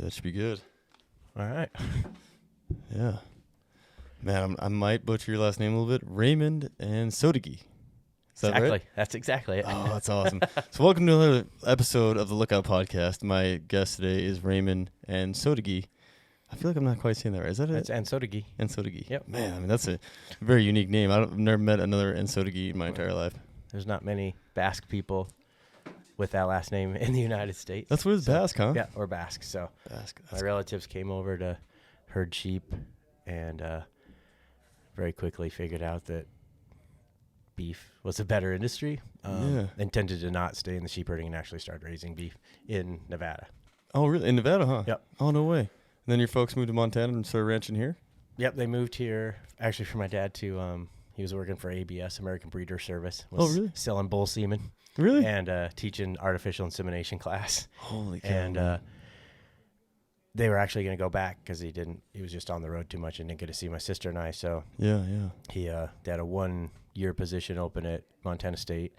that should be good. All right. Yeah. Man, I might butcher your last name a little bit. Raymond Ansotequi. Is that Exactly. right? That's exactly it. Oh, that's awesome. So welcome to another episode of the Lookout Podcast. My guest today is Raymond Ansotegui. I feel like I'm not quite saying that right. Is that it? It's Ansotegui. Ansotegui. Yep. Man, I mean, that's a very unique name. I've never met another Ansotegui in my entire life. There's not many Basque people with that last name in the United States. That's what it's Basque, huh? Yeah, or Basque. So Basque. my relatives came over to herd sheep and very quickly figured out that beef was a better industry. And tended to not stay in the sheep herding and actually start raising beef in Nevada. Oh, really? In Nevada, huh? Yep. Oh, no way. And then your folks moved to Montana and started ranching here? Yep, they moved here actually for my dad to he was working for ABS, American Breeder Service. Oh, really? Selling bull semen. Really? And teaching artificial insemination class. Holy cow. And they were actually going to go back because he was just on the road too much and didn't get to see my sister and I. So yeah. they had a 1-year position open at Montana State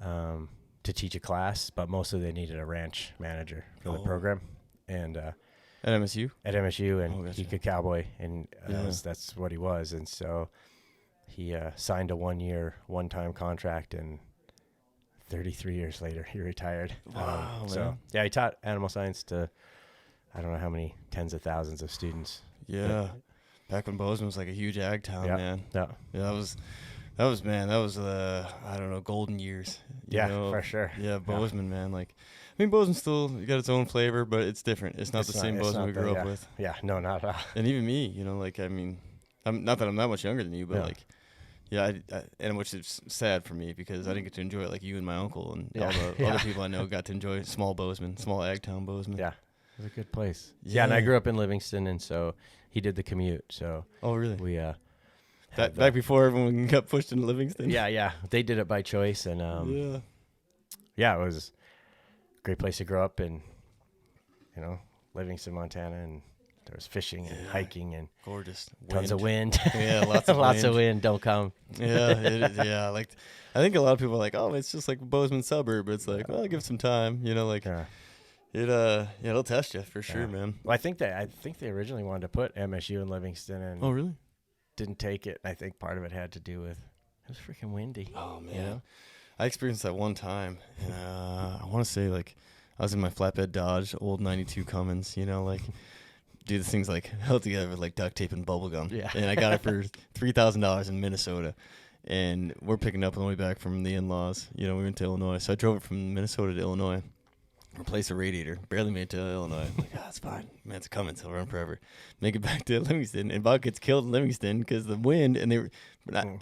to teach a class, but mostly they needed a ranch manager for the program. And At MSU? at MSU, and gotcha. he could cowboy, and that's what he was. And so he signed a 1-year, one-time contract, and 33 years later, he retired. Wow, so, yeah, he taught animal science to, I don't know how many tens of thousands of students. Yeah. Back when Bozeman was like a huge ag town, man. Yeah. Yeah, that was I don't know, golden years. You know? For sure. Yeah, Bozeman, man. Like, I mean, Bozeman still got its own flavor, but it's different. It's not the same Bozeman we grew up with. Yeah, no, not at all. And even me, you know, like, I mean, I'm not that I'm that much younger than you, but like, yeah, and which is sad for me because I didn't get to enjoy it like you and my uncle and all the other people I know got to enjoy small Bozeman, small ag town Bozeman. Yeah, it was a good place. Yeah, and I grew up in Livingston, and so he did the commute. So oh, really? We back before everyone got pushed into Livingston. Yeah, they did it by choice, and it was a great place to grow up in, you know, Livingston, Montana, and there was fishing and hiking and gorgeous tons of wind. Yeah, lots of lots wind. of wind. Don't come. Yeah. Like, I think a lot of people are like, oh, it's just like a Bozeman suburb. But it's like, well, give it some time. You know, like it'll test you for sure, man. Well, I think they originally wanted to put MSU in Livingston, and oh, really? Didn't take it. I think part of it had to do with it was freaking windy. Oh man, you know? I experienced that one time, and I want to say like I was in my flatbed Dodge, old '92 Cummins, you know, like do the things like held together with like duct tape and bubble gum. Yeah, and I got it for $3,000 in Minnesota, and we're picking up on the way back from the in-laws. You know, we went to Illinois, so I drove it from Minnesota to Illinois. Replace a radiator. Barely made it to Illinois. I'm like, it's fine. Man, it's coming. It'll run forever. Make it back to Livingston. And Bob gets killed in Livingston because the wind. And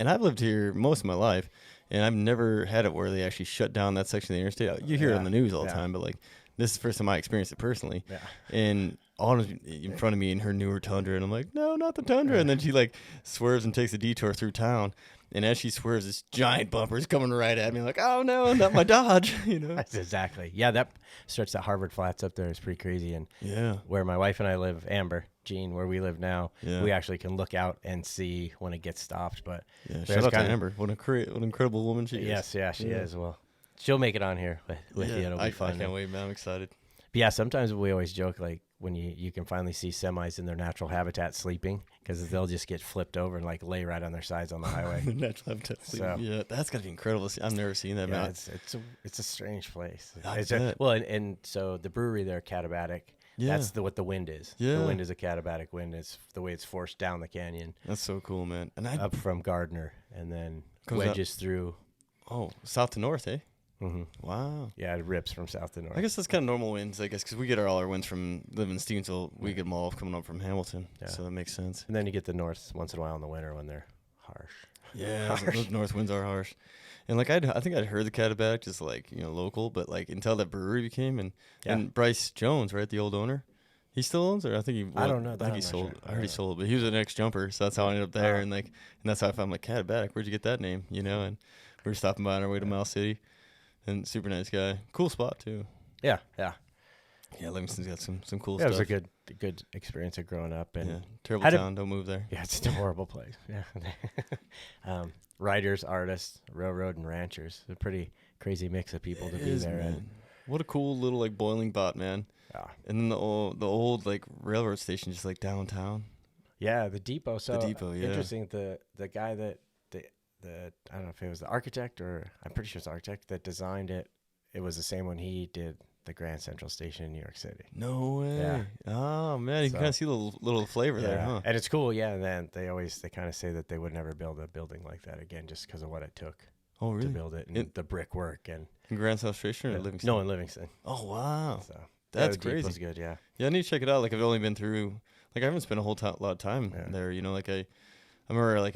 I've lived here most of my life, and I've never had it where they actually shut down that section of the interstate. You hear it on the news all the time, but like this is the first time I experienced it personally. Yeah. And Autumn was in front of me in her newer Tundra, and I'm like, no, not the Tundra. And then she like swerves and takes a detour through town. And as she swerves, this giant bumper is coming right at me. Like, oh no, not my Dodge. You know. That's exactly. Yeah, that starts at Harvard Flats up there is pretty crazy. And where my wife and I live, Amber, Jean, where we live now, we actually can look out and see when it gets stopped. But shout out to Amber. What an incredible woman she is. Yes, she is. Well, she'll make it on here with you. It'll be fun. I can't wait, man. I'm excited. But yeah, sometimes we always joke like when you can finally see semis in their natural habitat sleeping because they'll just get flipped over and like lay right on their sides on the highway. Natural habitat sleeping. Yeah, that's got to be incredible. I've never seen that, man. It's a strange place. And so the brewery there, Catabatic, that's what the wind is. Yeah. The wind is a Catabatic wind. It's the way it's forced down the canyon. That's so cool, man. And up from Gardner and then wedges through. Oh, south to north, eh? Mm-hmm. Wow. Yeah, it rips from south to north. I guess that's kind of normal winds, I guess, because we get all our winds from living in Stevensville. We get them all coming up from Hamilton, so that makes sense. And then you get the north once in a while in the winter when they're harsh. Yeah, those north winds are harsh. And like I think I'd heard the Catabatic just like, you know, local, but like until that brewery became and Bryce Jones, right, the old owner, he still owns it. I think he. I don't know. I think he sold. Sure. I heard he sold, but he was an ex-jumper, so that's how I ended up there. And that's how I found like Catabatic. Where'd you get that name? You know, and we were stopping by on our way to Miles City. And super nice guy. Cool spot, too. Yeah. Yeah, Livingston's got some cool stuff. It was a good experience of growing up. And terrible town. Don't move there. Yeah, it's a horrible place. Yeah. Writers, artists, railroad, and ranchers. A pretty crazy mix of people to be there. Man. What a cool little like boiling pot, man. Yeah. And then the old like railroad station, just like downtown. Yeah, the depot. So The depot, yeah. Interesting. The guy that the I don't know if it was the architect or I'm pretty sure it's the architect that designed it. It was the same when he did the Grand Central Station in New York City. No way. Yeah. Oh man, you can kind of see the little flavor there, huh? And it's cool. Yeah. And then they kind of say that they would never build a building like that again, just because of what it took Oh really? to build it and the brickwork and In Grand South Station or Livingston? No, in Livingston. Oh wow. So That's the crazy. depot's good. Yeah. Yeah, I need to check it out. Like I've only been through, like I haven't spent a whole lot of time there. You know, like I remember like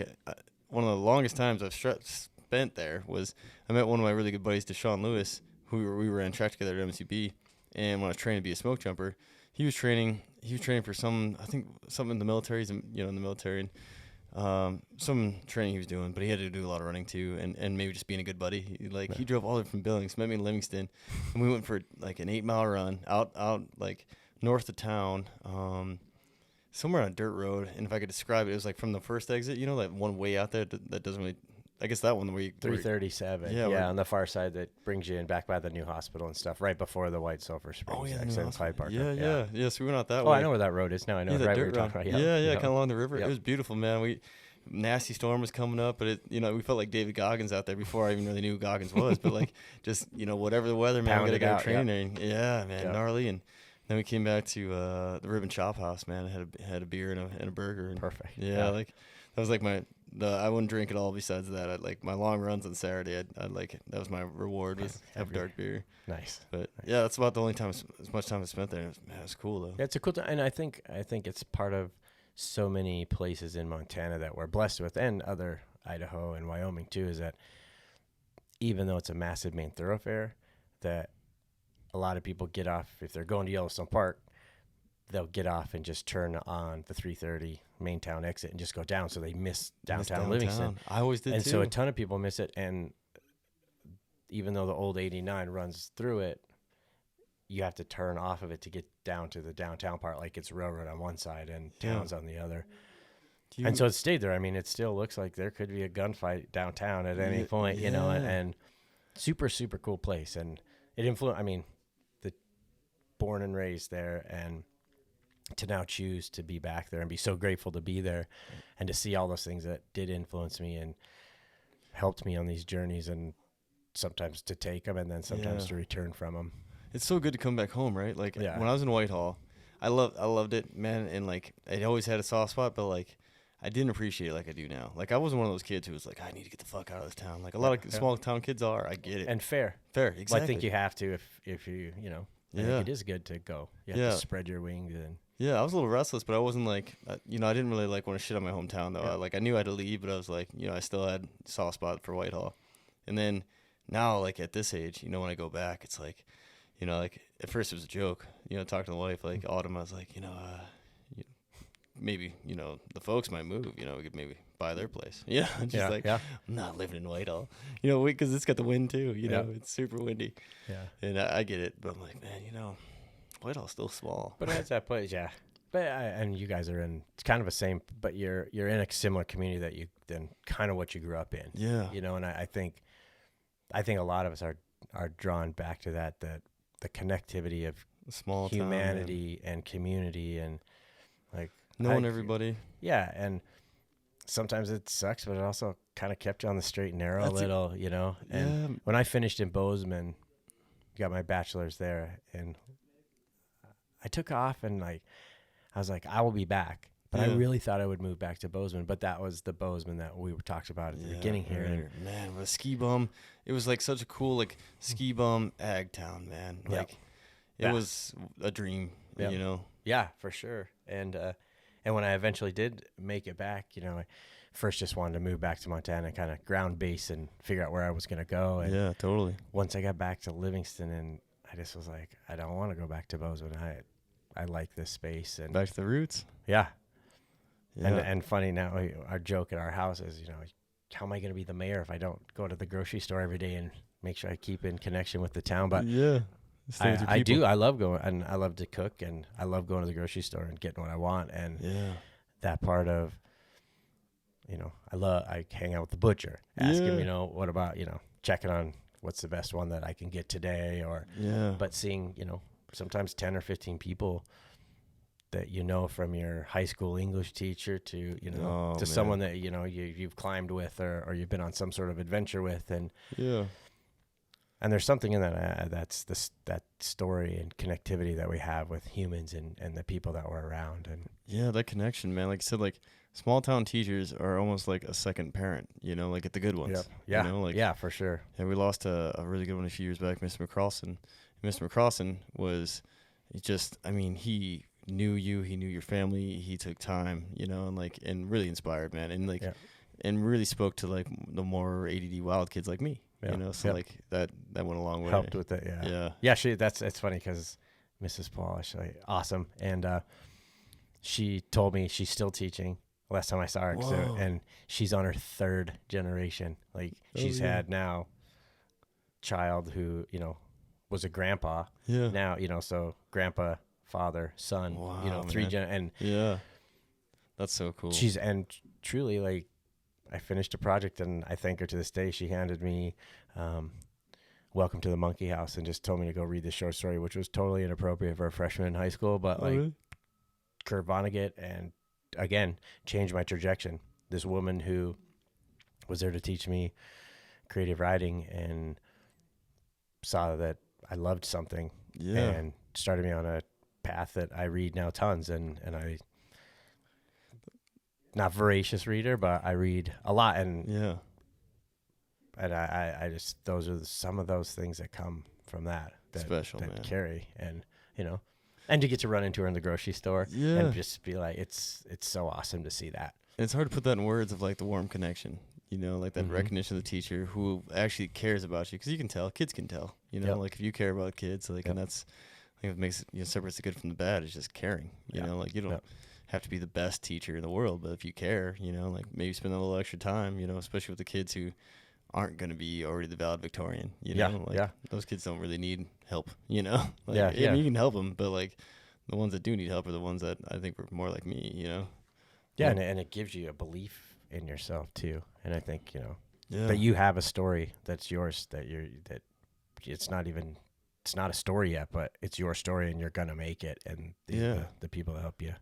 one of the longest times I've spent there was I met one of my really good buddies, Deshaun Lewis, who we were in track together at MCB, and when I was training to be a smoke jumper, he was training for something in the military, in the military, and some training he was doing, but he had to do a lot of running too, and maybe just being a good buddy. He drove all the way from Billings, met me in Livingston, and we went for like an 8-mile run out like north of town, somewhere on a dirt road. And if I could describe it, it was like from the first exit, you know, that one way out there that doesn't really, I guess that one where you 337. Yeah, on the far side that brings you in back by the new hospital and stuff, right before the White Sulphur Springs exit and Clyde Park. Yeah. So we went out that way. Oh, I know where that road is now. I know right where you're talking about. Yeah, kind of along the river. It was beautiful, man. Nasty storm was coming up, but we felt like David Goggins out there before I even really knew who Goggins was. But like, just whatever the weather, man, we gotta go training. Yeah, man, gnarly. And then we came back to the Rib and Chop House, man. I had a beer and a burger. And perfect. Yeah, like that was like I wouldn't drink at all. Besides that, I'd like my long runs on Saturday. I'd like it. That was my reward, was have a dark beer. Nice. But yeah, that's about the only time as much time I spent there. Man, it's cool though. Yeah, it's a cool time, and I think it's part of so many places in Montana that we're blessed with, and other Idaho and Wyoming too, is that even though it's a massive main thoroughfare, that a lot of people get off if they're going to Yellowstone Park. They'll get off and just turn on the 330 main town exit and just go down, so they miss downtown Livingston. I always did and too. So a ton of people miss it, and even though the old 89 runs through it, you have to turn off of it to get down to the downtown part, like it's railroad on one side and towns on the other. And so it stayed there. I mean, it still looks like there could be a gunfight downtown at any point, you know, and super, super cool place. And it influenced, I mean, born and raised there, and to now choose to be back there and be so grateful to be there and to see all those things that did influence me and helped me on these journeys, and sometimes to take them and then sometimes to return from them. It's so good to come back home, right? Like when I was in Whitehall, I loved it, man. And like, I always had a soft spot, but like, I didn't appreciate it like I do now. Like I wasn't one of those kids who was like, I need to get the fuck out of this town. Like a lot of small town kids are. I get it. And fair, exactly. Well, I think you have to if you I think it is good to go. You have to spread your wings and. Yeah, I was a little restless, but I wasn't like, I didn't really like want to shit on my hometown though. I knew I had to leave, but I was like, I still had a soft spot for Whitehall. And then now, like at this age, when I go back, it's like, like at first it was a joke, talking to the wife, like Autumn, I was like, maybe, the folks might move, we could maybe buy their place. Yeah. I'm not living in Whitehall, because it's got the wind too, it's super windy. Yeah. And I get it, but I'm like, man, Whitehall's still small. But it's that place, yeah. But and you guys are in, it's kind of the same, but you're in a similar community than kind of what you grew up in. Yeah. And I think a lot of us are drawn back to that the connectivity of small humanity and community and like knowing everybody. Yeah, and sometimes it sucks, but it also kind of kept you on the straight and narrow a little, And when I finished in Bozeman, got my bachelor's there, and I took off and like I was like, I will be back. But I really thought I would move back to Bozeman, but that was the Bozeman that we were talked about at the beginning here. And man, with a ski bum, it was like such a cool like ski bum ag town, man. Like it was a dream, Yeah, for sure. And when I eventually did make it back, I first just wanted to move back to Montana and kind of ground base and figure out where I was going to go. And yeah, totally. Once I got back to Livingston, and I just was like, I don't want to go back to Bozeman. I like this space. And back to the roots. Yeah. And funny now, our joke at our house is, how am I going to be the mayor if I don't go to the grocery store every day and make sure I keep in connection with the town? But I do. I love going, and I love to cook, and I love going to the grocery store and getting what I want. And that part of, I hang out with the butcher, ask him, what about, checking on what's the best one that I can get today, or but seeing, sometimes 10 or 15 people that from your high school English teacher to someone that you've climbed with or you've been on some sort of adventure with, and there's something in that that story and connectivity that we have with humans and the people that we're around. And that connection, man. Like I said, like small town teachers are almost like a second parent, like at the good ones. For sure. Yeah, we lost a really good one a few years back, Mr. McCrossan. Mr. McCrossan was just, he knew you, he knew your family, he took time, and really inspired, man, and and really spoke to like the more ADD wild kids like me, like that went a long way. Helped with it, it's funny because Mrs. Paul, actually awesome, and she told me she's still teaching. Last time I saw her, and she's on her third generation. Like she's had now child who was a grandpa. Yeah. Now so grandpa, father, son. Wow, 3 and that's so cool. And truly, like, I finished a project and I thank her to this day. She handed me Welcome to the Monkey House and just told me to go read this short story, which was totally inappropriate for a freshman in high school, but Kurt Vonnegut, and again, changed my trajectory. This woman who was there to teach me creative writing and saw that I loved something and started me on a path that I read now tons. And I, not voracious reader, but I read a lot. And I just, those are some of those things that come from that special, that man. Carry. And, and you get to run into her in the grocery store and just be like, it's so awesome to see that. And it's hard to put that in words of like the warm connection, like that recognition of the teacher who actually cares about you. Cause you can tell, kids can tell, like if you care about kids, like, and that's, I think what makes it, separates the good from the bad is just caring, like you don't have to be the best teacher in the world, but if you care, like maybe spend a little extra time, especially with the kids who aren't going to be already the valedictorian, those kids don't really need help, you can help them, but like the ones that do need help are the ones that I think were more like me, and it gives you a belief in yourself too. And I think, that you have a story that's yours, that it's not a story yet, but it's your story and you're going to make it. And the people that help you.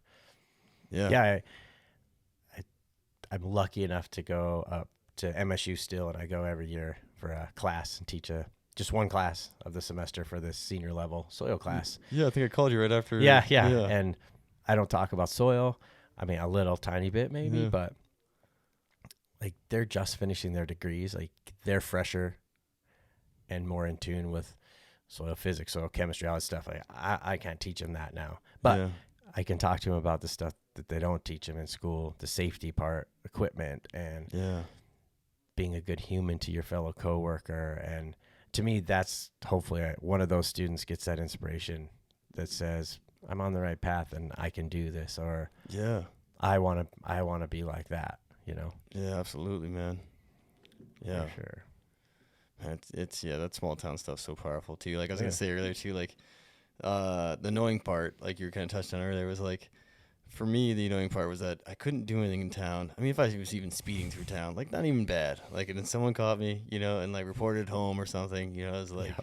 I'm lucky enough to go up to MSU still, and I go every year for a class and teach just one class of the semester for this senior level soil class. Yeah, I think I called you right after. Yeah. And I don't talk about soil. I mean, a little tiny bit maybe, but like they're just finishing their degrees. Like they're fresher and more in tune with soil physics, soil chemistry, all that stuff. Like I can't teach them that now, but I can talk to them about the stuff that they don't teach them in school, the safety part, equipment, and being a good human to your fellow coworker. And to me, that's hopefully one of those students gets that inspiration that says, I'm on the right path and I can do this, or I want to be like that, Yeah, absolutely, man. Yeah. For sure. It's that small town stuff's so powerful too. Like I was gonna say earlier too, like the annoying part, like you were kind of touched on earlier, was like for me the annoying part was that I couldn't do anything in town. I mean, if I was even speeding through town, like not even bad, like and then someone caught me, and like reported home or something, I was like,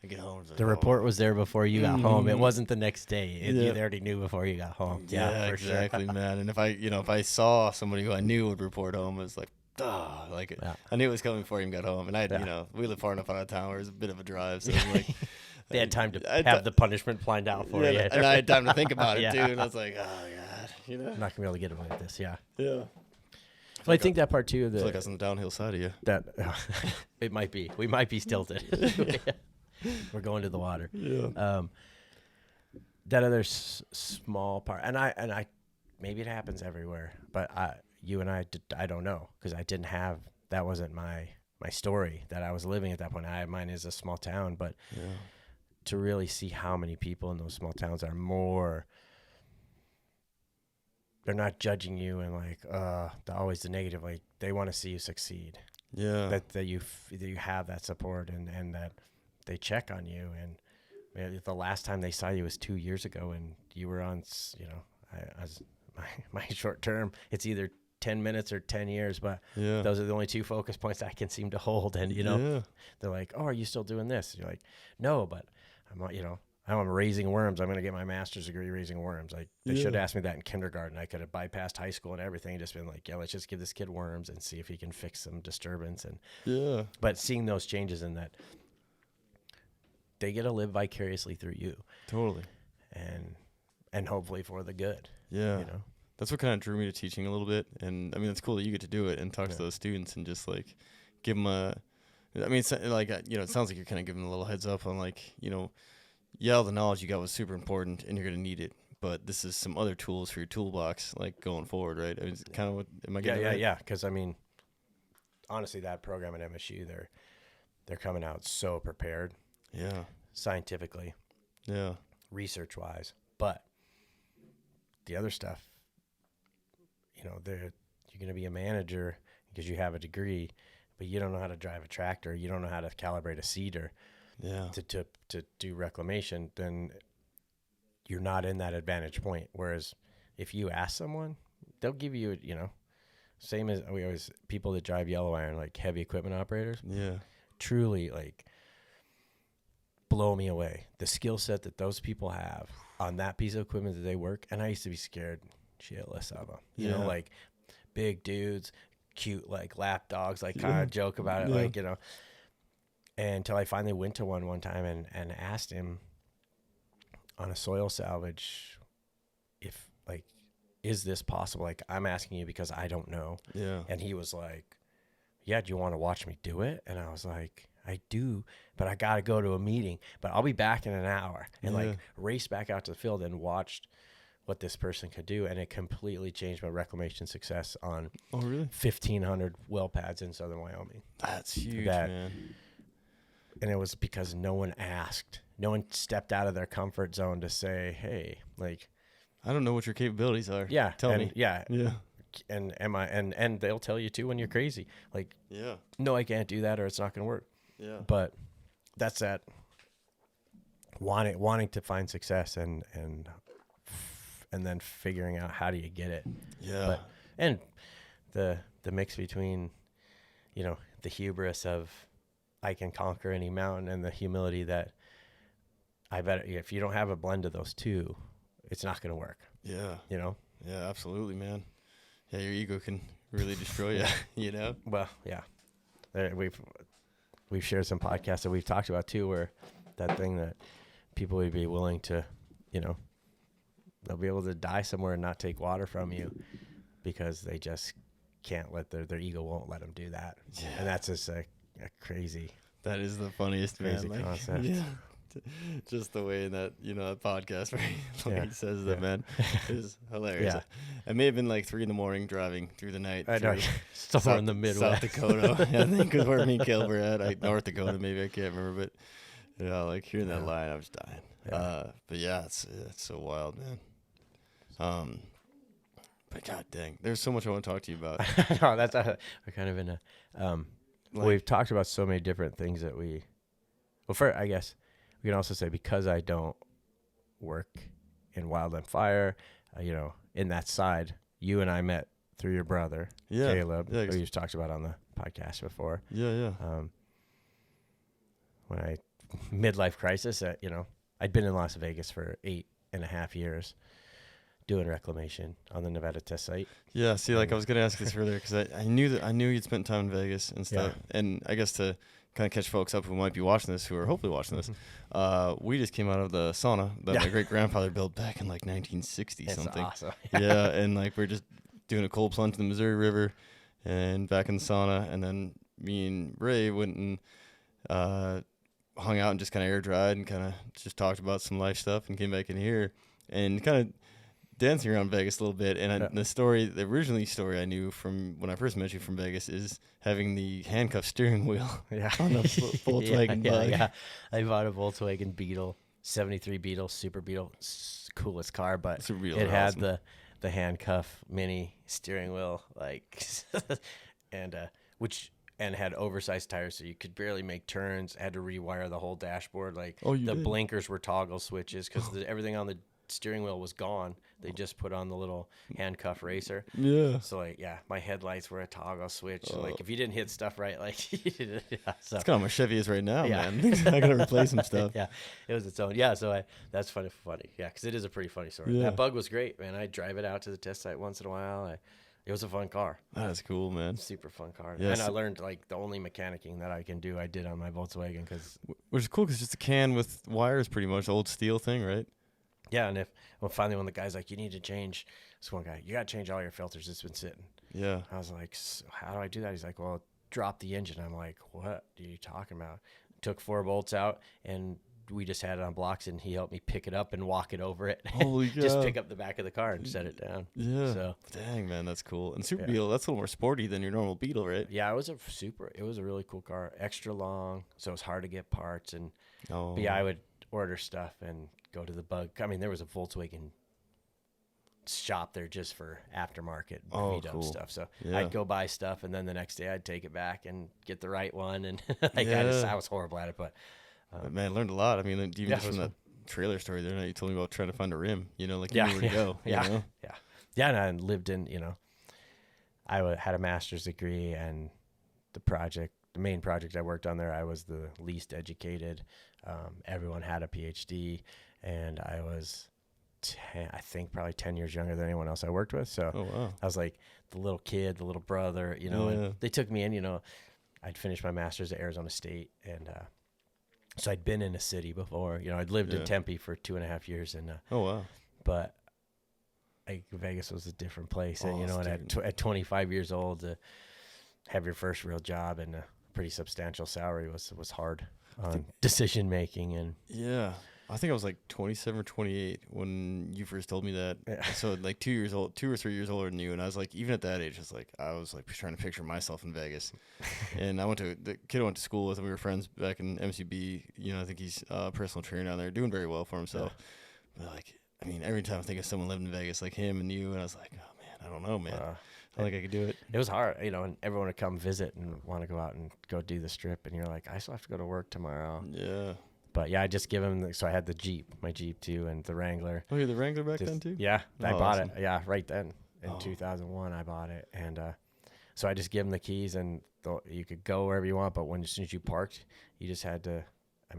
I get home. Like, the report was there before you got home. It wasn't the next day. You already knew before you got home. Yeah, for exactly, man. And if I saw somebody who I knew would report home, it was like, I knew it was coming before I even got home. And I, we live far enough out of town where it was a bit of a drive. So it was like, they had time to have the punishment planned out for you. And I had time to think about it too. And I was like, oh God, I'm not gonna be able to get away with this. Yeah. Well, I think that part too. It's like us on the downhill side of you. That it might be. We might be stilted. We're going to the water. Yeah. That other small part, and I, maybe it happens everywhere, but you and I don't know, because I didn't have, that wasn't my story that I was living at that point. Mine is a small town, but to really see how many people in those small towns are more, they're not judging you and like, always the negative, like they want to see you succeed. Yeah. That you have that support and that they check on you. And the last time they saw you was 2 years ago, and you were on, as my short term, it's either 10 minutes or 10 years, but those are the only two focus points I can seem to hold. And, they're like, oh, are you still doing this? And you're like, no, but I'm raising worms. I'm going to get my master's degree raising worms. Like they should have asked me that in kindergarten. I could have bypassed high school and everything and just been like, yeah, let's just give this kid worms and see if he can fix some disturbance. And but seeing those changes in that they get to live vicariously through you. Totally. And hopefully for the good. Yeah. You know? That's what kind of drew me to teaching a little bit. And I mean, it's cool that you get to do it and talk to those students and just like give them I mean, it's like, you know, it sounds like you're kind of giving them a little heads up on like, you know, all the knowledge you got was super important and you're going to need it, but this is some other tools for your toolbox, like going forward, right? I mean, it's kind of what, am I getting it right? Yeah. Because I mean, honestly, that program at MSU, they're coming out so prepared. Yeah. Scientifically. Yeah. Research wise. But the other stuff, you know, you're going to be a manager because you have a degree, but you don't know how to drive a tractor. You don't know how to calibrate a seeder. Yeah. To do reclamation, then you're not in that advantage point. Whereas if you ask someone, they'll give you, you know, same as we always, people that drive yellow iron, like heavy equipment operators. Yeah. Truly, like, blow me away. The skill set that those people have on that piece of equipment that they work. And I used to be scared shitless of them. You know, like big dudes, cute, like lap dogs, like kind of joke about it, like, you know. And until I finally went to one time and asked him on a soil salvage if, like, is this possible? Like, I'm asking you because I don't know. Yeah. And he was like, yeah, do you want to watch me do it? And I was like, I do, but I got to go to a meeting. But I'll be back in an hour. And, like, raced back out to the field and watched what this person could do. And it completely changed my reclamation success on 1,500 well pads in southern Wyoming. That's huge, man. And it was because no one asked. No one stepped out of their comfort zone to say, hey, like, I don't know what your capabilities are. Yeah. Tell me. Yeah. Yeah. And they'll tell you too when you're crazy. Like, no, I can't do that or it's not going to work. Yeah. But that's that wanting to find success and then figuring out how do you get it. Yeah. But, and the mix between, you know, the hubris of I can conquer any mountain and the humility that I bet if you don't have a blend of those two, it's not going to work. Yeah. You know? Yeah, absolutely, man. Yeah, your ego can really destroy you, you know? Well, yeah. We've shared some podcasts that we've talked about too, where that thing that people would be willing to, you know, they'll be able to die somewhere and not take water from you because they just can't let their ego won't let them do that. Yeah. And that's just a crazy. That is the funniest, crazy man. Concept. Yeah. Just the way that, you know, that podcast where he says that, man, is hilarious. Yeah. It may have been like 3 a.m. driving through the night. I know. Somewhere in the Midwest. South Dakota. I think because where me and Caleb were at. North Dakota, maybe. I can't remember. But, you know, like hearing that line, I was dying. Yeah. But yeah, it's so wild, man. But god dang, there's so much I want to talk to you about. No, that's we're kind of in a we've talked about so many different things that first, I guess we can also say because I don't work in wildland fire, you know, in that side, you and I met through your brother, Caleb, who you've talked about on the podcast before. Yeah. When I midlife crisis, you know, I'd been in Las Vegas for 8.5 years. Doing reclamation on the Nevada test site. Yeah, see, like I was gonna ask this earlier because I knew you'd spent time in Vegas and stuff, and I guess to kind of catch folks up who might be watching this, who are hopefully watching this, we just came out of the sauna that my great grandfather built back in like 1960 something. Awesome. Yeah, and like we're just doing a cold plunge in the Missouri River, and back in the sauna, and then me and Ray went and hung out and just kind of air dried and kind of just talked about some life stuff, and came back in here and kind of dancing around Vegas a little bit, and the original story I knew from when I first met you from Vegas is having the handcuff steering wheel on a Volkswagen bug. Yeah, I bought a Volkswagen Beetle, 73 Beetle, Super Beetle, coolest car, but it had awesome. the handcuff mini steering wheel, like, and had oversized tires, so you could barely make turns. Had to rewire the whole dashboard, like the blinkers were toggle switches because everything on the steering wheel was gone. They just put on the little handcuff racer. Yeah. So like, yeah, my headlights were a toggle switch. So like, if you didn't hit stuff right, like, yeah, so That's kind of my Chevy is right now, Yeah. man. I gotta replace some stuff. yeah, it was its own. Yeah, so that's funny. Yeah, because it is a pretty funny story. Yeah. That Bug was great, man. I drive it out to the test site once in a while. It was a fun car. That's cool, man. Super fun car. Yeah, And I learned like the only mechanicking that I can do, I did on my Volkswagen because. Which is cool because it's just a can with wires, pretty much old steel thing, right? Yeah, and finally when the guy's like, you need to change, this one guy, you got to change all your filters. It's been sitting. Yeah. I was like, so how do I do that? He's like, well, drop the engine. I'm like, what are you talking about? Took 4 bolts out and we just had it on blocks and he helped me pick it up and walk it over it. Holy God. Just pick up the back of the car and set it down. Yeah. So dang, man, that's cool. And Super Beetle, that's a little more sporty than your normal Beetle, right? yeah, it was a really cool car. Extra long, so it was hard to get parts. And Oh. but yeah, I would order stuff and go to the Bug. I mean, there was a Volkswagen shop there just for aftermarket beat up stuff. So Yeah. I'd go buy stuff, and then the next day I'd take it back and get the right one. And like Yeah. I was horrible at it, but Man, I learned a lot. I mean, even Yeah, just it was from that trailer story there, you told me about trying to find a rim. You know, like you Yeah, knew where to go. yeah, You know? yeah. And I lived in, had a master's degree, and the main project I worked on there, I was the least educated. Everyone had a PhD, and I was, I think probably 10 years younger than anyone else I worked with. So Oh, wow. I was like the little kid, the little brother, and they took me in, I'd finished my master's at Arizona State, and so I'd been in a city before. I'd lived in Tempe for 2.5 years, and Oh, wow. but Vegas was a different place. And, Oh, and at 25 years old, to have your first real job and a pretty substantial salary was hard on decision making. And Yeah. I think I was like 27 or 28 when you first told me that. Yeah. So like 2 or 3 years older than you. And I was like, even at that age, I was like trying to picture myself in Vegas. And the kid I went to school with, and we were friends back in MCB. I think he's a personal trainer down there, doing very well for himself. Yeah. But I mean, every time I think of someone living in Vegas like him and you, and I was like, oh man, I don't know, man. I don't think I could do it. It was hard, and everyone would come visit and want to go out and go do the strip. And you're like, I still have to go to work tomorrow. Yeah. But yeah, I just give him, so I had my Jeep too, and the Wrangler. Oh, you had the Wrangler back then too? Yeah, I bought awesome. it. Yeah, right then. In 2001, I bought it. And so I just give him the keys, and you could go wherever you want. But as soon as you parked, you just had to, I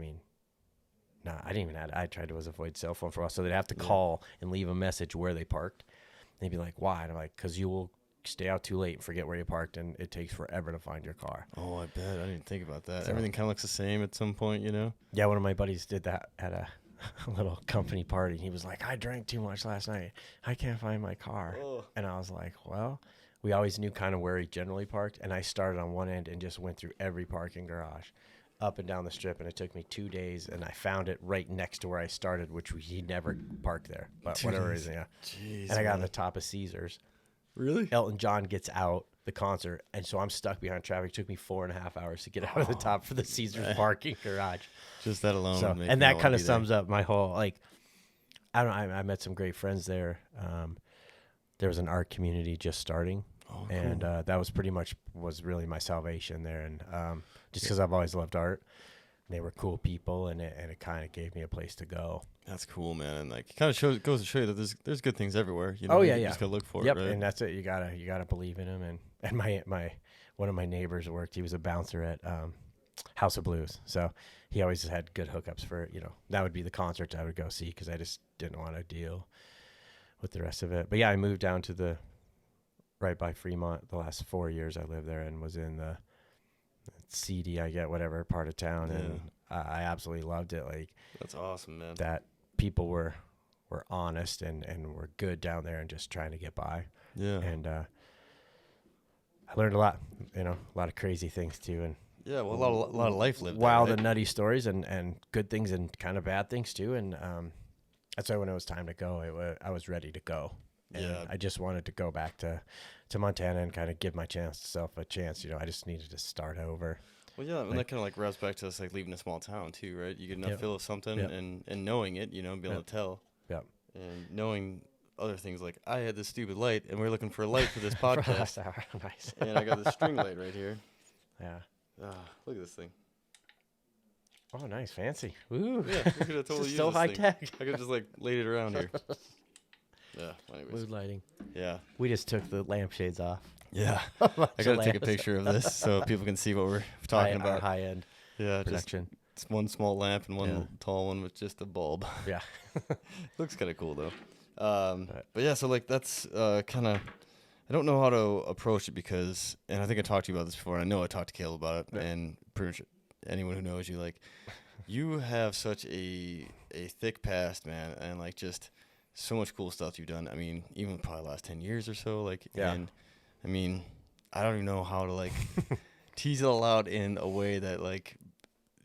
didn't even I tried to avoid cell phone for a while. So they'd have to call and leave a message where they parked. They'd be like, why? And I'm like, because you will stay out too late and forget where you parked, and it takes forever to find your car. Oh, I bet. I didn't think about that. So, everything kind of looks the same at some point, Yeah, one of my buddies did that at a little company party. He was like, I drank too much last night. I can't find my car. Oh. And I was like, well, we always knew kind of where he generally parked, and I started on one end and just went through every parking garage up and down the strip, and it took me 2 days, and I found it right next to where I started, which he never parked there, but whatever reason, yeah. Jeez, and I got on the top of Caesars. Really? Elton John gets out the concert, and so I'm stuck behind traffic. It took me 4.5 hours to get out of the top for the Caesars parking garage. Just that alone. So, and that kind of sums up my whole, I met some great friends there. There was an art community just starting. Oh, cool. And that was really my salvation there. And just because I've always loved art, they were cool people, and it kind of gave me a place to go. That's cool, man. And it kind of goes to show you that there's good things everywhere. Oh yeah, you yeah. Just gotta look for it. Right? And that's it. You gotta believe in them. And my one of my neighbors worked. He was a bouncer at House of Blues, so he always had good hookups for that would be the concerts I would go see, because I just didn't want to deal with the rest of it. But yeah, I moved down to right by Fremont the last 4 years I lived there, and was in the seedy, whatever part of town. Yeah. And I absolutely loved it. That's awesome, man. That people were honest and were good down there and just trying to get by. Yeah. And I learned a lot, a lot of crazy things too. And yeah, well, a lot of life lived wild there, right? and nutty stories and good things and kind of bad things too. And that's why when it was time to go, I was ready to go. And yeah. I just wanted to go back to Montana and kind of give myself a chance. I just needed to start over. Well, yeah, and that kind of wraps back to us leaving a small town too, right? You get enough feel of something and knowing it, being able to tell. Yep. And knowing other things, like I had this stupid light, and we were looking for a light for this podcast. Nice. And I got this string light right here. Yeah. Look at this thing. Oh, nice, fancy. Ooh, Yeah, we could have totally used so this high thing. tech. I could have just like laid it around here. Yeah. Anyways. Mood lighting. Yeah. We just took the lampshades off. Yeah. I gotta take a picture of this so people can see what we're talking about. High end Yeah. production. It's one small lamp and one tall one with just a bulb. Yeah. Looks kind of cool though. But yeah, so like that's kind of. I don't know how to approach it because, and I think I talked to you about this before. And I know I talked to Caleb about it, and pretty much anyone who knows you, like, you have such a thick past, man, and like just so much cool stuff you've done. I mean, even probably the last 10 years or so, like, and I mean, I don't even know how to like tease it all out in a way that like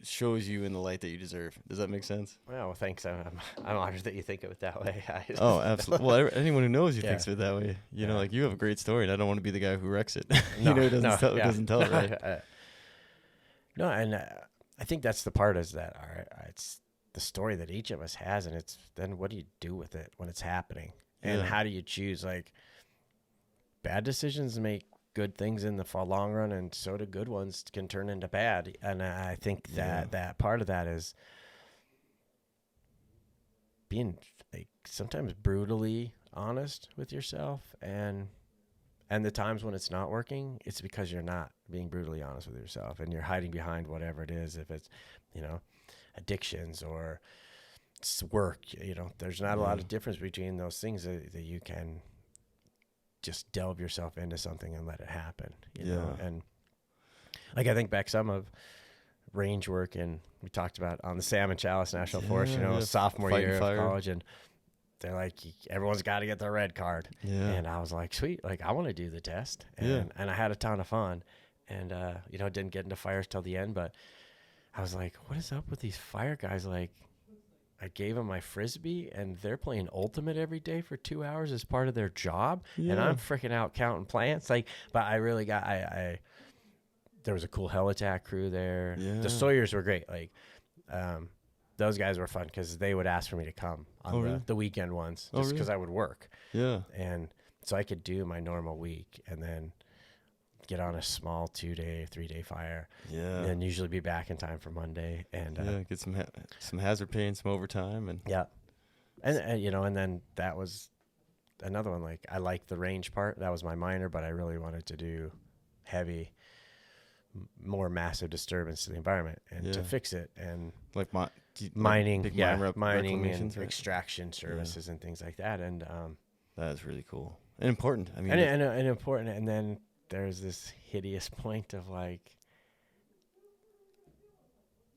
shows you in the light that you deserve. Does that make sense? Well, thanks. I'm honored that you think of it that way. Oh, absolutely. Well, anyone who knows you thinks of it that way. You know, like you have a great story, and I don't want to be the guy who wrecks it. Doesn't tell it right. No, and I think that's the part is that it's the story that each of us has, and it's then what do you do with it when it's happening, and how do you choose? Like, bad decisions make good things in the long run, and so do good ones can turn into bad. And I think that part of that is being like sometimes brutally honest with yourself, and the times when it's not working, it's because you're not being brutally honest with yourself, and you're hiding behind whatever it is. If it's, addictions or work, there's not a lot of difference between those things that you can just delve yourself into something and let it happen, you know? And like, I think back some of range work, and we talked about on the Salmon Chalice National Forest, sophomore year of college, and they're like, everyone's got to get their red card. Yeah. And I was like, sweet, like I want to do the test. And I had a ton of fun, and, didn't get into fires till the end, but I was like, what is up with these fire guys? Like, I gave them my Frisbee, and they're playing Ultimate every day for 2 hours as part of their job. And I'm freaking out counting plants. Like, but I really got, there was a cool hell attack crew there. Yeah. The Sawyers were great. Like, those guys were fun because they would ask for me to come on the weekend ones just because I would work. Yeah. And so I could do my normal week and then get on a small 2-day, 3-day fire. Yeah. And then usually be back in time for Monday. And get some hazard pay and some overtime. And and then that was another one. Like, I liked the range part. That was my minor, but I really wanted to do heavy, more massive disturbance to the environment and to fix it. And like mining and extraction services and things like that. And that is really cool and important. I mean, and important. And then there's this hideous point of like,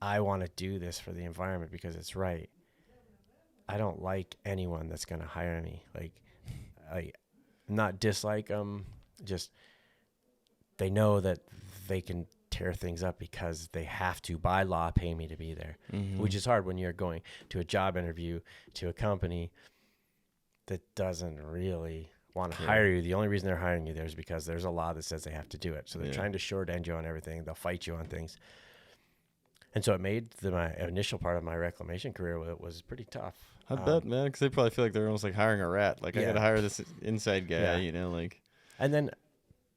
I want to do this for the environment because it's right. I don't like anyone that's going to hire me. Like, I not dislike them, just they know that they can tear things up because they have to, by law, pay me to be there, which is hard when you're going to a job interview to a company that doesn't really want to hire you. The only reason they're hiring you there is because there's a law that says they have to do it. So they're trying to short end you on everything. They'll fight you on things. And so it made my initial part of my reclamation career was pretty tough. I bet, man, because they probably feel like they're almost like hiring a rat. Like, I got to hire this inside guy, like. And then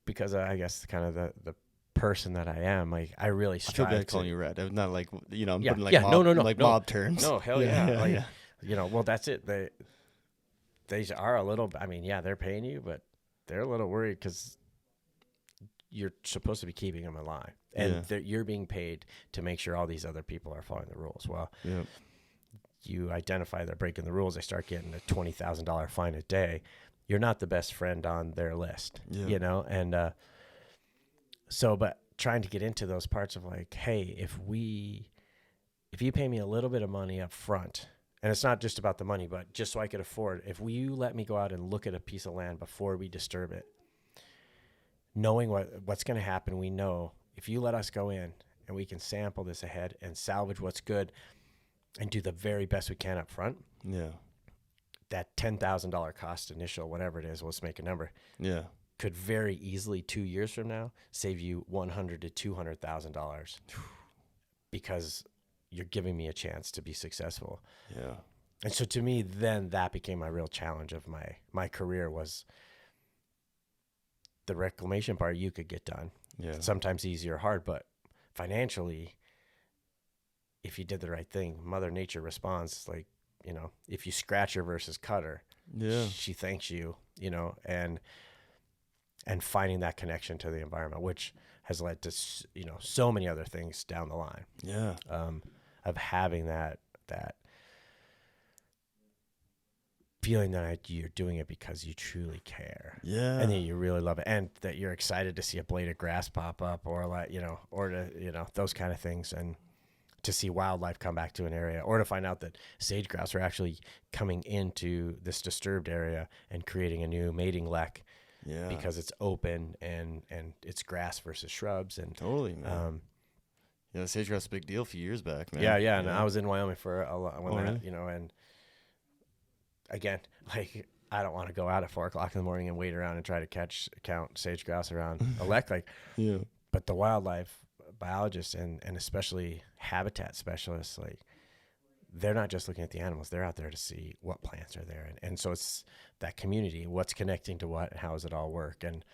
because I guess kind of the person that I am, like, I really strive. I feel bad calling you rat. I'm not like, I'm putting like mob terms. No, hell yeah. Well, that's it. They are a little, I mean, they're paying you, but they're a little worried because you're supposed to be keeping them alive. And you're being paid to make sure all these other people are following the rules. Well, you identify they're breaking the rules. They start getting a $20,000 fine a day. You're not the best friend on their list, And but trying to get into those parts of like, hey, if you pay me a little bit of money up front, and it's not just about the money, but just so I could afford, if you let me go out and look at a piece of land before we disturb it, knowing what's going to happen, we know if you let us go in and we can sample this ahead and salvage what's good and do the very best we can up front. Yeah. That $10,000 cost initial, whatever it is, let's make a number. Yeah. Could very easily 2 years from now save you $100,000 to $200,000 because you're giving me a chance to be successful. Yeah. And so to me, then that became my real challenge of my career was the reclamation part you could get done. Yeah. Sometimes easy or hard, but financially if you did the right thing, Mother Nature responds like, you know, if you scratch her versus cut her, she thanks you, you know, and finding that connection to the environment, which has led to, you know, so many other things down the line. Yeah. Of having that feeling that you're doing it because you truly care. Yeah. And that you really love it, and that you're excited to see a blade of grass pop up, or like, you know, or to, you know, those kind of things, and to see wildlife come back to an area, or to find out that sage grouse are actually coming into this disturbed area and creating a new mating lek. Yeah. Because it's open and it's grass versus shrubs. And totally, man. Yeah, the sage grouse was a big deal a few years back, man. Yeah. And I was in Wyoming for a lot when really? you know, and again, like, I don't want to go out at 4:00 in the morning and wait around and try to count sage grouse around a lek, like, yeah. But the wildlife biologists and especially habitat specialists, like, they're not just looking at the animals, they're out there to see what plants are there. And so it's that community, what's connecting to what, and how does it all work? And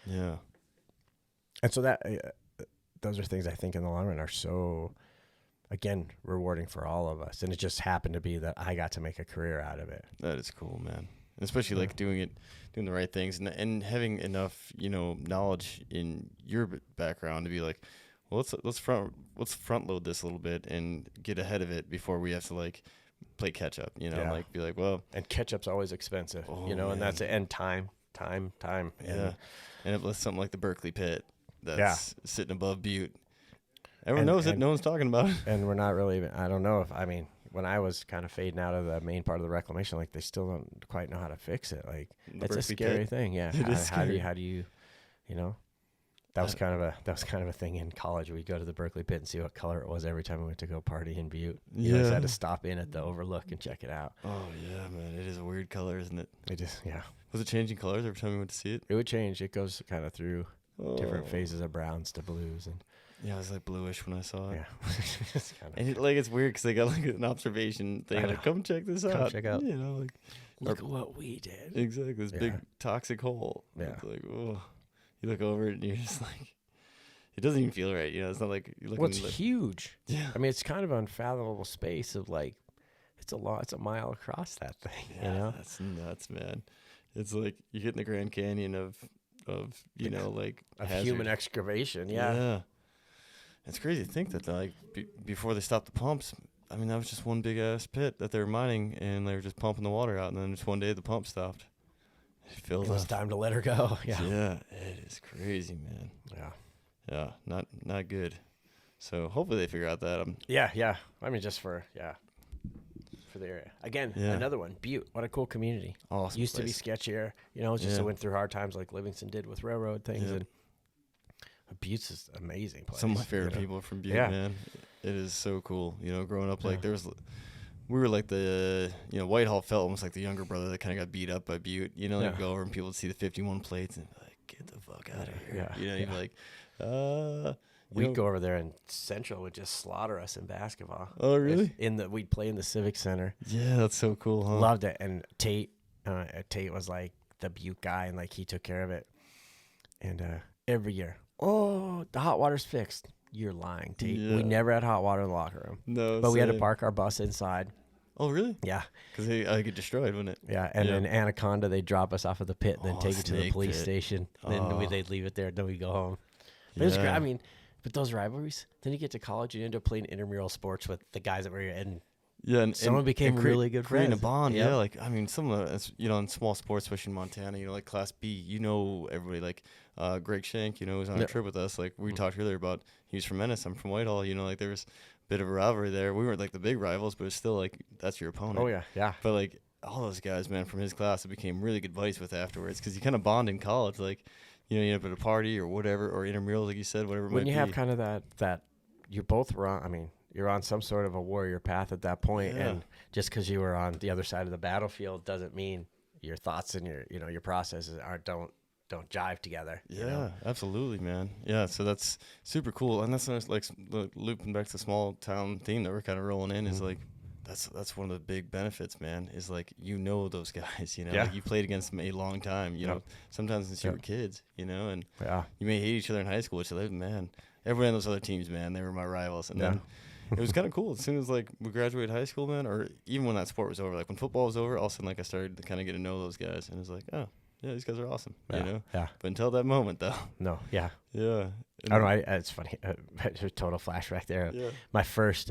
so that, those are things I think in the long run are so, again, rewarding for all of us. And it just happened to be that I got to make a career out of it. That is cool, man. Especially like doing the right things, and having enough, you know, knowledge in your background to be like, well, let's front load this a little bit and get ahead of it before we have to like play catch up, you know, like be like, well, and catch up's always expensive, you know, man. And that's it. And time. And if it's something like the Berkeley pit that's sitting above Butte, everyone knows it. No one's talking about it. And we're not really even, I don't know if, I mean, when I was kind of fading out of the main part of the reclamation, like, they still don't quite know how to fix it. Like, it's a scary thing. Yeah. How do you, you know, that was kind of a thing in college. We'd go to the Berkeley pit and see what color it was every time we went to go party in Butte. You know, just had to stop in at the Overlook and check it out. Oh yeah, man. It is a weird color, isn't it? It just, Was it changing colors every time we went to see it? It would change. It goes kind of through different phases of browns to blues, and yeah, it was like bluish when I saw it. Yeah. And it's weird because they got like an observation thing. Like, come check this out. Come check out. You know, like, look at what we did. Exactly. This big toxic hole. Yeah. It's like, oh, you look over it and you're just like, it doesn't even feel right. You know, it's not like you're looking. Well, it's huge. Yeah. I mean, it's kind of unfathomable space of like, it's a mile across that thing. Yeah, you know, that's nuts, man. It's like you get in the Grand Canyon of you know, like of human excavation. Yeah. It's crazy to think that like before they stopped the pumps, I mean, that was just one big ass pit that they were mining, and they were just pumping the water out, and then just one day the pump stopped. It filled up. It was time to let her go. Yeah. Yeah, it is crazy, man. Yeah, not good. So hopefully they figure out that. Yeah. I mean, just for the area. Again, another one. Butte. What a cool community. Awesome. Used to be sketchier. You know, just went through hard times like Livingston did with railroad things. And Butte's is an amazing place. Some of my favorite people are from Butte, man. It is so cool. You know, growing up, like we were like the, you know, Whitehall felt almost like the younger brother that kind of got beat up by Butte. You know, like go over and people would see the 51 plates and be like, get the fuck out of here. Yeah. You know, you'd be like, we'd go over there and Central would just slaughter us in basketball. Oh, really? We'd play in the Civic Center. Yeah, that's so cool, huh? Loved it. And Tate was like the Butte guy, and like he took care of it. And every year, the hot water's fixed. You're lying, Tate. Yeah. We never had hot water in the locker room. No, but we had to park our bus inside. Oh, really? Yeah. Because I get destroyed, wouldn't it? Yeah, and then Anaconda, they'd drop us off of the pit and then take it to the police station. Then they'd leave it there, and then we'd go home. It was great. I mean, but those rivalries, then you get to college, you end up playing intramural sports with the guys that were in. Yeah, and someone became really good friends. Creating a bond, yeah. Like, I mean, some of the, you know, in small sports, especially in Montana, you know, like Class B, you know everybody. Like Greg Shank, you know, was on a trip with us. Like, we talked earlier about, he was from Ennis, I'm from Whitehall. You know, like, there was a bit of a rivalry there. We weren't, like, the big rivals, but it's still, like, that's your opponent. Oh, yeah. But, like, all those guys, man, from his class, I became really good buddies with afterwards because you kind of bond in college. Like, you know, you end up at a party or whatever, or intramural, like you said, whatever it might be. When you have kind of that you both were on, I mean, you're on some sort of a warrior path at that point, and just because you were on the other side of the battlefield doesn't mean your thoughts and your processes don't jive together. Yeah, you know? Absolutely, man. Yeah, so that's super cool, and that's nice, like looping back to the small town theme that we're kind of rolling in is like that's one of the big benefits, man. Is like, you know, those guys, you know, like you played against them a long time, you know, sometimes since you were kids, you know, and you may hate each other in high school, which man, everybody on those other teams, man, they were my rivals, and then it was kind of cool. As soon as like we graduated high school, man, or even when that sport was over, like when football was over, all of a sudden like I started to kind of get to know those guys, and it was like, oh yeah, these guys are awesome, Yeah. you know. Yeah. But until that moment, though. No. Yeah. Yeah. I don't know. It's funny. There's a total flashback there. Yeah. My first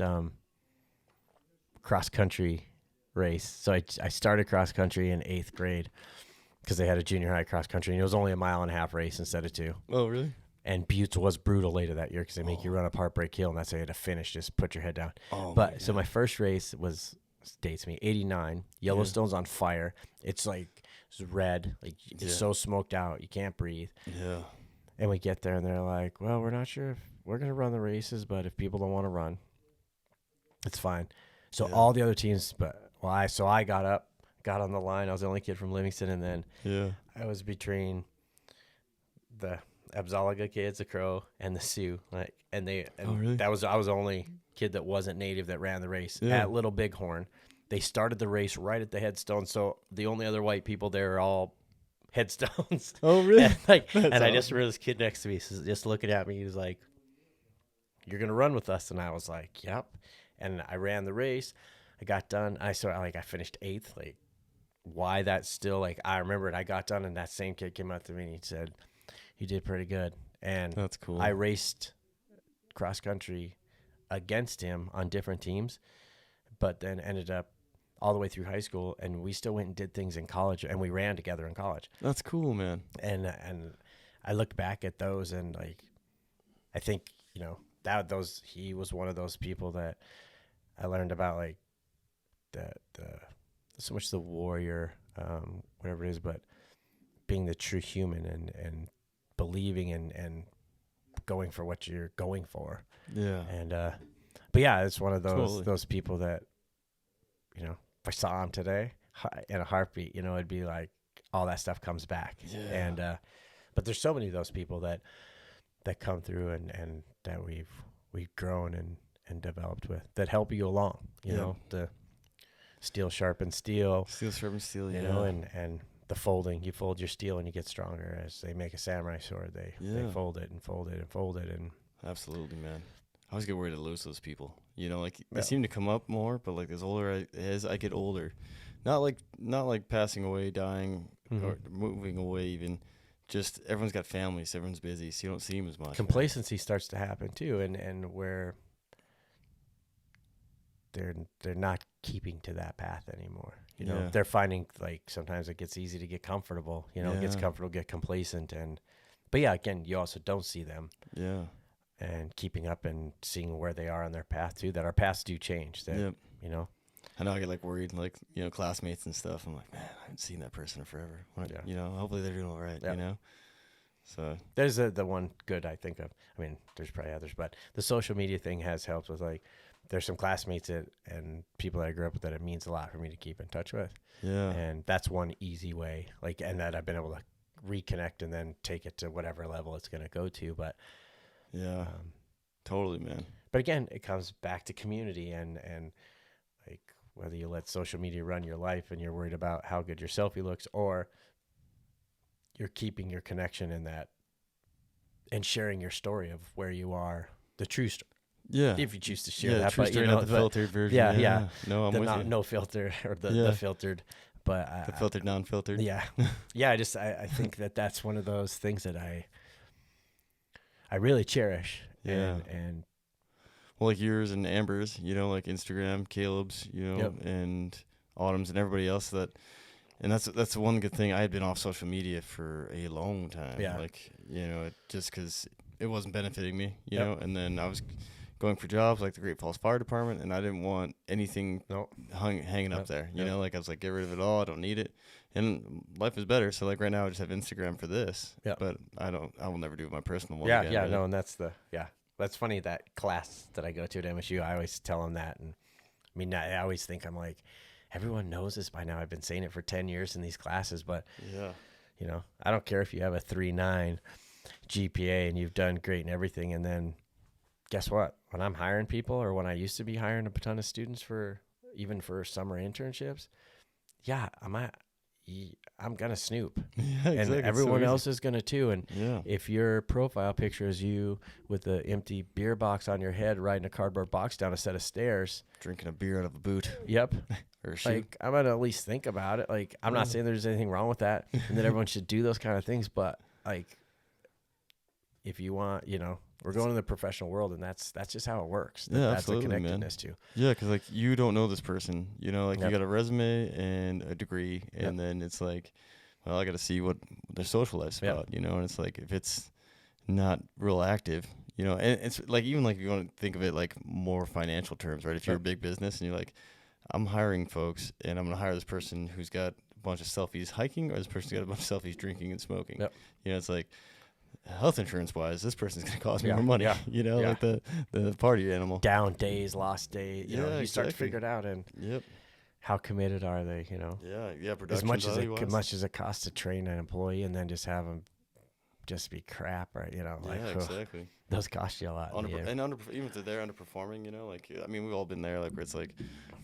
cross country race. So I started cross country in 8th grade because they had a junior high cross country, and it was only a 1.5 mile race instead of 2. Oh, really? And Buttes was brutal later that year because they make you run up Heartbreak Hill, and that's how you had to finish. Just put your head down. Oh, but so my first race was, dates me, 89. Yellowstone's on fire. It's like it's red, like it's so smoked out you can't breathe. Yeah. And we get there, and they're like, "Well, we're not sure if we're gonna run the races, but if people don't want to run, it's fine." So all the other teams, I got up, got on the line. I was the only kid from Livingston, and then I was between the Abzaliga kids, the Crow, and the Sioux. Really? I was the only kid that wasn't native that ran the race at Little Bighorn. They started the race right at the headstone, so the only other white people there are all headstones. Oh, really? And I just remember this kid next to me just looking at me. He was like, "You're gonna run with us?" And I was like, "Yep." And I ran the race. I got done. I finished 8th. Like, why that's still like I remember it. I got done, and that same kid came up to me and he said, "You did pretty good." And that's cool. I raced cross country against him on different teams, but then ended up all the way through high school, and we still went and did things in college, and we ran together in college. That's cool, man. And I look back at those, and like I think he was one of those people that I learned about, like the so much the warrior, whatever it is, but being the true human and believing and going for what you're going for. Yeah. And but yeah, it's one of those people that, you know, if I saw him today in a heartbeat, you know, it'd be like all that stuff comes back. Yeah. And but there's so many of those people that come through and that we've grown and developed with that help you along. You know, the steel sharpens steel. Steel sharpens steel. You know, and the folding, you fold your steel and you get stronger. As they make a samurai sword, they fold it and fold it and fold it. And absolutely, man. I always get worried to lose those people. You know, like they seem to come up more, but like as I get older, not like passing away, dying, or moving away even. Just everyone's got families, everyone's busy, so you don't see them as much. Complacency starts to happen too, and where they're not keeping to that path anymore. You know, they're finding like sometimes it gets easy to get comfortable. You know, it gets comfortable, get complacent, but yeah, again, you also don't see them. Yeah. And keeping up and seeing where they are on their path too. That our paths do change. That you know. I know I get like worried, like, you know, classmates and stuff. I'm like, man, I haven't seen that person in forever. You know, hopefully they're doing all right. You know. So there's the one good I think of. I mean, there's probably others, but the social media thing has helped with like. There's some classmates and people that I grew up with that it means a lot for me to keep in touch with. Yeah. And that's one easy way, like, and that I've been able to reconnect and then take it to whatever level it's going to go to. But yeah, totally, man. But again, it comes back to community and like whether you let social media run your life and you're worried about how good your selfie looks, or you're keeping your connection in that and sharing your story of where you are, the true story. Yeah, if you choose to share that, but you know, the filtered version. Yeah. No, I'm with you. No filter or the filtered, but the filtered, non-filtered. Yeah, I think that's one of those things that I really cherish. Yeah, and well, like yours and Amber's, you know, like Instagram, Caleb's, you know, and Autumn's and everybody else and that's one good thing. I had been off social media for a long time. Yeah, like, you know, just because it wasn't benefiting me, you know, and then I was going for jobs like the Great Falls Fire Department, and I didn't want anything hanging up there. You know, like I was like, get rid of it all. I don't need it. And life is better. So like right now I just have Instagram for this. Yeah. But I will never do my personal one again. Yeah, no, and that's funny, that class that I go to at MSU, I always tell them that. And I mean, I always think I'm like, everyone knows this by now. I've been saying it for 10 years in these classes, but you know, I don't care if you have a 3.9 GPA and you've done great and everything, and then guess what? When I'm hiring people, or when I used to be hiring a ton of students for summer internships, I'm gonna snoop, Yeah, and exactly. everyone else is gonna too. And Yeah. if your profile picture is you with an empty beer box on your head, riding a cardboard box down a set of stairs, Drinking a beer out of a boot. yep. Or a shoe. Like, I'm gonna at least think about it. Like, I'm not saying there's anything wrong with that, and that everyone should do those kind of things. But like, if you want, we're going to the professional world, and that's just how it works. That's absolutely, a connectedness too. Yeah, because like you don't know this person, like Yep. you got a resume and a degree, and then it's like, well, I got to see what their social life's about, and it's like if it's not real active, and it's like even like if you want to think of it like more financial terms, right? If you're a big business and you're like, I'm hiring folks, and I'm gonna hire this person who's got a bunch of selfies hiking, or this person's got a bunch of selfies drinking and smoking. Yep. It's like, health insurance wise, this person's going to cost me more money, Yeah. like the party animal. Down days, lost days, you start to figure it out, and Yep. how committed are they, Yeah, production as much value-wise. as it costs to train an employee and then just have them just be crap, right? Exactly. Those cost you a lot. Even if they're underperforming, like, I mean, we've all been there, like, where it's like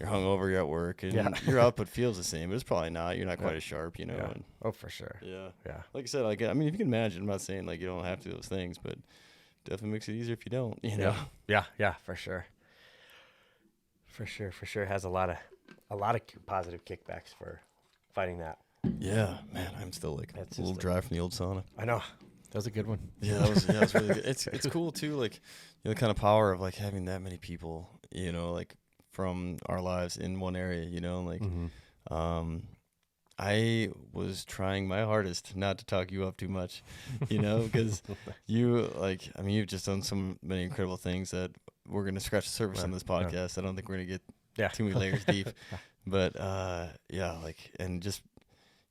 you're hungover, you're at work, and your output feels the same, but it's probably not. You're not quite as sharp, Yeah. And, Oh, for sure. yeah. Like I said, like, I mean, if you can imagine, I'm not saying like you don't have to do those things, but definitely makes it easier if you don't. Yeah, for sure. For sure. Has a lot of positive kickbacks for fighting that. Yeah, man, I'm still like That's a little dry from the old sauna. I know. That was a good one. Yeah, that was really good. It's cool too, like the kind of power of like having that many people, like from our lives in one area, like I was trying my hardest not to talk you up too much, because you've just done so many incredible things that we're gonna scratch the surface on this podcast. I don't think we're gonna get too many layers deep, but and just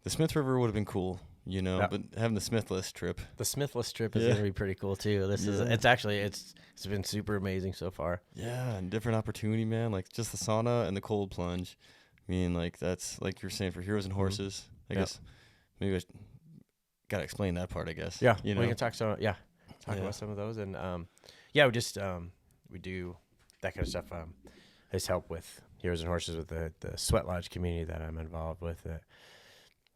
the Smith River would have been cool. But having the Smithless trip. The Smithless trip is gonna be pretty cool too. It's been super amazing so far. Yeah, and different opportunity, man. Like just the sauna and the cold plunge. I mean, like that's like you're saying for Heroes and Horses. I guess maybe I gotta explain that part. I guess. Yeah, we can talk about some of those, and we just we do that kind of stuff. I just help with Heroes and Horses with the Sweat Lodge community that I'm involved with.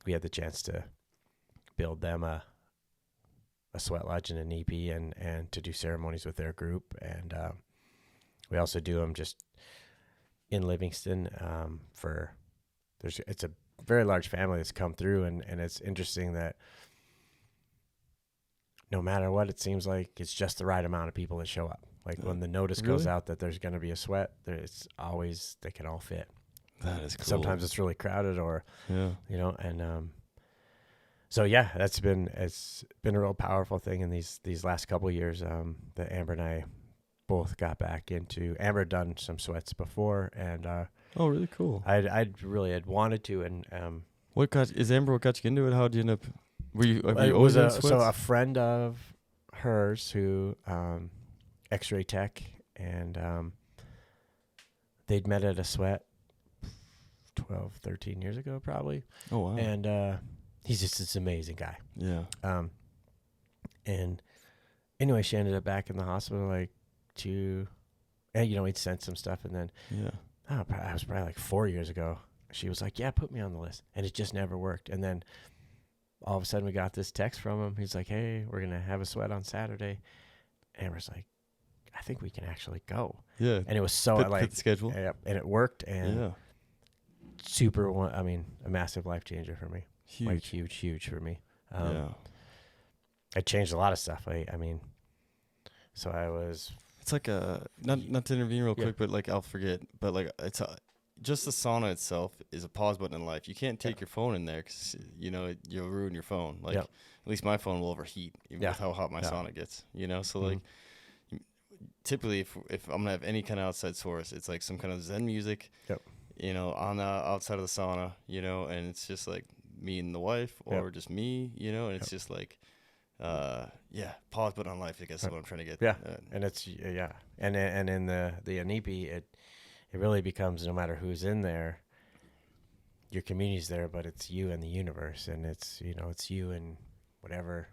We had the chance to build them a sweat lodge and an EP and to do ceremonies with their group. And we also do them just in Livingston it's a very large family that's come through, and it's interesting that no matter what, it seems like it's just the right amount of people that show up. Like when the notice goes out that there's going to be a sweat, it's always, they can all fit. That is cool. Sometimes it's really crowded so it's been a real powerful thing in these last couple of years that Amber and I both got back into. Amber had done some sweats before, and oh, really cool. I really had wanted to, and what got you into it? How did you end up? Were you it always was in sweats? so a friend of hers who X-ray tech, and they'd met at a sweat 12, 13 years ago probably. Oh wow. And he's just this amazing guy. Yeah. And anyway, she ended up back in the hospital and he'd sent some stuff, and then I was probably like 4 years ago. She was like, "Yeah, put me on the list," and it just never worked. And then all of a sudden, we got this text from him. He's like, "Hey, we're gonna have a sweat on Saturday," and Amber's like, "I think we can actually go." Yeah. And it was so fit the schedule. Yeah, and it worked, and a massive life changer for me. Huge. Like huge for me. It changed a lot of stuff. So I was. It's like not to intervene real quick, but like I'll forget. But like just the sauna itself is a pause button in life. You can't take your phone in there because you'll ruin your phone. Like at least my phone will overheat even with how hot my sauna gets. So like typically if I'm gonna have any kind of outside source, it's like some kind of Zen music. On the outside of the sauna. And it's just like me and the wife, or just me. And it's just like. Pause button on life, I guess is what I'm trying to get. And it's and in the NEP, it really becomes, no matter who's in there, your community's there, but it's you and the universe, and it's you and whatever.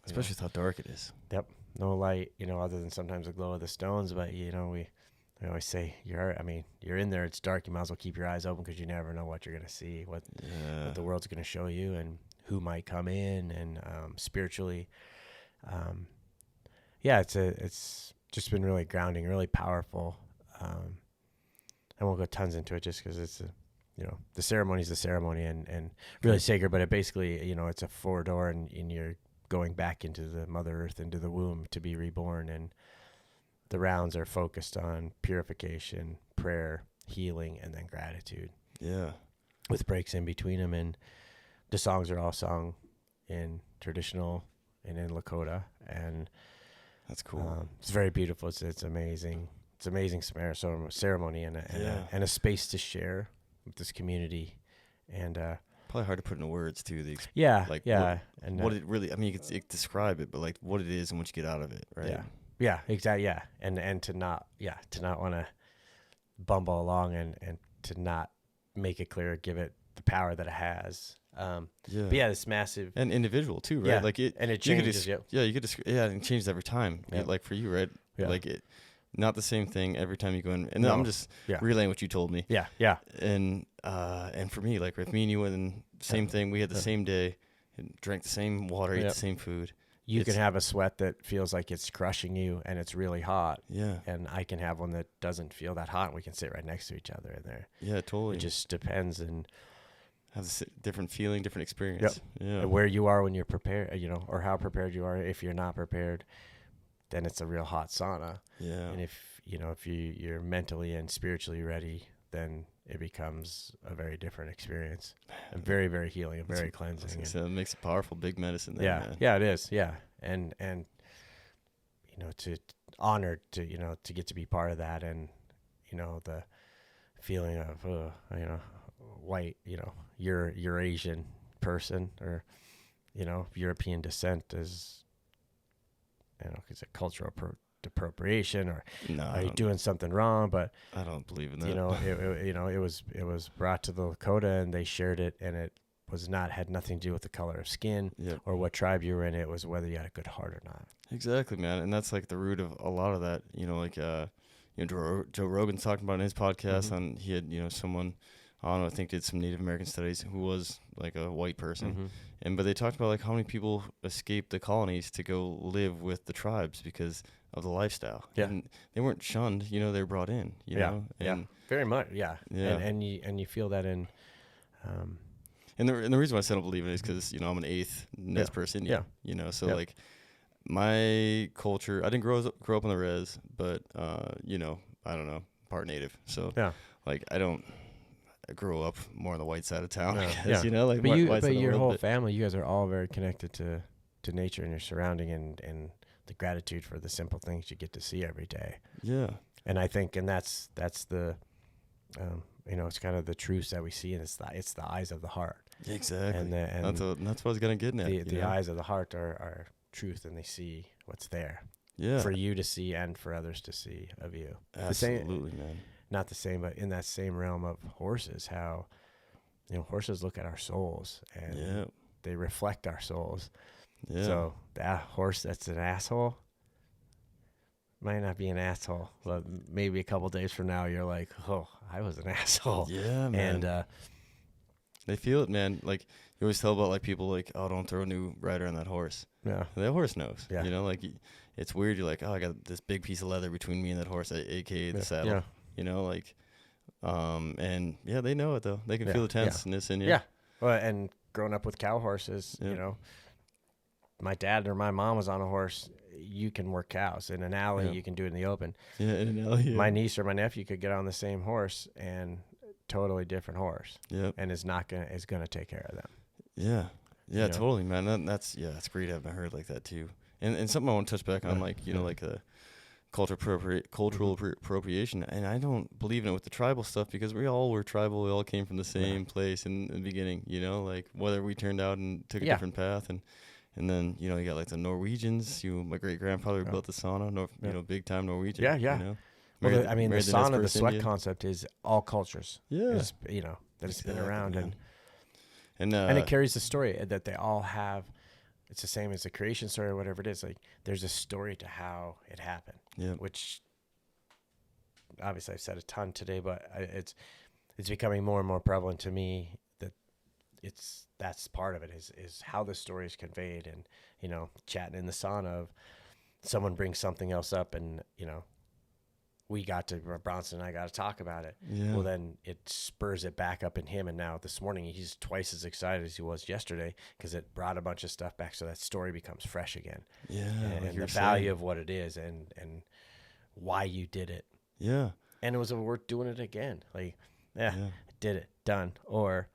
Especially with how dark it is. Yep, no light, other than sometimes the glow of the stones, but I always say you're in there. It's dark. You might as well keep your eyes open because you never know what you're gonna see, what the world's gonna show you, and who might come in, and spiritually. It's just been really grounding, really powerful. I won't go tons into it just because it's the ceremony is the ceremony and really sacred, but it basically, it's a 4-door and you're going back into the Mother Earth, into the womb to be reborn. And the rounds are focused on purification, prayer, healing, and then gratitude. Yeah. With breaks in between them. And the songs are all sung in traditional and in Lakota. And that's cool. It's very beautiful. It's amazing. It's amazing ceremony and a space to share with this community. And probably hard to put into words too. And what it really, I mean, you can describe it, but like what it is and what you get out of it, right? Yeah, exactly. Yeah, and to not want to bumble along and to not make it clear, give it the power that it has. But it's massive and individual too, right? Yeah, like it, and it changes. You could and it changes every time. Yep. Like for you, right? Yeah. Like it, not the same thing every time you go in. And I'm just relaying what you told me. Yeah. And for me, like if me and you went in, same thing. We had the same day, and drank the same water, ate the same food. You can have a sweat that feels like it's crushing you and it's really hot. Yeah. And I can have one that doesn't feel that hot and we can sit right next to each other in there. Yeah, totally. It just depends and have a different feeling, different experience. Yep. Yeah. And where you are when you're prepared, or how prepared you are. If you're not prepared, then it's a real hot sauna. Yeah. And if you're mentally and spiritually ready, then it becomes a very different experience. And very, very healing and very cleansing. So it makes a powerful big medicine there, man. Yeah, it is. Yeah. And to honored to get to be part of that, and the feeling of white, Eurasian person, or European descent is it's a cultural appropriation, or are you doing something wrong? But I don't believe in that. It was brought to the Lakota and they shared it, and it had nothing to do with the color of skin or what tribe you were in. It was whether you had a good heart or not. Exactly, man. And that's like the root of a lot of that. Joe Rogan's talking about in his podcast, and he had someone, I think did some Native American studies, who was like a white person, but they talked about like how many people escaped the colonies to go live with the tribes because of the lifestyle. Yeah. And they weren't shunned, they were brought in, you know? And very much. Yeah. And you feel that in, and the reason why I said I don't believe in it is because, I'm an eighth Nez Perce Indian, so like my culture, I didn't grow up on the res, but, I don't know, part Native. So like I grew up more on the white side of town, I guess, like but your whole family, you guys are all very connected to nature and your surrounding and the gratitude for the simple things you get to see every day. Yeah. And I think, and that's the, it's kind of the truths that we see, and it's the eyes of the heart. Exactly. And that's what I was going to get at. The eyes of the heart are truth, and they see what's there. Yeah. For you to see and for others to see of you. Absolutely, man. Not the same, but in that same realm of horses, how, horses look at our souls and they reflect our souls. Yeah. So that horse that's an asshole might not be an asshole, but maybe a couple days from now you're like, oh, I was an asshole. Yeah, man. And they feel it, man. Like you always tell about like people like, oh, don't throw a new rider on that horse. Yeah. And that horse knows. Yeah. Like it's weird. You're like, oh, I got this big piece of leather between me and that horse, aka the saddle. Yeah. And they know it though. They can feel the tenseness in you. Yeah. Well, and growing up with cow horses, my dad or my mom was on a horse. You can work cows in an alley. You can do it in the open. Yeah, in an alley. Yeah. My niece or my nephew could get on the same horse and totally different horse. Yeah, and is gonna take care of them. Yeah, yeah, totally, man. That's great. I haven't heard like that too. And something I want to touch back on, like like the cultural appropriation. And I don't believe in it with the tribal stuff because we all were tribal. We all came from the same place in the beginning. Like whether we turned out and took a different path and then, you got like the Norwegians. My great-grandfather built the sauna, big time Norwegian. Yeah, yeah. Well, the sauna, the sweat concept is all cultures. Yeah. That it's been around. And it carries the story that they all have. It's the same as the creation story or whatever it is. Like there's a story to how it happened, which obviously I've said a ton today, but it's becoming more and more prevalent to me that that's part of it is how the story is conveyed, and chatting in the sauna of someone brings something else up, and Bronson and I got to talk about it. Yeah. Well, then it spurs it back up in him, and now this morning he's twice as excited as he was yesterday because it brought a bunch of stuff back, so that story becomes fresh again. Yeah, and the value of what it is, and why you did it. Yeah. And it was worth doing it again. Like, I did it, done. Or,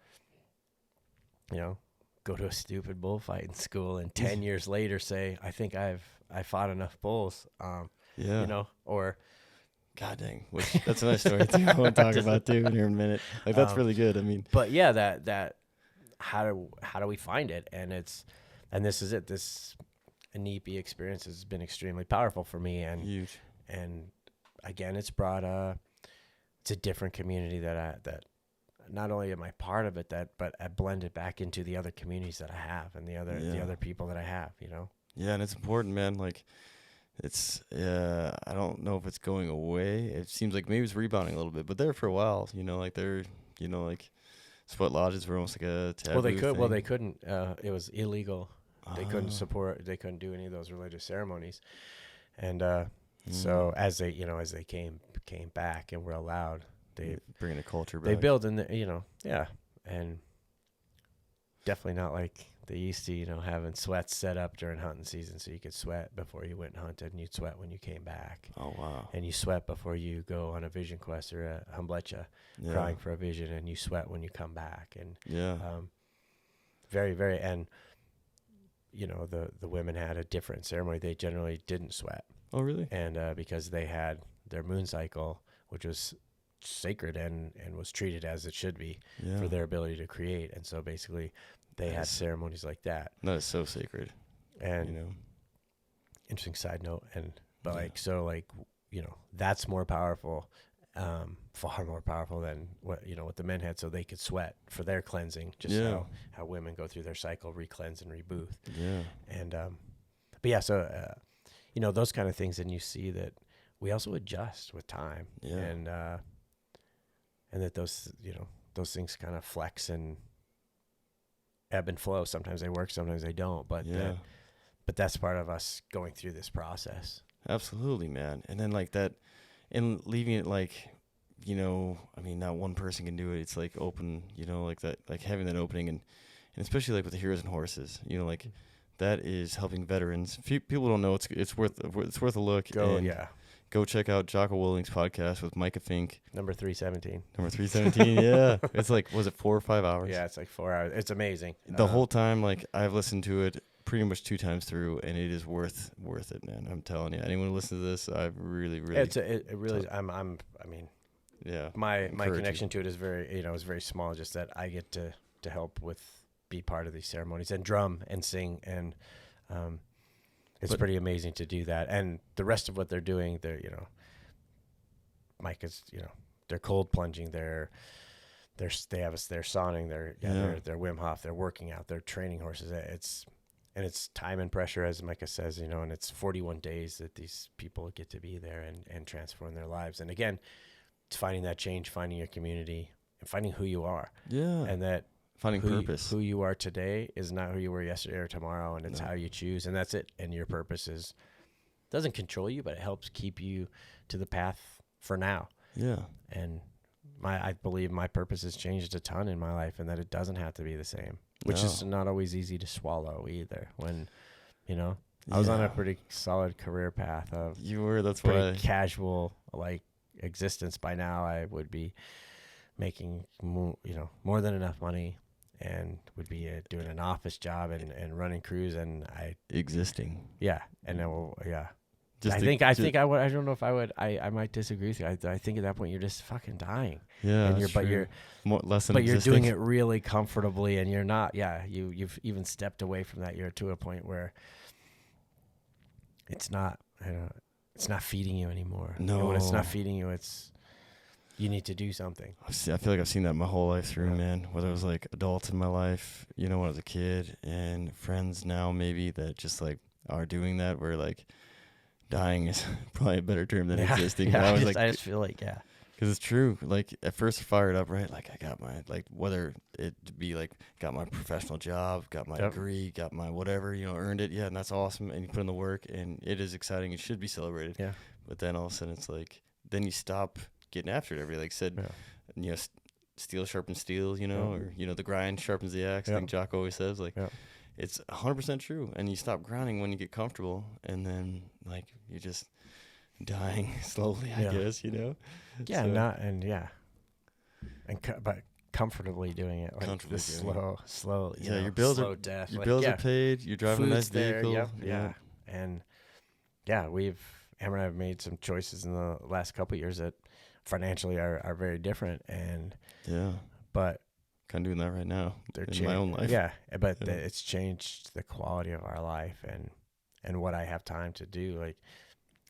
go to a stupid bullfighting school and 10 years later say, I think I fought enough bulls. Or, God dang, that's a nice story too. I want to talk about too in here in a minute. Like, that's really good. I mean, but yeah, that how do we find it? And this is it. This an EP experience has been extremely powerful for me, and huge. And again, it's brought it's a different community that not only am I part of it, but I blend it back into the other communities that I have and the other people that I have, Yeah, and it's important, man. Like, it's I don't know if it's going away. It seems like maybe it's rebounding a little bit, but there for a while, like they're, like sweat lodges were almost like a taboo thing. Well, they couldn't. It was illegal. They couldn't do any of those religious ceremonies, and so as they came back and were allowed, they bringing a culture back. They build and and definitely not like they used to, having sweats set up during hunting season so you could sweat before you went and hunted, and you'd sweat when you came back. Oh, wow. And you sweat before you go on a vision quest or a humblecha, crying for a vision, and you sweat when you come back. And very, very, and the women had a different ceremony. They generally didn't sweat. Oh, really? And because they had their moon cycle, which was sacred and was treated as it should be for their ability to create. And so basically they had ceremonies like that. That is so sacred. And interesting side note, that's more powerful, far more powerful than what the men had, so they could sweat for their cleansing, just how women go through their cycle, re-cleanse and rebooth. And those kind of things, and you see that we also adjust with time, and that those things kind of flex and ebb and flow. Sometimes they work, sometimes they don't, but that's part of us going through this process. Absolutely, man. And then like that, and leaving it like, not one person can do it. It's like open, like that, like having that opening, and especially like with the Heroes and Horses, like that is helping veterans. People don't know it's worth a look. Go check out Jocko Willing's podcast with Micah Fink. Number 317. Yeah. It's like, was it 4 or 5 hours? Yeah, it's like 4 hours. It's amazing. The whole time, like, I've listened to it pretty much 2 times through, and it is worth it, man. I'm telling you. Anyone who listens to this, I really, really. It really. My connection to it is very, is very small. Just that I get to help be part of these ceremonies and drum and sing, and it's pretty amazing to do that. And the rest of what they're doing, Mike is, they're cold plunging, they're sauning, they're Wim Hof, they're working out, they're training horses. It's time and pressure, as Micah says, and it's 41 days that these people get to be there and transform their lives. And again, it's finding that change, finding your community, and finding who you are. Yeah. And that finding purpose. Who you are today is not who you were yesterday or tomorrow, and it's how you choose, and that's it. And your purpose doesn't control you, but it helps keep you to the path for now. Yeah. And I believe my purpose has changed a ton in my life, and that it doesn't have to be the same, which is not always easy to swallow either. When, I was on a pretty solid career path of that's pretty casual like existence. By now, I would be making more than enough money, and would be doing an office job and running crews, and I don't know if I would. I might disagree with you. I think at that point you're just fucking dying. Yeah, and you're doing it really comfortably, and you're not. Yeah, you've even stepped away from that. You're to a point where it's not. It's not feeding you anymore. No, when it's not feeding you, you need to do something. I feel like I've seen that my whole life through, man. Whether it was like adults in my life, when I was a kid, and friends now maybe that just like are doing that, where like dying is probably a better term than Yeah. existing. Yeah, But I just feel like, yeah. because it's true. Like at first, I fired up, right? Like I got my whether it be like got my professional job, got my degree, got my whatever, earned it. Yeah, and that's awesome. And you put in the work, and it is exciting. It should be celebrated. Yeah. But then all of a sudden, it's like then you stop getting after it. Everybody like said, steel sharpens steel. Or the grind sharpens the axe. I think Jock always says like. Yeah. It's 100% true, and you stop grinding when you get comfortable, and then like you're just dying slowly, I guess, Yeah, but comfortably doing it, like comfortably slow. Yeah, your bills slow death. Your bills are paid. You're driving a nice vehicle. Yeah, and Amber and I have made some choices in the last couple of years that financially are very different, and but. Kind of doing that right now in my own life. Yeah, but it's changed the quality of our life and what I have time to do. Like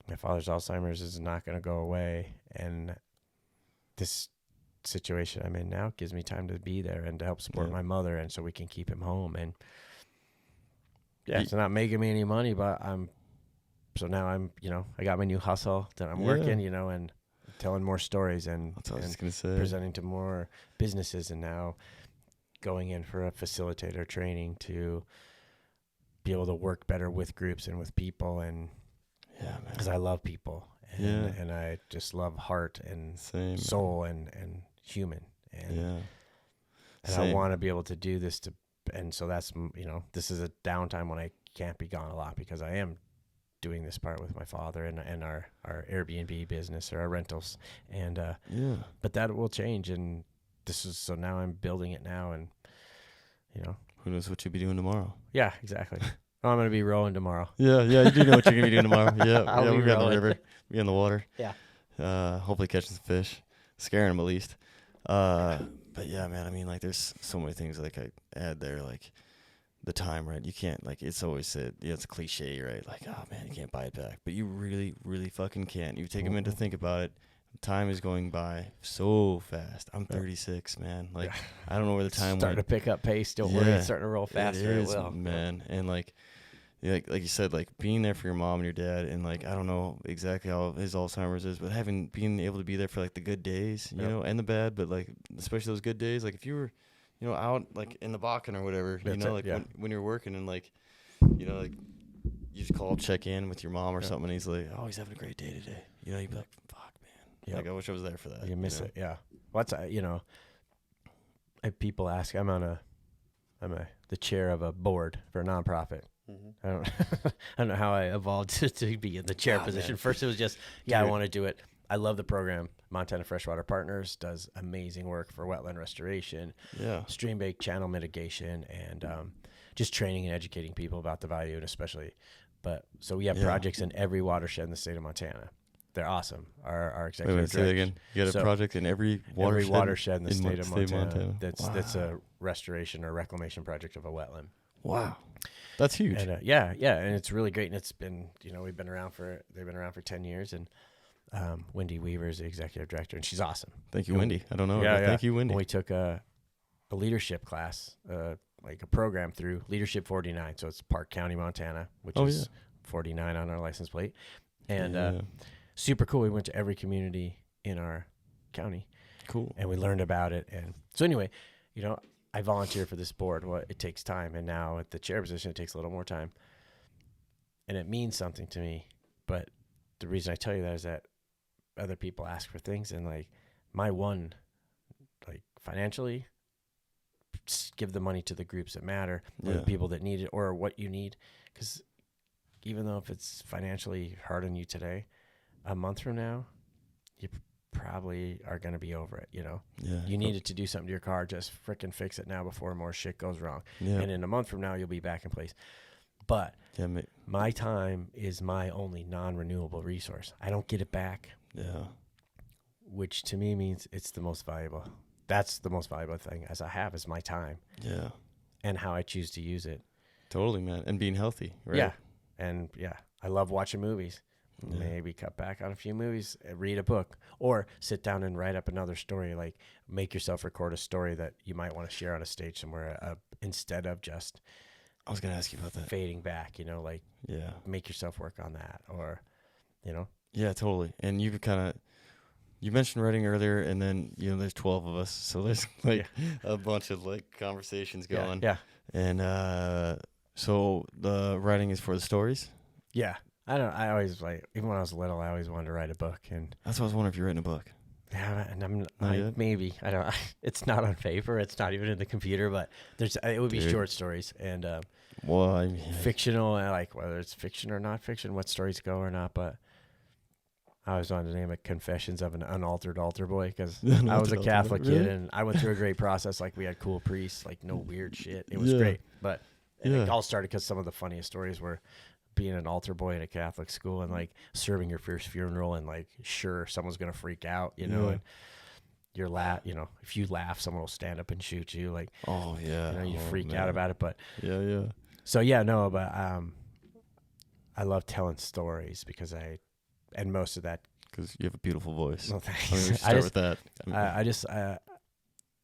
my father's Alzheimer's is not going to go away, and this situation I'm in now gives me time to be there and to help support my mother, and so we can keep him home. And it's not making me any money, but now I'm I got my new hustle that I'm working, and telling more stories and presenting to more businesses, and now going in for a facilitator training to be able to work better with groups and with people, and because I love people and I just love heart and soul and human and I want to be able to do this and so that's this is a downtime when I can't be gone a lot because I am doing this part with my father and our Airbnb business or our rentals, and but that will change, and so now I'm building it now, and who knows what you'll be doing tomorrow. Yeah, exactly. I'm gonna be rowing tomorrow. Yeah, you do know what you're gonna be doing tomorrow. Yeah, we'll be on the river, be in the water. Yeah, hopefully catching some fish, scaring them at least. But yeah, man, I mean, like there's so many things like I add there, like the time, right? You can't, like, it's always said, it's a cliche, right? Like, oh man, you can't buy it back, but you really, really fucking can. You take a minute to think about it. Time is going by so fast. I'm 36, man. Like, I don't know where the time went. Starting to pick up pace. Don't worry, it's starting to roll faster. It will, man. And like you said, like being there for your mom and your dad, and like I don't know exactly how his Alzheimer's is, but being able to be there for like the good days, you know, and the bad, but like especially those good days. Like if you were out like in the Bakken or whatever, when you're working and like, like you just call, check in with your mom or something, and he's like, oh, he's having a great day today. You'd be like, fuck, man. Like I wish I was there for that. You miss it, yeah. What's people ask, I'm the chair of a board for a nonprofit. Mm-hmm. I don't know how I evolved to be in the chair position. Man. First, it was just, I want to do it. I love the program. Montana Freshwater Partners does amazing work for wetland restoration, stream bank channel mitigation, and just training and educating people about the value, and especially. So we have projects in every watershed in the state of Montana. They're awesome. Our executive say that again. You got a project in every watershed in the state of Montana. That's a restoration or reclamation project of a wetland. Wow. That's huge. And, and it's really great. And it's been, they've been around for 10 years, and Wendy Weaver is the executive director, and she's awesome. Thank you, Wendy. I don't know. Thank you, Wendy. And we took a leadership class, like a program through Leadership 49. So it's Park County, Montana, which is 49 on our license plate. And super cool. We went to every community in our county. Cool. And we learned about it. And so anyway, I volunteer for this board. Well, it takes time. And now at the chair position, it takes a little more time. And it means something to me. But the reason I tell you that is that other people ask for things. And like my one, like financially, give the money to the groups that matter, or the people that need it, or what you need. Because even though if it's financially hard on you today, a month from now, you probably are going to be over it, you needed to do something to your car, just frickin' fix it now before more shit goes wrong. And in a month from now, you'll be back in place. But my time is my only non-renewable resource. I don't get it back. Which to me means it's the most valuable. That's the most valuable thing as I have is my time. And how I choose to use it. Totally, man. And being healthy, right? Yeah. And I love watching movies. Maybe cut back on a few movies, read a book, or sit down and write up another story. Like make yourself record a story that you might want to share on a stage somewhere instead of just. I was going to ask you about that. Fading back, make yourself work on that. Or you know? Yeah, totally. And you mentioned writing earlier, and then, there's 12 of us. So there's like a bunch of like conversations going. Yeah. And so the writing is for the stories? Yeah. I always like, even when I was little, I always wanted to write a book. And That's what I was wondering if you're writing a book. yeah, and Not yet? maybe, I don't, it's not on paper. It's not even in the computer, but it would be short stories and, Well, I mean, fictional, like whether it's fiction or not fiction, what stories go or not. But I always wanted to name it Confessions of an Unaltered Altar Boy, because I was a Catholic kid, and I went through a great process. Like, we had cool priests, like no weird shit. It was great. But it all started because some of the funniest stories were being an altar boy in a Catholic school and like serving your first funeral, and like, sure, someone's going to freak out, and if you laugh, someone will stand up and shoot you. Like, oh yeah, you freak out about it. But yeah. So but I love telling stories and most of that, because you have a beautiful voice. Well, thanks. I mean, we should start with that.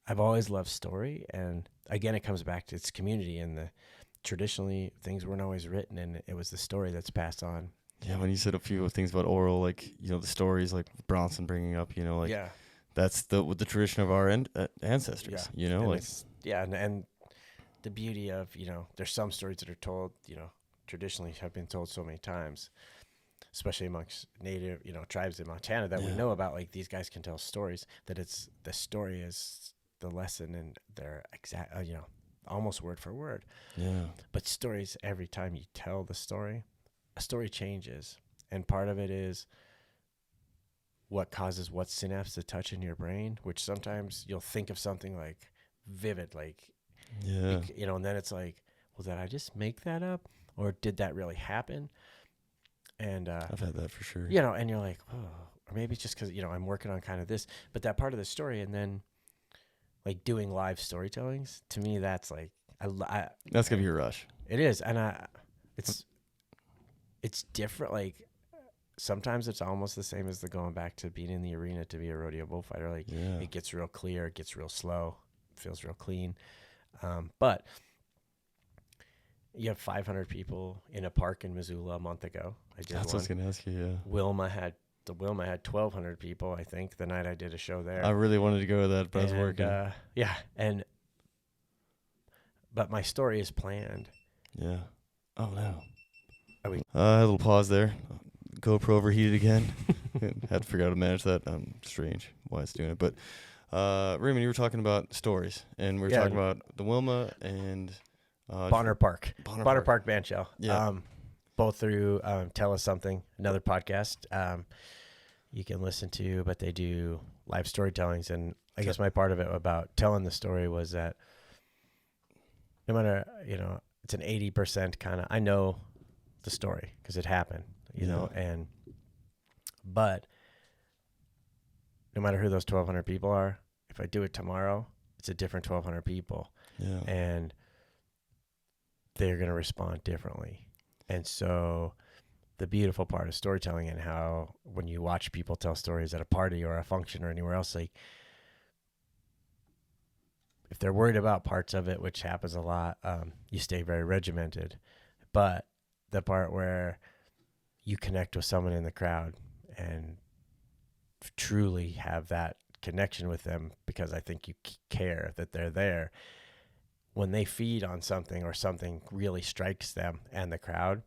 I've always loved story, and again, it comes back to its community, and traditionally things weren't always written, and it was the story that's passed on. Yeah, when you said a few things about oral, like, the stories like Bronson bringing up, that's the tradition of our ancestors, and the beauty of, there's some stories that are told, traditionally have been told so many times, especially amongst native, tribes in Montana that we know about. Like, these guys can tell stories that the story is the lesson, and they're exact, almost word for word. Yeah. But stories, every time you tell the story, a story changes. And part of it is what causes what synapse to touch in your brain, which sometimes you'll think of something like vivid, like, and then it's like, well, did I just make that up? Or did that really happen? And I've had that for sure. And you're like, oh, or maybe it's just because, I'm working on kind of this, but that part of the story. And then like doing live storytellings, to me, that's like, that's going to be a rush. It is. And it's different. Like, sometimes it's almost the same as the going back to being in the arena to be a rodeo bullfighter. Like, it gets real clear, it gets real slow, feels real clean. But you have 500 people in a park in Missoula a month ago. That's what I was going to ask you, yeah. Wilma had 1,200 people, I think, the night I did a show there. I really wanted to go to that, but I was working. But my story is planned. Yeah. Oh, no. A little pause there. GoPro overheated again. Had to figure out how to manage that. Strange why it's doing it. But Raymond, you were talking about stories, and we were talking about the Wilma and Bonner Park Band Shell. Yeah. Both through Tell Us Something, another podcast you can listen to, but they do live storytellings. And I guess my part of it about telling the story was that no matter, it's an 80% kind of, I know the story because it happened, but no matter who those 1,200 people are, if I do it tomorrow, it's a different 1,200 people. Yeah. And they're going to respond differently. And so the beautiful part of storytelling, and how when you watch people tell stories at a party or a function or anywhere else, like, if they're worried about parts of it, which happens a lot, you stay very regimented. But the part where you connect with someone in the crowd and truly have that connection with them, because I think you care that they're there, when they feed on something or something really strikes them and the crowd,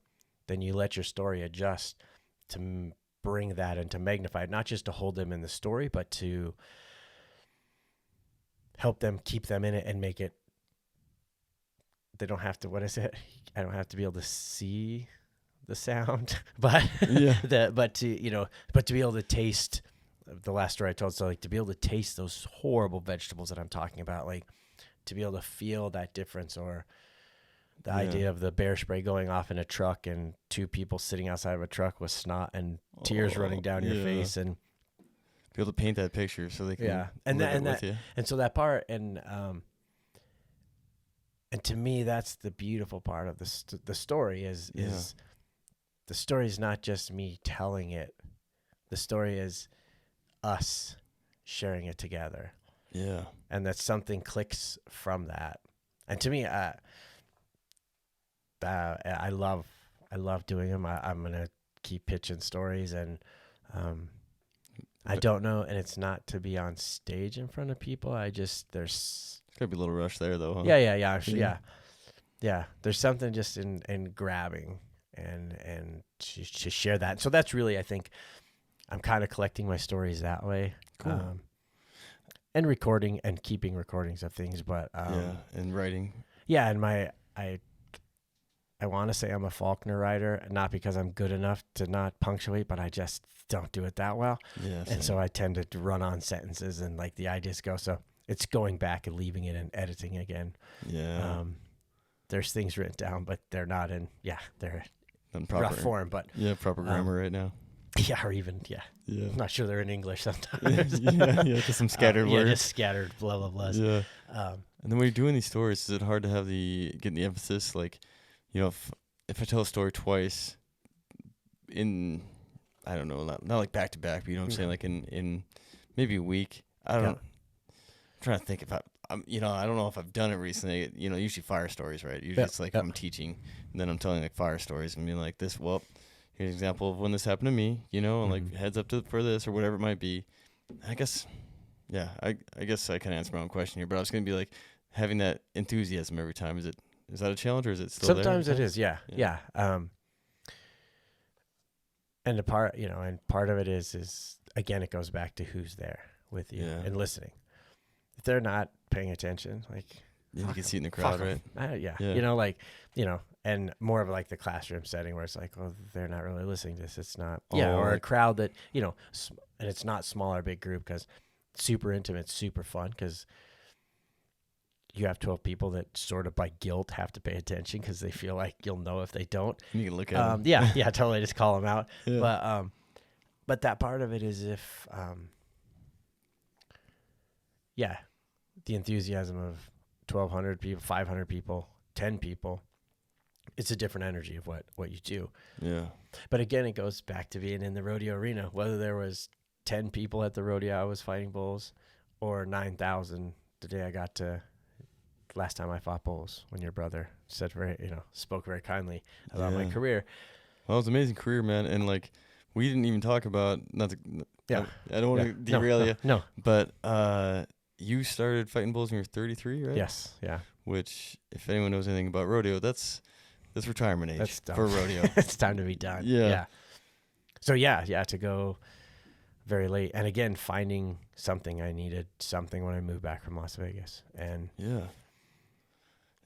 then you let your story adjust to bring that and to magnify it, not just to hold them in the story, but to help them keep them in it and make it, they don't have to, I don't have to be able to see the sound, but but to be able to taste the last story I told. So like, to be able to taste those horrible vegetables that I'm talking about, like, to be able to feel that difference, or the idea of the bear spray going off in a truck and two people sitting outside of a truck with snot and tears running down your face, and be able to paint that picture so they can with you. And so that part, and to me, that's the beautiful part of the story is the story is not just me telling it. The story is us sharing it together. Yeah. And that something clicks from that. And to me, I love doing them. I'm going to keep pitching stories, and I don't know, and it's not to be on stage in front of people. There's gotta be a little rush there though, huh? Yeah. There's something just in grabbing and to share that. So that's really, I think, I'm kind of collecting my stories that way. Cool. And recording and keeping recordings of things, but and writing. Yeah, and I want to say I'm a Faulkner writer, not because I'm good enough to not punctuate, but I just don't do it that well. Yeah. And so I tend to run on sentences and like the ideas go. So it's going back and leaving it and editing again. Yeah. There's things written down, but they're not they're in rough form, but proper grammar right now. Yeah, or even, I'm not sure they're in English sometimes. Just some scattered words. Just scattered blah, blah, blah. Yeah. And then when you're doing these stories, is it hard to have getting the emphasis? Like, you know, if I tell a story twice in, I don't know, not like back to back, but you know what I'm saying? Like in maybe a week. I don't know. I'm trying to think if I don't know if I've done it recently. You know, usually fire stories, right? Usually it's like I'm teaching and then I'm telling like fire stories and being like this, well, here's an example of when this happened to me, you know, and like heads up for this or whatever it might be. I guess, I guess I can answer my own question here, but I was going to be like having that enthusiasm every time. Is that a challenge or is it still Sometimes there? it is, yeah. And the part, and part of it is again, it goes back to who's there with you and listening. If they're not paying attention, like you can see it in the crowd, right? Yeah. And more of like the classroom setting where it's like, well, they're not really listening to this. It's not, or a crowd that, and it's not small or big group because super intimate, super fun because you have 12 people that sort of by guilt have to pay attention because they feel like you'll know if they don't. You can look at them. Yeah, totally. Just call them out. Yeah. But that part of it is if, the enthusiasm of 1,200 people, 500 people, 10 people, it's a different energy of what you do. Yeah. But again, it goes back to being in the rodeo arena, whether there was 10 people at the rodeo I was fighting bulls or 9,000 the day I got to last time I fought bulls when your brother said spoke very kindly about my career. Well, it was an amazing career, man. And like, we didn't even talk about, I don't want to derail you. No. But you started fighting bulls when you were 33, right? Yes. Yeah. Which, if anyone knows anything about rodeo, that's retirement age that's for rodeo. It's time to be done. Yeah. So to go very late, and again finding something. I needed something when I moved back from Las Vegas, and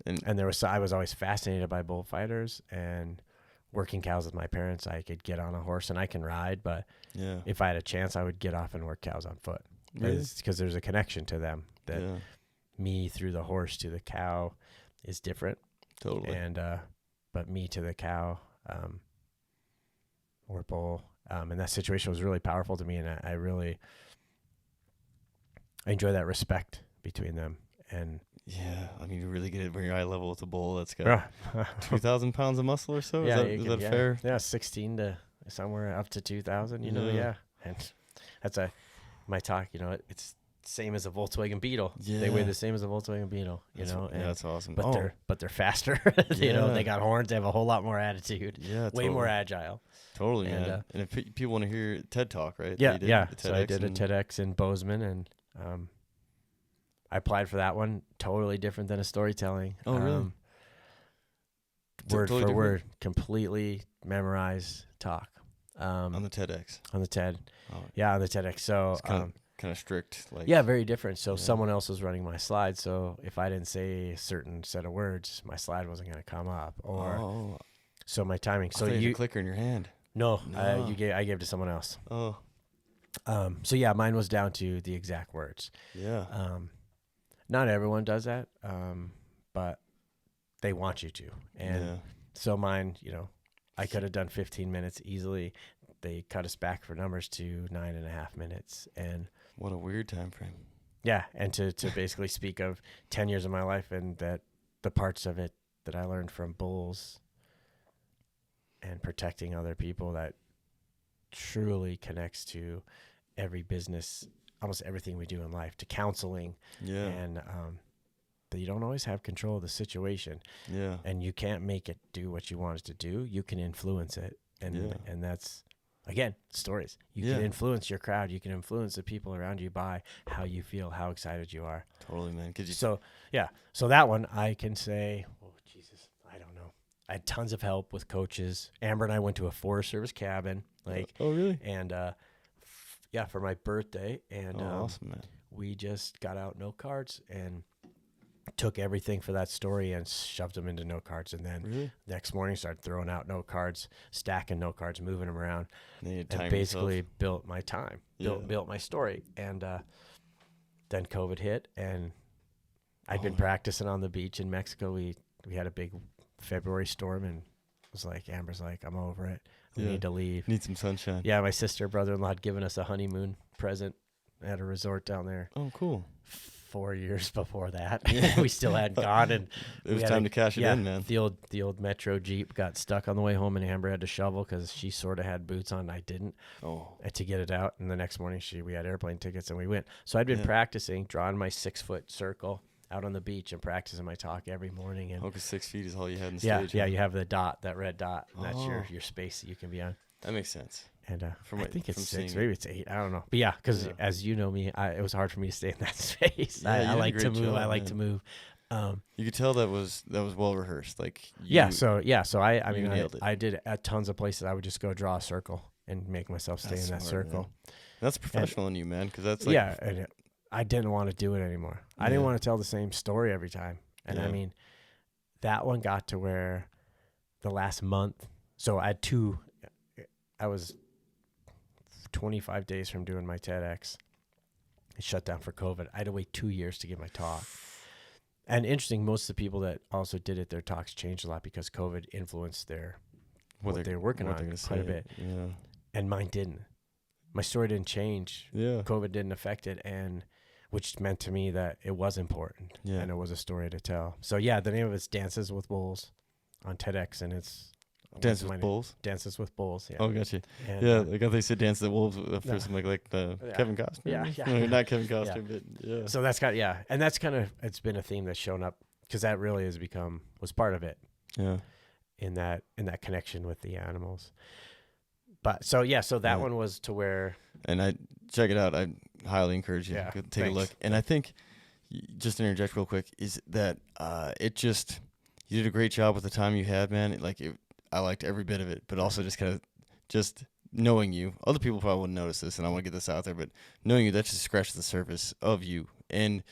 I was always fascinated by bullfighters and working cows with my parents. I could get on a horse and I can ride, but if I had a chance, I would get off and work cows on foot. Because there's a connection to them that me through the horse to the cow is different. Totally. And but me to the cow or bull, and that situation was really powerful to me, and I enjoy that respect between them. And I mean, you really get it when you're eye level with a bull that's got 2,000 pounds of muscle or so. Is that fair? Yeah, 16 to somewhere up to 2,000. And that's my talk. It's same as a Volkswagen Beetle. Yeah. They weigh the same as a Volkswagen Beetle. That's awesome. But they're faster. They got horns. They have a whole lot more attitude. Yeah, way more agile. Totally, man. And if people want to hear TED Talk, right? Yeah. So I did a TEDx in Bozeman, and I applied for that one. Totally different than a storytelling. Oh, really? Word for word, completely memorized talk. On the TEDx. On the TED. Oh. Yeah, on the TEDx. So kind of strict, like very different. So someone else was running my slide. So if I didn't say a certain set of words, my slide wasn't going to come up. Or so my timing. So you had a clicker in your hand. No. I gave it to someone else. Oh. So mine was down to the exact words. Yeah. Not everyone does that, but they want you to. And so mine, I could have done 15 minutes easily. They cut us back for numbers to 9.5 minutes. And what a weird time frame. Yeah. And to basically speak of 10 years of my life and that the parts of it that I learned from bulls and protecting other people that truly connects to every business, almost everything we do in life, to counseling. Yeah. And that you don't always have control of the situation. Yeah. And you can't make it do what you want it to do. You can influence it. And that's, again, stories. You can influence your crowd. You can influence the people around you by how you feel, how excited you are. Totally, man. So that one I can say, oh, Jesus, I don't know. I had tons of help with coaches. Amber and I went to a Forest Service cabin. Oh, really? And, for my birthday. And awesome, man. We just got out note cards and took everything for that story and shoved them into note cards. And then next morning started throwing out note cards, stacking note cards, moving them around, and basically built my time, built my story. And then COVID hit, and I'd been practicing on the beach in Mexico. We had a big February storm, and it was like, Amber's like, I'm over it. We need to leave. Need some sunshine. Yeah, my sister, brother-in-law had given us a honeymoon present at a resort down there. Oh, cool. 4 years before that. We still hadn't gone, and it was time to cash it in, man. The old Metro Jeep got stuck on the way home, and Amber had to shovel because she sort of had boots on and I didn't. To get it out. And the next morning we had airplane tickets and we went. So I'd been practicing, drawing my 6-foot circle out on the beach and practicing my talk every morning. And 'cause 6 feet is all you had in the stage. Yeah, you have the dot, that red dot, and that's your space that you can be on. That makes sense. And I think it's 6, maybe it's 8. I don't know. But yeah, because as you know me, it was hard for me to stay in that space. I like to move. I like to move. You could tell that was well rehearsed. Like So I mean, I did at tons of places. I would just go draw a circle and make myself stay in that circle. Man. That's professional in you, man. Because that's like and I didn't want to do it anymore. I didn't want to tell the same story every time. And I mean, that one got to where the last month. So I was 25 days from doing my TEDx. It shut down for COVID. I had to wait 2 years to give my talk. And interesting, most of the people that also did it, their talks changed a lot because COVID influenced what they were working on quite a bit. Yeah. And mine didn't. My story didn't change. Yeah. COVID didn't affect it, and which meant to me that it was important and it was a story to tell. So the name of it's Dances with Bulls on TEDx, and it's Dances with Bulls? Dances with Bulls, yeah. Oh, gotcha. And, like they said Dances with Wolves for something like the Kevin Costner. Yeah. Not Kevin Costner, but yeah. So that's and that's kind of, it's been a theme that's shown up because that really was part of it. Yeah. In that connection with the animals. But so that one was to where. And I check it out. I highly encourage you to take a look. And I think, just to interject real quick, is that you did a great job with the time you had, man. I liked every bit of it, but also just knowing you. Other people probably wouldn't notice this, and I want to get this out there, but knowing you, that just scratches the surface of you and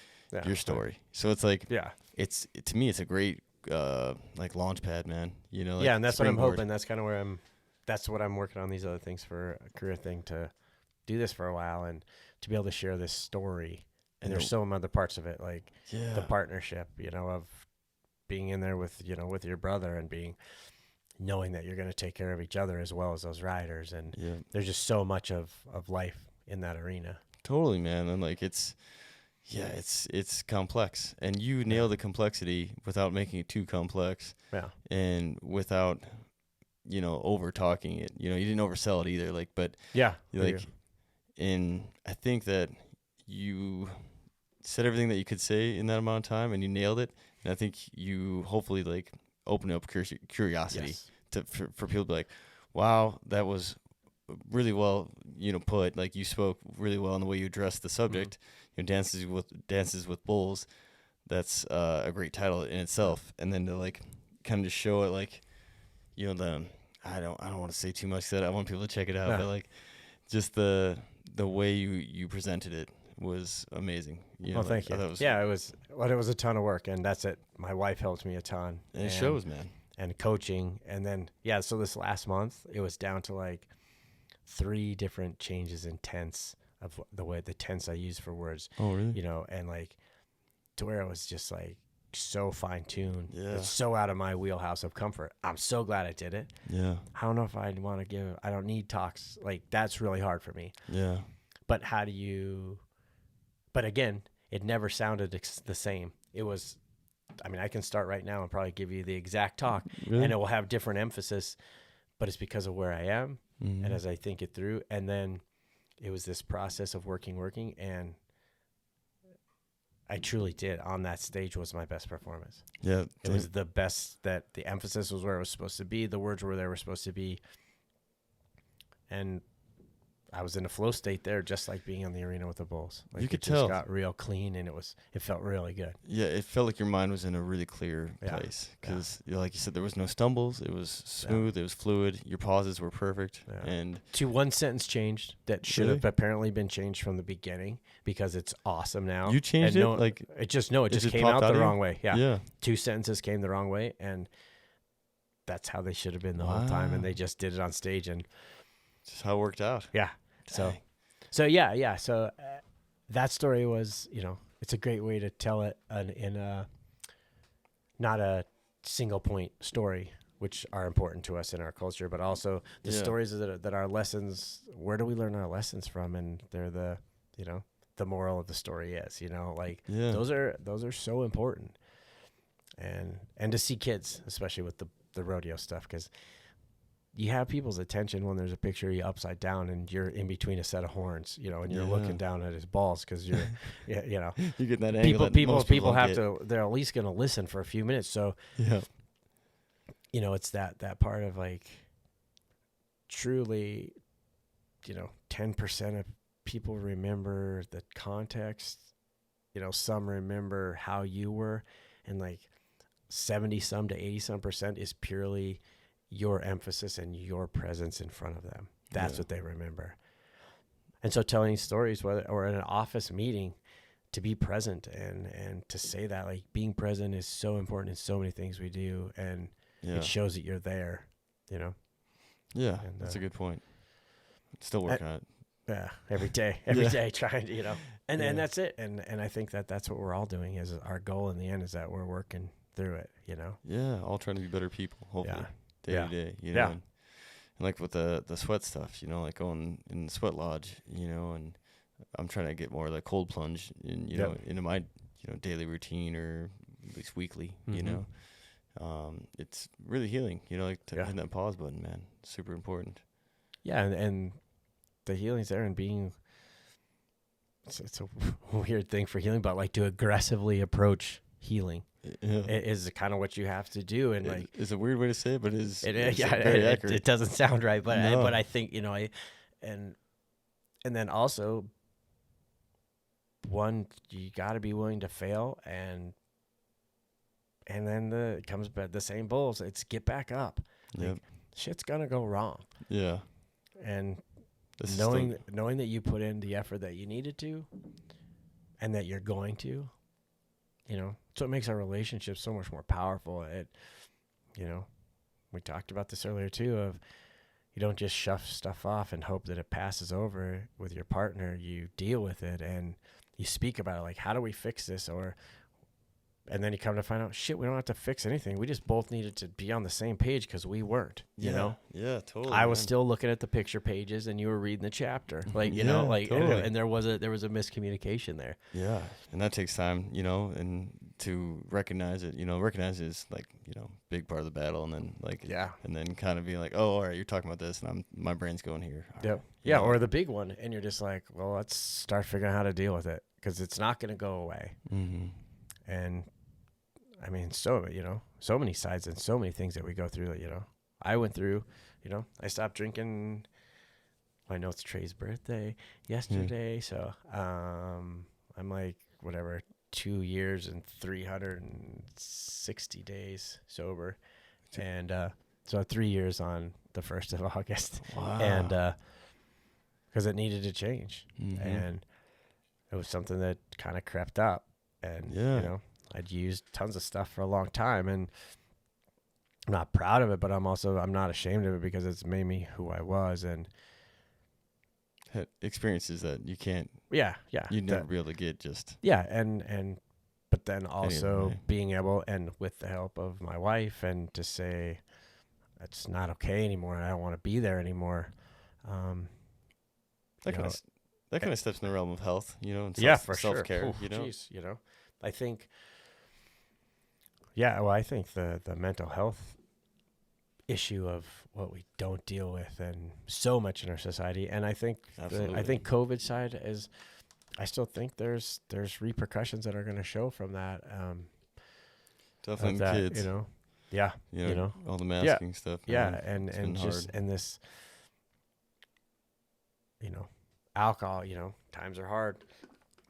your story. So it's like, to me, it's a great launch pad, man. And that's what I'm hoping. That's kind of where that's what I'm working on, these other things for a career thing, to do this for a while and to be able to share this story. And there's so many other parts of it, like the partnership, of being in there with your brother and knowing that you're going to take care of each other as well as those riders. And there's just so much of life in that arena. Totally, man. And it's complex, and you nail the complexity without making it too complex. Yeah. And without, over talking it, you didn't oversell it either. And I think that you said everything that you could say in that amount of time, and you nailed it. And I think you hopefully open up curiosity for people to be like, wow, that was really well, put. Like, you spoke really well in the way you addressed the subject. Dances with Bulls. That's a great title in itself. And then to kind of just show it, I don't want to say too much that I want people to check it out, but just the way you presented it was amazing. Well, thank you. It was a ton of work, and that's it. My wife helped me a ton. And it shows, man. And coaching. And then, so this last month, it was down to 3 different changes in tense of the tense I use for words. Oh, really? And to where it was just so fine-tuned. Yeah. It's so out of my wheelhouse of comfort. I'm so glad I did it. Yeah. I don't know if I'd want to I don't need talks. That's really hard for me. Yeah. But but again, it never sounded the same. It was, I can start right now and probably give you the exact talk, and it will have different emphasis, but it's because of where I am and as I think it through. And then it was this process of working, and I truly did. On that stage was my best performance. Yeah. It was the best, that the emphasis was where it was supposed to be. The words were where they were supposed to be. and I was in a flow state there, just like being in the arena with the bulls. Like You could it just tell. got real clean, and it felt really good. Yeah, it felt like your mind was in a really clear place because, like you said, there was no stumbles. It was smooth. It was fluid. Your pauses were perfect. Yeah. And To one sentence changed that should have apparently been changed from the beginning because it's awesome now. You changed and it? Like it just came popped out out the of wrong you? way. Yeah. Yeah. 2 sentences came the wrong way, and that's how they should have been the whole time, and they just did it on stage, and just how it worked out. yeah. Dang. So yeah. So that story was, it's a great way to tell it in a not a single point story, which are important to us in our culture, but also the stories that are lessons. Where do we learn our lessons from? And they're the moral of the story is, those are so important. And to see kids, especially with the rodeo stuff, because you have people's attention when there's a picture of you upside down and you're in between a set of horns, and you're looking down at his balls because you're, you get that angle. People have to. They're at least going to listen for a few minutes. So, it's that part of like, truly, 10% of people remember the context. Some remember how you were, and like 70 some to 80 some percent is purely your emphasis and your presence in front of them. That's what they remember. And so telling stories, or in an office meeting, to be present and to say that, like, being present is so important in so many things we do, and it shows that you're there, Yeah, and, that's a good point. Still working on it. Yeah, every day trying to, and that's it. And I think that's what we're all doing, is our goal in the end is that we're working through it, Yeah, all trying to be better people, hopefully. Day to day, and like with the sweat stuff, like going in the sweat lodge, and I'm trying to get more of the cold plunge into my daily routine, or at least weekly. It's really healing, hitting that pause button, man. Super important. Yeah, and the healing's there, and being it's a weird thing for healing, but like to aggressively approach healing. Is kind of what you have to do, and like it's a weird way to say it, but it's very accurate. It doesn't sound right, but I think and then also, one, you got to be willing to fail, and then it comes back the same bulls. It's get back up. Like, shit's gonna go wrong. Yeah, and knowing that you put in the effort that you needed to, and that you're going to. So it makes our relationship so much more powerful. We talked about this earlier too, of you don't just shove stuff off and hope that it passes over with your partner. You deal with it and you speak about it. Like, how do we fix this? And then you come to find out, shit, we don't have to fix anything. We just both needed to be on the same page because we weren't, Yeah, totally. I was still looking at the picture pages and you were reading the chapter. Like, totally. and there was a miscommunication there. Yeah. And that takes time, and to recognize it, recognize it is like, big part of the battle. And then and then kind of being like, oh, all right, you're talking about this and my brain's going here. Yep. Yeah. Or the big one. And you're just like, well, let's start figuring out how to deal with it, because it's not going to go away. Mm-hmm. And I mean, so many sides and so many things that we go through that, I went through, I stopped drinking. I know it's Trey's birthday yesterday. So, I'm like, 2 years and 360 days sober. And, so 3 years on the 1st of August. Wow. And, cause it needed to change. Mm-hmm. And it was something that kind of crept up, and, I'd used tons of stuff for a long time, and I'm not proud of it, but I'm not ashamed of it, because it's made me who I was, and experiences that you can't. You'd never be able to get just. Yeah, but then also being able, and with the help of my wife, and to say, it's not okay anymore, and I don't want to be there anymore. That kind of steps in the realm of health, and for self-care, sure. Geez, I think. Yeah, well, I think the mental health issue of what we don't deal with, and so much in our society, and I think COVID side is, I still think there's repercussions that are going to show from that. Definitely kids, Yeah, all the masking stuff. Yeah, and just hard. And this, alcohol, times are hard.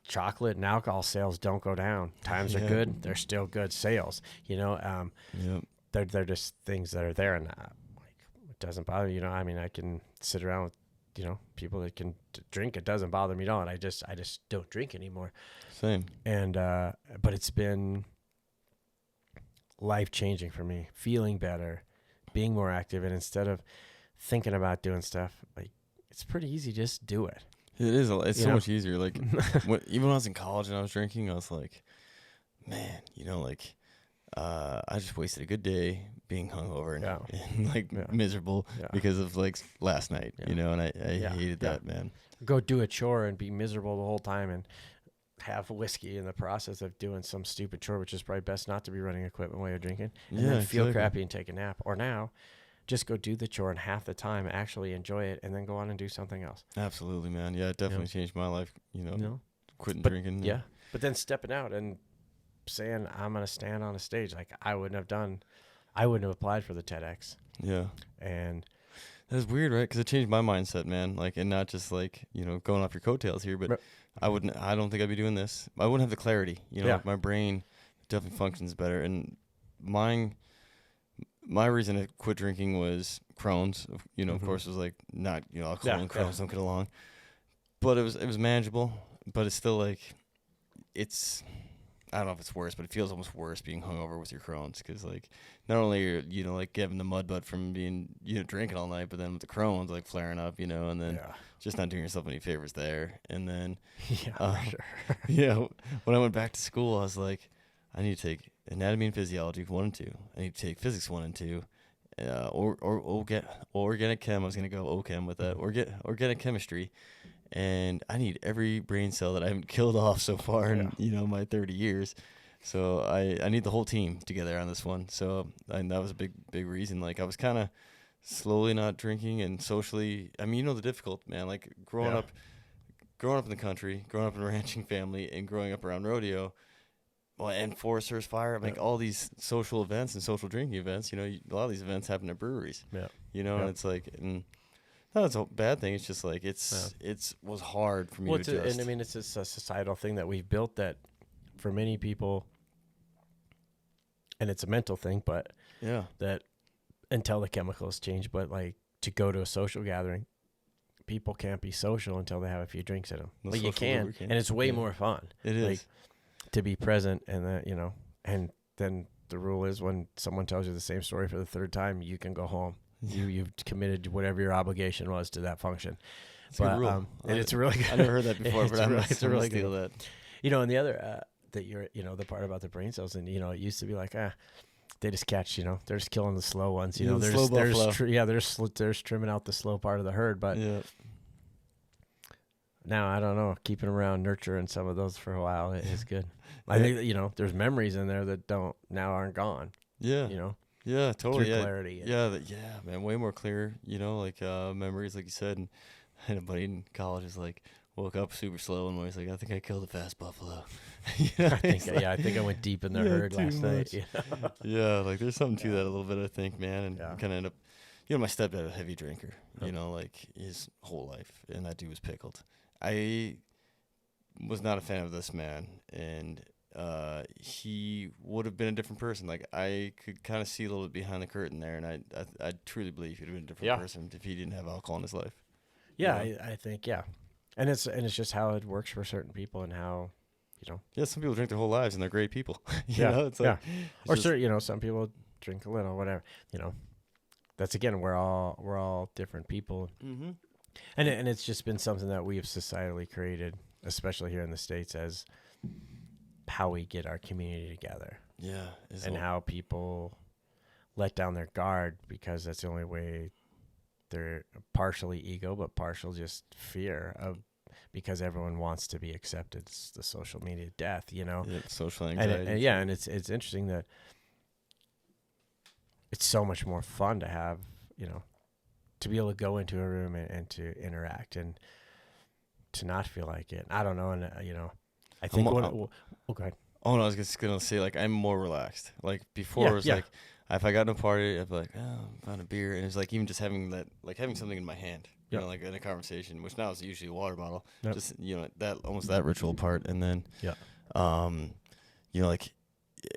Chocolate and alcohol sales don't go down. Times are good. They're still good sales, Yep. They're just things that are there, and it doesn't bother me. I can sit around with, people that can drink. It doesn't bother me at all. And I just don't drink anymore. Same. And, but it's been life changing for me, feeling better, being more active. And instead of thinking about doing stuff, like, it's pretty easy. Just do it. It is. It's so much easier. Like, even when I was in college and I was drinking, I was like, man, I just wasted a good day being hungover and miserable because of like last night, and I hated that, man. Go do a chore and be miserable the whole time and have whiskey in the process of doing some stupid chore, which is probably best not to be running equipment while you're drinking, and then feel crappy and take a nap. Or now, just go do the chore and half the time actually enjoy it, and then go on and do something else. Absolutely, man. Yeah, it definitely changed my life, quitting drinking. Yeah. But then stepping out and saying, I'm going to stand on a stage, like I wouldn't have applied for the TEDx. Yeah. And that's weird, right? Because it changed my mindset, man. Like, and not just like, going off your coattails here, but I don't think I'd be doing this. I wouldn't have the clarity, like my brain definitely functions better. And my reason to quit drinking was Crohn's, of course, was like not, alcohol and Crohn's don't get along, but it was manageable, but it's still like, I don't know if it's worse, but it feels almost worse being hungover with your Crohn's, because like not only are like getting the mud butt from being drinking all night, but then with the Crohn's like flaring up, and then just not doing yourself any favors there. And then for sure. When I went back to school, I was like, I need to take anatomy and physiology 1 and 2. I need to take physics 1 and 2, or get organic chem. I was gonna go OChem with that, or get organic chemistry. And I need every brain cell that I haven't killed off so far in, my 30 years. So I need the whole team together on this one. So that was a big reason. Like, I was kind of slowly not drinking, and socially, I mean, the difficult, man, like growing up in the country, growing up in a ranching family, and growing up around rodeo, and Forest Service Fire, like all these social events and social drinking events, a lot of these events happen at breweries, and it's like, no, it's a bad thing. It's just like it was hard for me to adjust. And I mean, it's just a societal thing that we've built that for many people, and it's a mental thing, but that until the chemicals change, but like to go to a social gathering, people can't be social until they have a few drinks in them. No, but you can, and it's way more fun. It is. Like, to be present, and that, and then the rule is when someone tells you the same story for the third time, you can go home. You've committed whatever your obligation was to that function. It's a good rule. And it's really good. I never heard that before, but it's really steal that. And the other that you're, the part about the brain cells, and it used to be like, they just catch, they're just killing the slow ones. They're trimming out the slow part of the herd, but now I don't know, keeping them around, nurturing some of those for a while is good. I think there's memories in there that aren't gone. Yeah. Yeah, totally. Through clarity. Man, way more clear, like memories, like you said. And I had a buddy in college who's like, woke up super slow, and he's like, I think I killed a fast buffalo. I think I went deep in the herd last night. Yeah, like there's something to that a little bit, I think, man. And kind of end up, my stepdad, a heavy drinker, like his whole life, and that dude was pickled. I was not a fan of this man, and he would have been a different person. Like, I could kind of see a little bit behind the curtain there, and I truly believe he'd have been a different person if he didn't have alcohol in his life. Yeah, I think, and it's just how it works for certain people, and how, Yeah, some people drink their whole lives, and they're great people. It's like, or some people drink a little, whatever. That's, again, we're all different people, and it's just been something that we have societally created, especially here in the States, as how we get our community together. Yeah. And how people let down their guard, because that's the only way. They're partially ego, but partial just fear of, because everyone wants to be accepted. It's the social media death, Yeah, social anxiety. And it's interesting that it's so much more fun to have, to be able to go into a room and to interact and to not feel like it. I don't know. And, I think go ahead. Oh, no, I was just going to say, like, I'm more relaxed. Like, before it was like, if I got in a party, I'd be like, oh, I found a beer. And it's like, even just having that, like having something in my hand, you know, like in a conversation, which now is usually a water bottle. Yep. Just, you know, that almost that ritual part. And then, Yeah. You know, like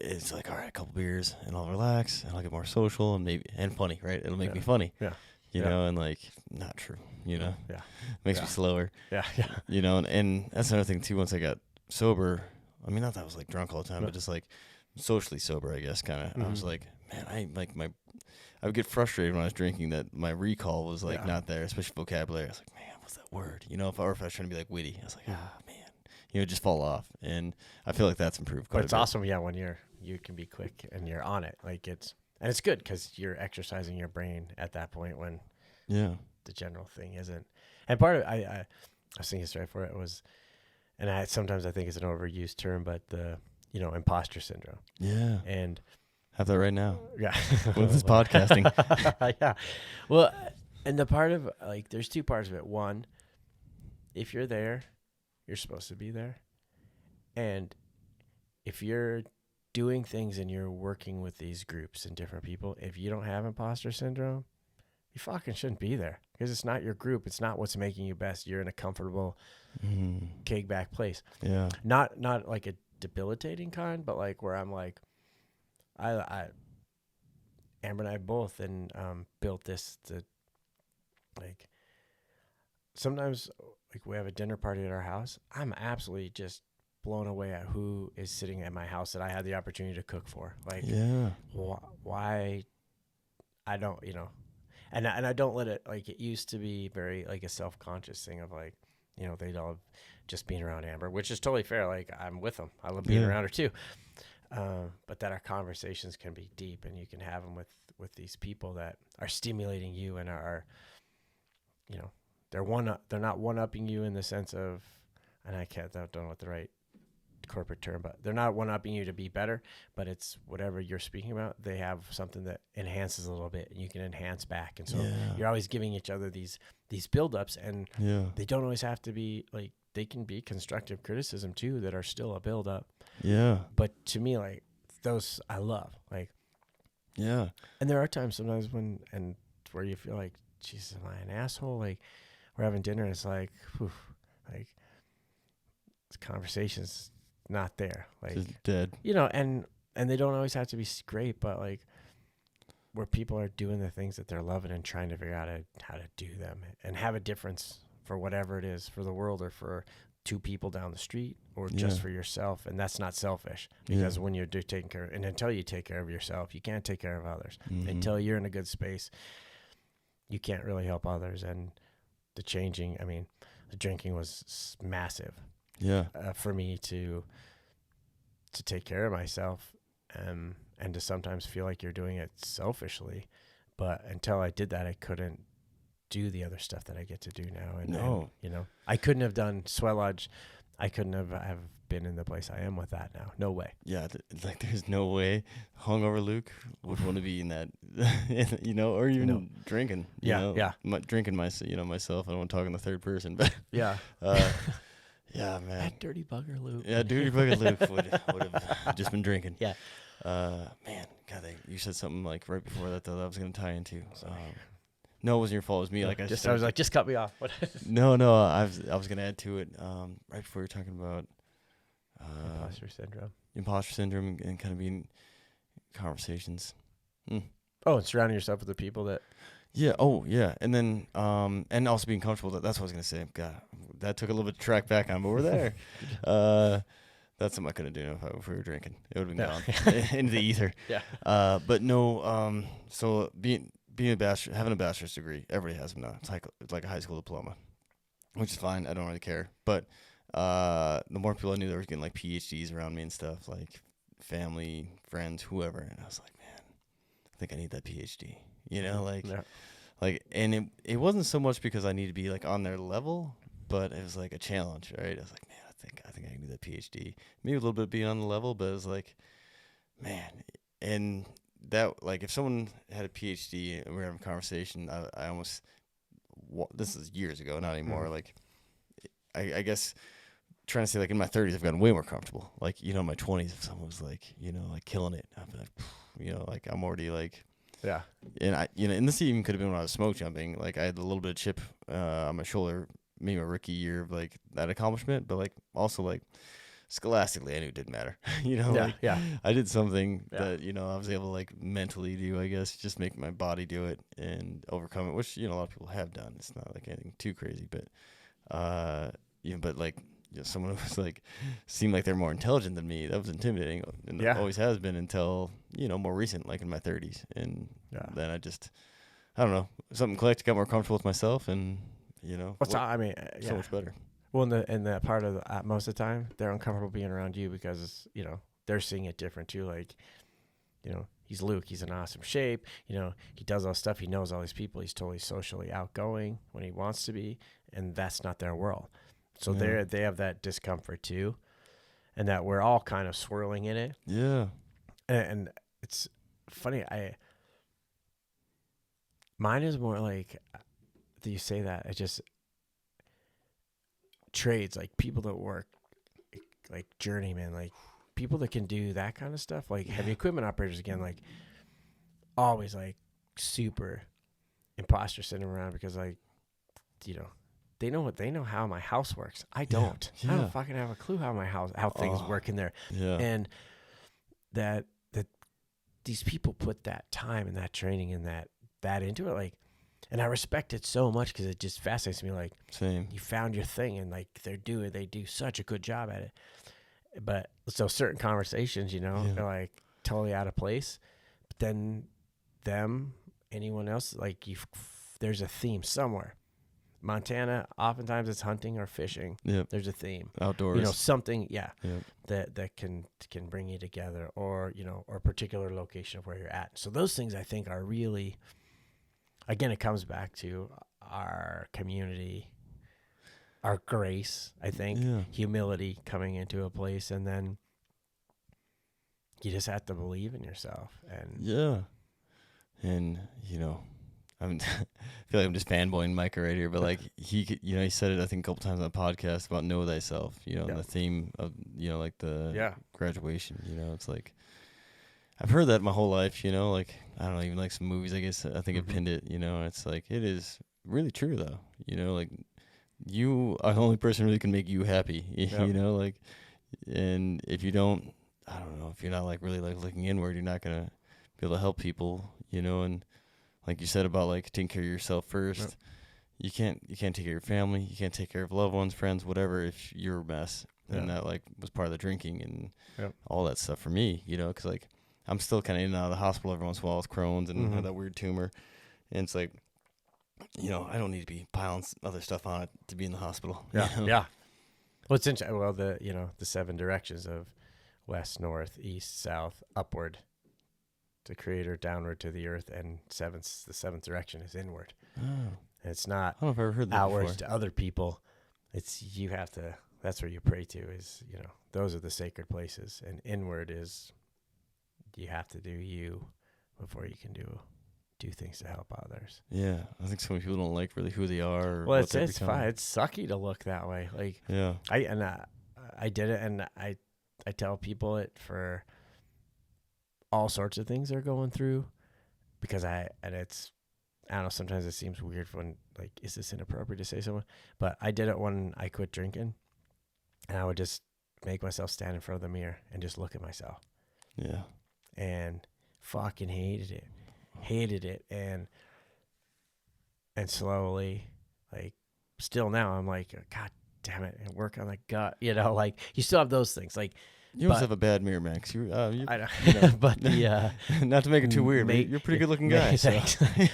it's like, all right, a couple beers and I'll relax and I'll get more social and maybe, and funny, right? It'll make me funny. Yeah. You know, and like, not true, you know? Yeah. Makes me slower. Yeah. Yeah. You know, and that's another thing too, once I got sober, I mean, not that I was like drunk all the time, but just like socially sober, I guess, kind of. I was like, man, I would get frustrated when I was drinking that my recall was like not there, especially vocabulary. I was like, man, what's that word? You know, if I was trying to be like witty, I was like, man, you know, just fall off. And I feel like that's improved quite a bit. But it's awesome, when you can be quick and you're on it. Like it's good because you're exercising your brain at that point when the general thing isn't. And part of I was thinking straight for it was, and sometimes I think it's an overused term, but the imposter syndrome. Yeah. And have that right now. Yeah. With this podcasting. Yeah. Well, and the part of like, there's two parts of it. One, if you're there, you're supposed to be there. And if you're doing things and you're working with these groups and different people, if you don't have imposter syndrome, you fucking shouldn't be there because it's not your group. It's not what's making you best. You're in a comfortable, kick back place. Yeah. Not like a debilitating kind, but like where I'm like, I Amber and I both and built this like sometimes like we have a dinner party at our house. I'm absolutely just blown away at who is sitting at my house that I had the opportunity to cook for. Like, why I don't, and I don't let it, like, it used to be very like a self-conscious thing of like, they'd all just being around Amber, which is totally fair. Like, I'm with them. I love being around her too. But that our conversations can be deep and you can have them with these people that are stimulating you and are, they're not one-upping you in the sense of, and I don't know what the right corporate term, but they're not one-upping you to be better, but it's whatever you're speaking about, they have something that enhances a little bit and you can enhance back. And so you're always giving each other these build-ups, and they don't always have to be like, they can be constructive criticism too that are still a build-up. Yeah. But to me, like, those I love. Like, and there are times sometimes where you feel like, Jesus, am I an asshole? Like, we're having dinner and it's like, whew, like, this conversation's not there. Like, just dead. And they don't always have to be great, but like, where people are doing the things that they're loving and trying to figure out how to do them and have a difference for whatever it is, for the world or for two people down the street or just for yourself. And that's not selfish, because when you're taking care of, and until you take care of yourself, you can't take care of others. Until you're in a good space, you can't really help others. And the drinking was massive for me to take care of myself and to sometimes feel like you're doing it selfishly. But until I did that, I couldn't do the other stuff that I get to do now. And I couldn't have done Sweat Lodge. I couldn't have been in the place I am with that now. No way. Yeah, like there's no way hungover Luke would want to be in that, or even drinking. Drinking myself. I don't want to talk in the third person, but yeah, man. That dirty bugger Luke. Yeah, dirty bugger Luke would have just been drinking. Yeah. Man, God, you said something like right before that though that I was going to tie into. No, it wasn't your fault. It was me. No, like I was like, just cut me off. No. I was going to add to it. Right before you were talking about imposter syndrome, and kind of being conversations. Oh, and surrounding yourself with the people that. Yeah. Oh, yeah. And then, and also being comfortable. That's what I was going to say. God, that took a little bit to track back on, but we're there. That's something I couldn't do if we were drinking. It would have been gone into the ether. Yeah. But no. So having a bachelor's degree, everybody has them now. It's like a high school diploma, which is fine. I don't really care. But the more people I knew that were getting like PhDs around me and stuff, like family, friends, whoever, and I was like, man, I think I need that PhD. And it wasn't so much because I need to be like on their level, but it was like a challenge, right? I was like, man, I think I can do that PhD. Maybe a little bit being on the level, but it was like, man, and that, like, if someone had a PhD and we were having a conversation, I almost, this is years ago, not anymore. Like, I guess trying to say, like, in my 30s, I've gotten way more comfortable. Like, in my 20s, if someone was like, like killing it, I'd be like, like I'm already like, Yeah. And and this even could have been when I was smoke jumping. Like I had a little bit of chip on my shoulder, maybe my rookie year of like that accomplishment, but like also like scholastically, I knew it didn't matter. I did something that, I was able to like mentally do, I guess, just make my body do it and overcome it, which, a lot of people have done. It's not like anything too crazy, but, but like, someone who was like, seemed like they're more intelligent than me. That was intimidating. And it always has been until, more recent, like in my 30s. And then I don't know, something clicked, got more comfortable with myself and, so much better. Well, in that part of most of the time, they're uncomfortable being around you because, they're seeing it different too. Like, he's Luke. He's in awesome shape. He does all this stuff. He knows all these people. He's totally socially outgoing when he wants to be. And that's not their world. So they have that discomfort too. And that we're all kind of swirling in it. Yeah. And it's funny. Mine is more like, do you say that? It just trades, like people that work like journeyman, like people that can do that kind of stuff, like heavy equipment operators again, like always like super imposter syndrome around because like, they know how my house works. I don't. I don't fucking have a clue how things work in there. Yeah. And that these people put that time and that training and that into it, like, and I respect it so much because it just fascinates me. Like, same. You found your thing, and like they do such a good job at it. But so certain conversations, they're like totally out of place. But then anyone else, like there's a theme somewhere. Montana, oftentimes it's hunting or fishing. Yep. There's a theme. Outdoors. Something, that can bring you together, or or a particular location of where you're at. So those things I think are really, again, it comes back to our community, our grace, I think, humility coming into a place, and then you just have to believe in yourself. And I feel like I'm just fanboying Micah right here, but like he said it, I think, a couple times on the podcast about know thyself, and the theme of, like the graduation, it's like, I've heard that my whole life, like, I don't know, even like some movies, I guess, I think it pinned it, it's like, it is really true though, like you are the only person who really can make you happy, like, and if you don't, I don't know, if you're not like really like looking inward, you're not going to be able to help people, and like you said about like taking care of yourself first, you can't take care of your family, you can't take care of loved ones, friends, whatever, if you're a mess. And that like was part of the drinking and all that stuff for me, because like I'm still kind of in and out of the hospital every once in a while with Crohn's and have that weird tumor. And it's like, I don't need to be piling other stuff on it to be in the hospital. Yeah. Well, it's interesting. Well, the 7 directions of west, north, east, south, upward to creator, downward to the earth, and the seventh direction is inward. Oh. And it's not I don't know if I've ever heard that outwards before. To other people. It's that's where you pray to is, those are the sacred places. And inward is you have to do you before you can do things to help others. Yeah. I think so many people don't like really who they are. Or well, it's fine. It's sucky to look that way. Like, I did it, and I tell people it for all sorts of things they're going through, because I don't know, sometimes it seems weird when, like, is this inappropriate to say someone? But I did it when I quit drinking, and I would just make myself stand in front of the mirror and just look at myself. Yeah. And fucking hated it. And slowly, like, still now I'm like, God damn it, and work on the gut, like, you still have those things. Like, you must have a bad mirror, Max. I don't, but the not to make it too weird, but you're a pretty good looking guy. So.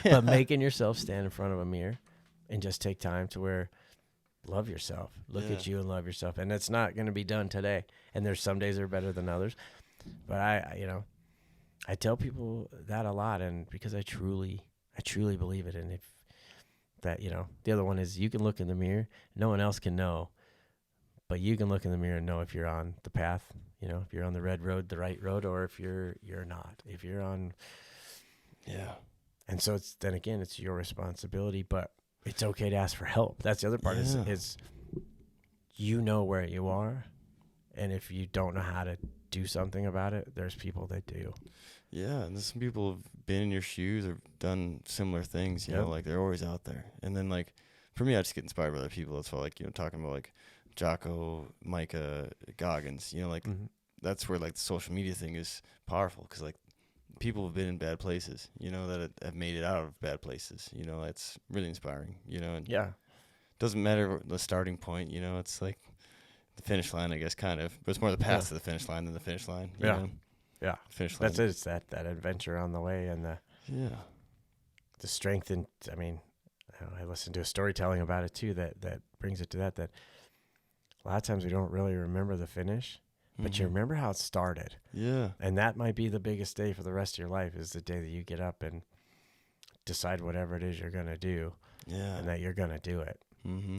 But making yourself stand in front of a mirror and just take time to where love yourself, look at you and love yourself, and it's not going to be done today. And there's some days that are better than others, but I tell people that a lot, and because I truly believe it. And if that, the other one is you can look in the mirror, no one else can know, but you can look in the mirror and know if you're on the path. If you're on the red road, the right road, or if you're not, if you're on. Yeah. And so it's your responsibility, but it's okay to ask for help. That's the other part is where you are. And if you don't know how to do something about it, there's people that do. Yeah, and there's some people have been in your shoes or done similar things, you know, like they're always out there. And then like for me, I just get inspired by other people. That's why, like, you know, talking about like Jocko, Micah, Goggins, you know, like that's where like the social media thing is powerful, because like people have been in bad places, you know, that have made it out of bad places. You know, it's really inspiring, you know, and doesn't matter the starting point, you know, it's like the finish line, I guess, kind of, but it's more the path to the finish line than the finish line. You know? Yeah. Finish line. That's it. It's that adventure on the way, and the strength. And I mean, I listened to a storytelling about it too, that brings it to that a lot of times we don't really remember the finish, but you remember how it started. Yeah. And that might be the biggest day for the rest of your life, is the day that you get up and decide whatever it is you're going to do. Yeah. And that you're going to do it,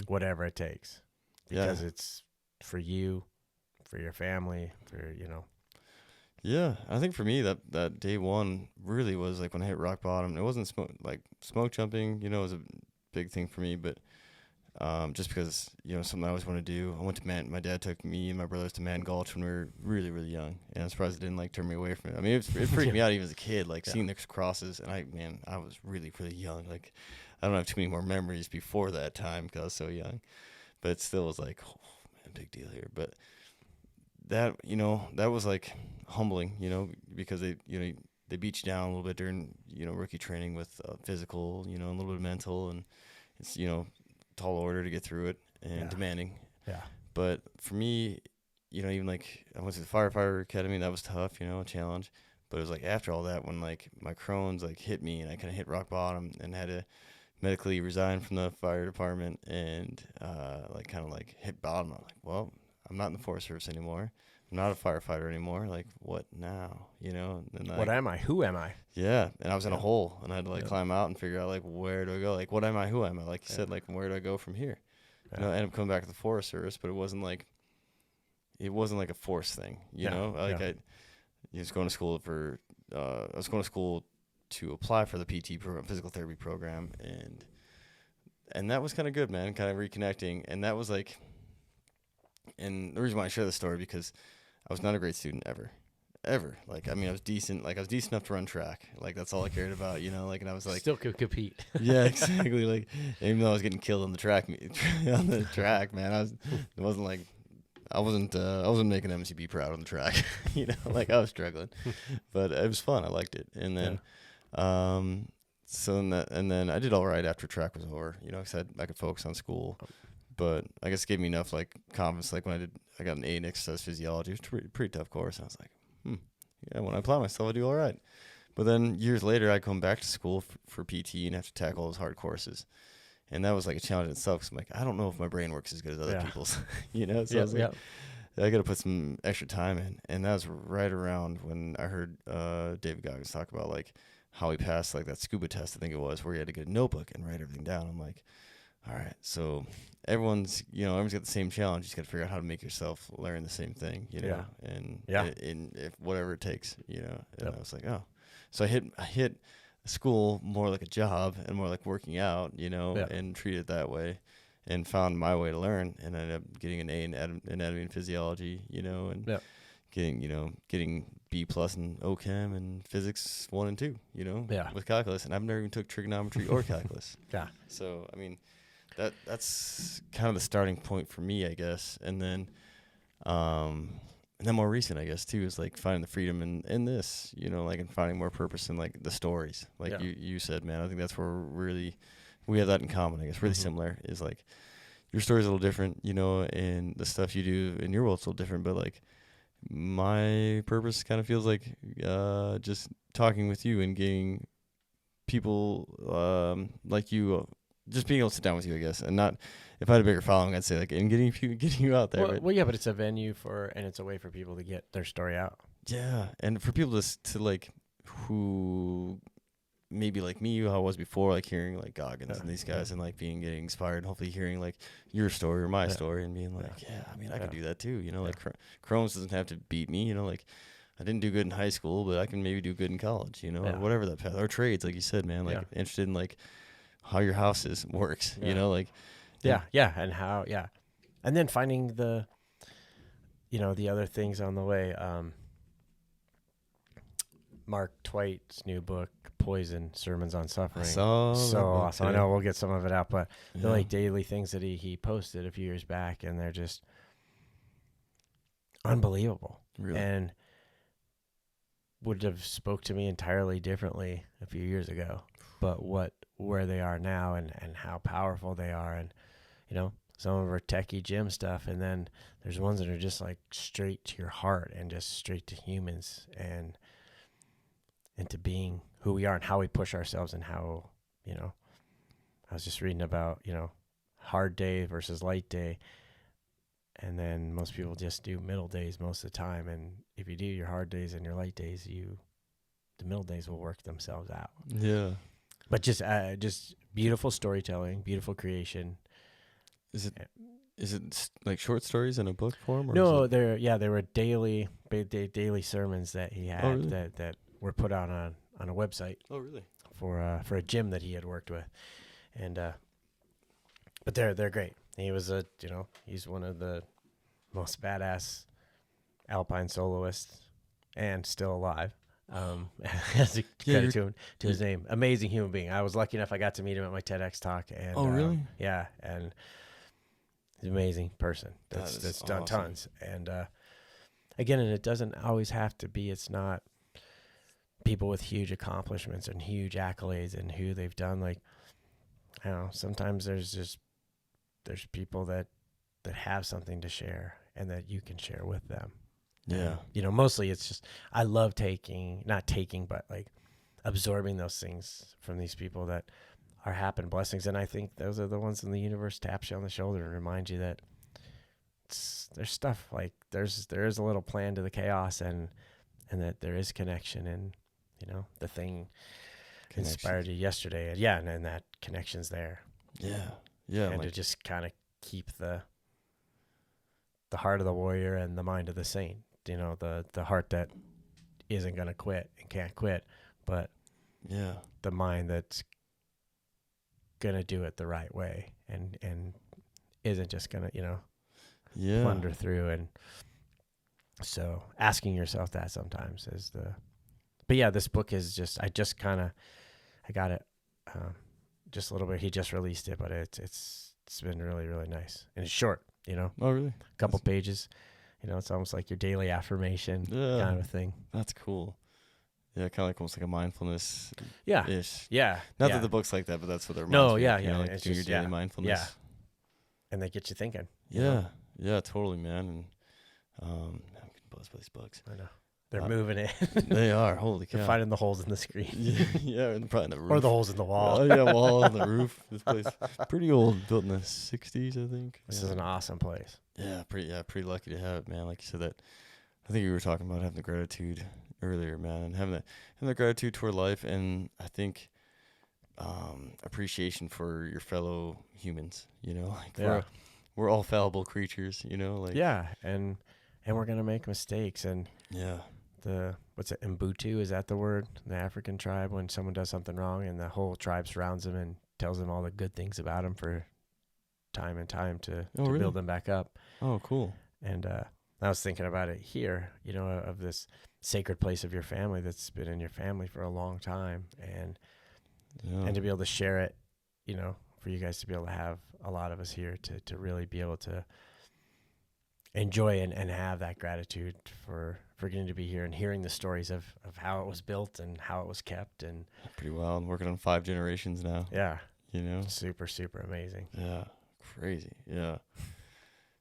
whatever it takes, because it's for you, for your family, for, you know. Yeah, I think for me that day one really was like when I hit rock bottom. It wasn't smoke jumping, you know, was a big thing for me, but just because, you know, something I always want to do. I went to my dad took me and my brothers to Man Gulch when we were really, really young, and I'm surprised it didn't like turn me away from it. I mean, it freaked me out even as a kid, like seeing the crosses, and I was really, really young. Like, I don't have too many more memories before that time because I was so young, but it still was like, oh man, big deal here. But that, you know, that was like humbling, you know, because they beat you down a little bit during, you know, rookie training with physical, you know, a little bit of mental, and it's, you know, tall order to get through it and demanding. Yeah. But for me, you know, even like I went to the firefighter academy, that was tough, you know, a challenge. But it was like after all that, when like my Crohn's like hit me and I kind of hit rock bottom and had to medically resign from the fire department and like kind of like hit bottom. I'm like, well, I'm not in the Forest Service anymore. I'm not a firefighter anymore. Like, what now? You know? And what am I? Who am I? Yeah. And I was in a hole, and I had to like climb out and figure out like, where do I go? Like, what am I? Who am I? Like you said, like, where do I go from here? You know, I ended up coming back to the Forest Service, but it wasn't like a forced thing, you know? Like I was going to school to apply for the PT program, physical therapy program, and that was kind of good, man, kind of reconnecting. And that was like, and the reason why I share this story, because I was not a great student ever. Like, I mean, I was decent enough to run track. Like, that's all I cared about, you know, like, and I was like, still could compete. Yeah, exactly. Like, even though I was getting killed on the track, man, I wasn't making MCB proud on the track, you know, like I was struggling, but it was fun. I liked it. And then, and then I did all right after track was over, you know, cause I could focus on school. But I guess it gave me enough like confidence. Like when I got an A in exercise physiology. It was a pretty tough course. I was like, yeah, when I apply myself, I do all right. But then years later, I come back to school for PT and have to tackle those hard courses. And that was like a challenge in itself. Cause I'm like, I don't know if my brain works as good as other people's, you know? So I was like, I got to put some extra time in. And that was right around when I heard David Goggins talk about like how he passed like that scuba test, I think it was, where he had to get a notebook and write everything down. I'm like, all right, so everyone's got the same challenge. You just got to figure out how to make yourself learn the same thing, you know, and if whatever it takes, you know. And I was like, oh, so I hit school more like a job and more like working out, you know, and treat it that way, and found my way to learn, and I ended up getting an A in anatomy and physiology, you know, and getting B+ in OChem and physics 1 and 2, you know, with calculus, and I've never even took trigonometry or calculus. So I mean. That's kind of the starting point for me, I guess. And then more recent, I guess, too, is like finding the freedom in this, you know, like, and finding more purpose in like the stories. Like you said, man, I think that's where we have that in common, I guess, really similar, is like your story's a little different, you know, and the stuff you do in your world's a little different, but like my purpose kind of feels like just talking with you and getting people like you, just being able to sit down with you, I guess, and not, if I had a bigger following, I'd say like, and getting you out there. Well, yeah, but it's a venue and it's a way for people to get their story out. Yeah, and for people to like, who maybe like me, how I was before, like hearing like Goggins and these guys, and like getting inspired, hopefully hearing like your story or my story, and being like, I mean, I could do that too, you know, like Crohn's doesn't have to beat me, you know, like I didn't do good in high school, but I can maybe do good in college, you know, or whatever that path, or trades, like you said, man, like interested in like how your house works, you know, like. And how, and then finding the, you know, the other things on the way. Mark Twait's new book, Poison: Sermons on Suffering. So awesome. I know we'll get some of it out, but Yeah. they're like daily things that he posted a few years back, and they're just unbelievable. Really? And would have spoke to me entirely differently a few years ago, but where they are now and how powerful they are. And, you know, some of our techie gym stuff, and then there's ones that are just like straight to your heart and just straight to humans and into being who we are and how we push ourselves and how, you know, I was just reading about, you know, hard day versus light day. And then most people just do middle days most of the time. And if you do your hard days and your light days, the middle days will work themselves out. Yeah. But just beautiful storytelling, beautiful creation. Is it like short stories in a book form? Or No, they were daily sermons that he had. Oh, really? that were put out on a website. Oh, really? For a gym that he had worked with, and but they're great. He was he's one of the most badass alpine soloists and still alive. As a credit to his name, amazing human being. I was lucky enough I got to meet him at my TEDx talk. And oh, really? Yeah, and he's an amazing person. That's done awesome. tons. And again, and it doesn't always have to be. It's not people with huge accomplishments and huge accolades and who they've done. Like, I don't know, sometimes there's people that have something to share and that you can share with them. Yeah. You know, mostly it's just, I love but like absorbing those things from these people that are happen blessings. And I think those are the ones in the universe taps you on the shoulder and remind you that there's stuff like there is a little plan to the chaos and that there is connection, and, you know, the thing inspired you yesterday. And that connection's there. Yeah. Yeah. And to just kind of keep the heart of the warrior and the mind of the saint. You know, the heart that isn't going to quit and can't quit, but yeah, the mind that's going to do it the right way and isn't just going to, you know, plunder through. And so asking yourself that sometimes is but yeah, this book is just, I got it just a little bit. He just released it, but it's been really, really nice. And it's short, you know. Oh, really? A couple pages. You know, it's almost like your daily affirmation kind of a thing. That's cool. Yeah, kind of like almost like a mindfulness. Yeah. Ish. Yeah. Not that the book's like that, but that's what they're. No, yeah. You know, like it's doing your daily mindfulness. Yeah. And they get you thinking. Yeah. Yeah, totally, man. And I'm getting buzzed by these bugs. I know. They're moving it. They are. Holy cow. They're finding the holes in the screen. Yeah, and probably in the roof. Or the holes in the wall. Oh, yeah, wall and the roof. This place pretty old, built in the 60s, I think. This is an awesome place. Yeah, pretty lucky to have it, man. Like you said, that I think we were talking about having the gratitude earlier, man, and having the gratitude toward life, and I think appreciation for your fellow humans. You know, like we're all fallible creatures. You know, like and we're gonna make mistakes, and what's it, Mbutu, is that the word? The African tribe, when someone does something wrong and the whole tribe surrounds them and tells them all the good things about them for time and time to build them back up. Oh, cool. And I was thinking about it here, you know, of this sacred place of your family that's been in your family for a long time, and to be able to share it, you know, for you guys to be able to have a lot of us here to really be able to enjoy and have that gratitude for getting to be here and hearing the stories of how it was built and how it was kept. And pretty wild. Working on 5 generations now. Yeah. You know? Super, super amazing. Yeah. Crazy. Yeah.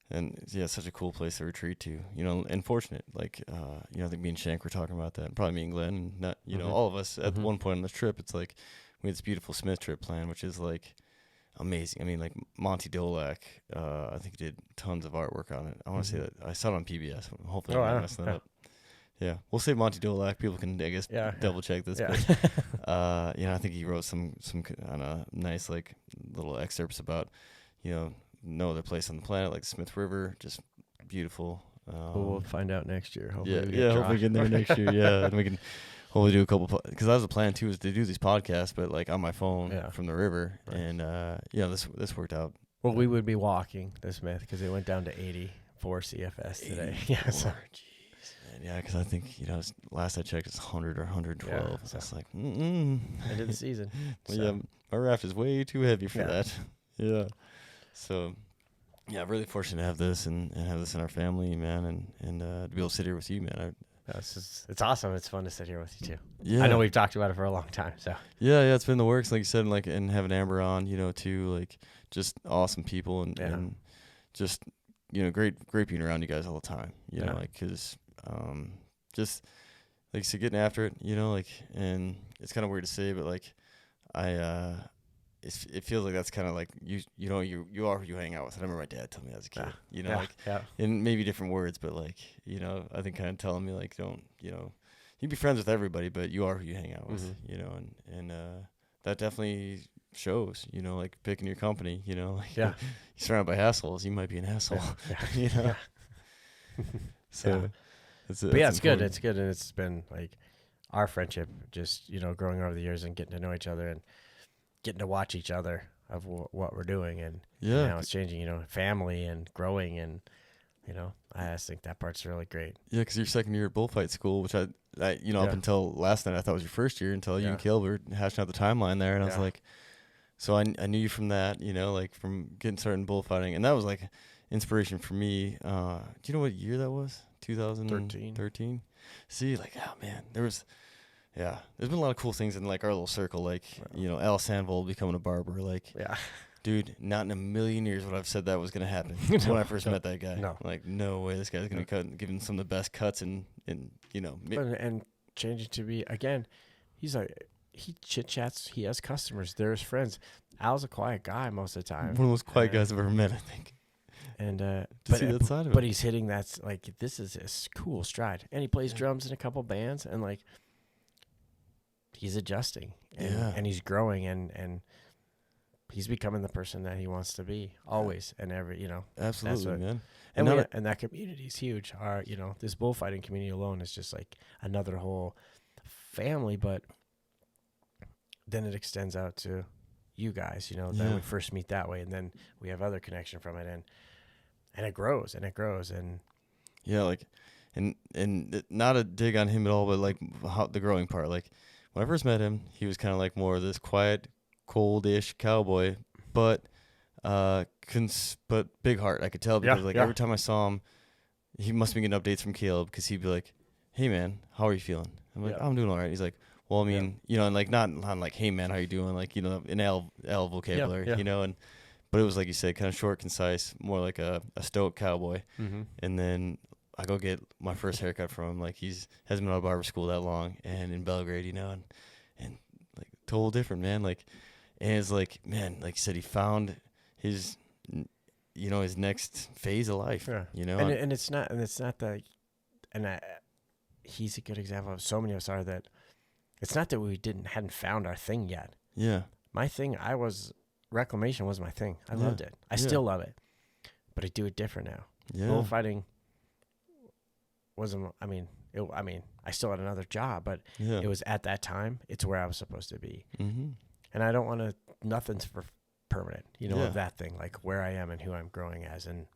And yeah, such a cool place to retreat to, you know, and fortunate. Like, you know, I think me and Shank were talking about that, and probably me and Glenn, and not, you know, all of us at one point on this trip. It's like we had this beautiful Smith trip plan, which is like amazing. I mean, like Monty Dolak, I think he did tons of artwork on it. I want to say that I saw it on PBS. Hopefully, I'm not messing that up. Yeah, we'll say Monty Dolak. People can, I guess, double check this. Yeah. But, you know, I think he wrote some nice like little excerpts about, you know, no other place on the planet like the Smith River, just beautiful. We'll find out next year. Hopefully hopefully get there next year. Yeah, and we can hopefully do a couple, because that was the plan too, is to do these podcasts, but like on my phone from the river, and this worked out. Well, we would be walking the Smith because it went down to 84 CFS today. Yeah, so Man, yeah, because I think, last I checked, it's 100 or 112. Yeah, So it's like, end of the season. Well, So. yeah, my raft is way too heavy for Yeah. that. Yeah. So, yeah, really fortunate to have this and have this in our family, man, and to be able to sit here with you, man. It's awesome. It's fun to sit here with you too. Yeah. I know we've talked about it for a long time. So Yeah, it's been in the works, like you said, and having Amber on, too, like just awesome people and just great being around you guys all the time. You know, like because just like you said, getting after it, and it's kind of weird to say, but like it feels like that's kind of like you are who you hang out with. I remember my dad told me as a kid, in maybe different words, but like, I think kind of telling me like, don't, you be friends with everybody, but you are who you hang out with, and that definitely shows, like picking your company, like you're surrounded by assholes, you might be an asshole, So it's good. It's good. And it's been like our friendship just, growing over the years and getting to know each other and getting to watch each other of what we're doing. And now it's changing, family and growing. And, I just think that part's really great. Yeah, because you're second year at bullfight school, which I up until last night, I thought was your first year until you and Caleb were hashing out the timeline there. And I was like, so I knew you from that, like from getting started in bullfighting. And that was like inspiration for me. Do you know what year that was? 2013. See, like, oh man, there's been a lot of cool things in like our little circle, like Al Sanvold becoming a barber, like dude, not in a million years would I've said that was gonna happen when I first met that guy. Like, no way, this guy's gonna be giving some of the best cuts and and changing to be again, he's like, he chit chats, he has customers, there's friends. Al's a quiet guy most of the time, one of those quiet guys I've ever met, I think. And see that side of it. But he's hitting that's like, this is a cool stride, and he plays drums in a couple bands, and like he's adjusting and he's growing and he's becoming the person that he wants to be always and every absolutely, man. And that community is huge. Our this bullfighting community alone is just like another whole family, but then it extends out to you guys, then we first meet that way, and then we have other connection from it, and it grows and like and not a dig on him at all, but like how the growing part, like when I first met him, he was kind of like more of this quiet, cold-ish cowboy, but big heart. I could tell because every time I saw him, he must be getting updates from Caleb, because he'd be like, "Hey man, how are you feeling?" I'm like, "I'm doing all right." He's like, "Well, I mean, and like not like, hey man, how you doing?" Like, in L vocabulary, and but it was like you said, kind of short, concise, more like a stoic cowboy. Mm-hmm. And then I go get my first haircut from him. Like, hasn't been out of barber school that long, and in Belgrade, and like total different, man. Like, and it's like, man, like you said, he found his his next phase of life. And it's not that, and he's a good example of so many of us are that. It's not that we hadn't found our thing yet. Yeah. My thing, reclamation was my thing. I loved it. I still love it, but I do it different now. Yeah. Bullfighting wasn't. I still had another job, but it was at that time. It's where I was supposed to be, and I don't want to. Nothing's for permanent, of that thing, like where I am and who I'm growing as. And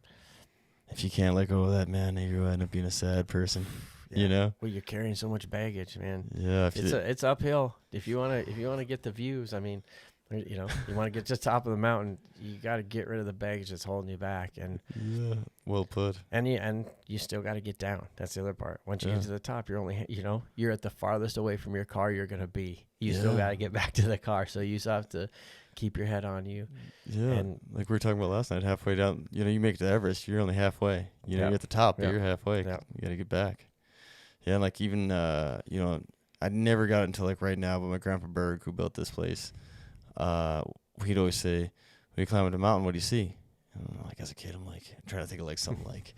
if you can't let go of that, man, you end up being a sad person. Well, you're carrying so much baggage, man. Yeah, it's uphill. If you wanna get the views, you want to get to the top of the mountain, you got to get rid of the baggage that's holding you back. And well put. And you still got to get down. That's the other part. Once you get to the top, you're only you're at the farthest away from your car you're gonna be. You still got to get back to the car, so you still have to keep your head on you. Yeah, and like we were talking about last night, halfway down, you make it to Everest, you're only halfway. You're at the top, but you're halfway. You got to get back. Yeah, like even I never got it until like right now, but my grandpa Berg, who built this place, he'd always say, when you climb up a mountain, what do you see? And like as a kid, I'm like trying to think of like something like,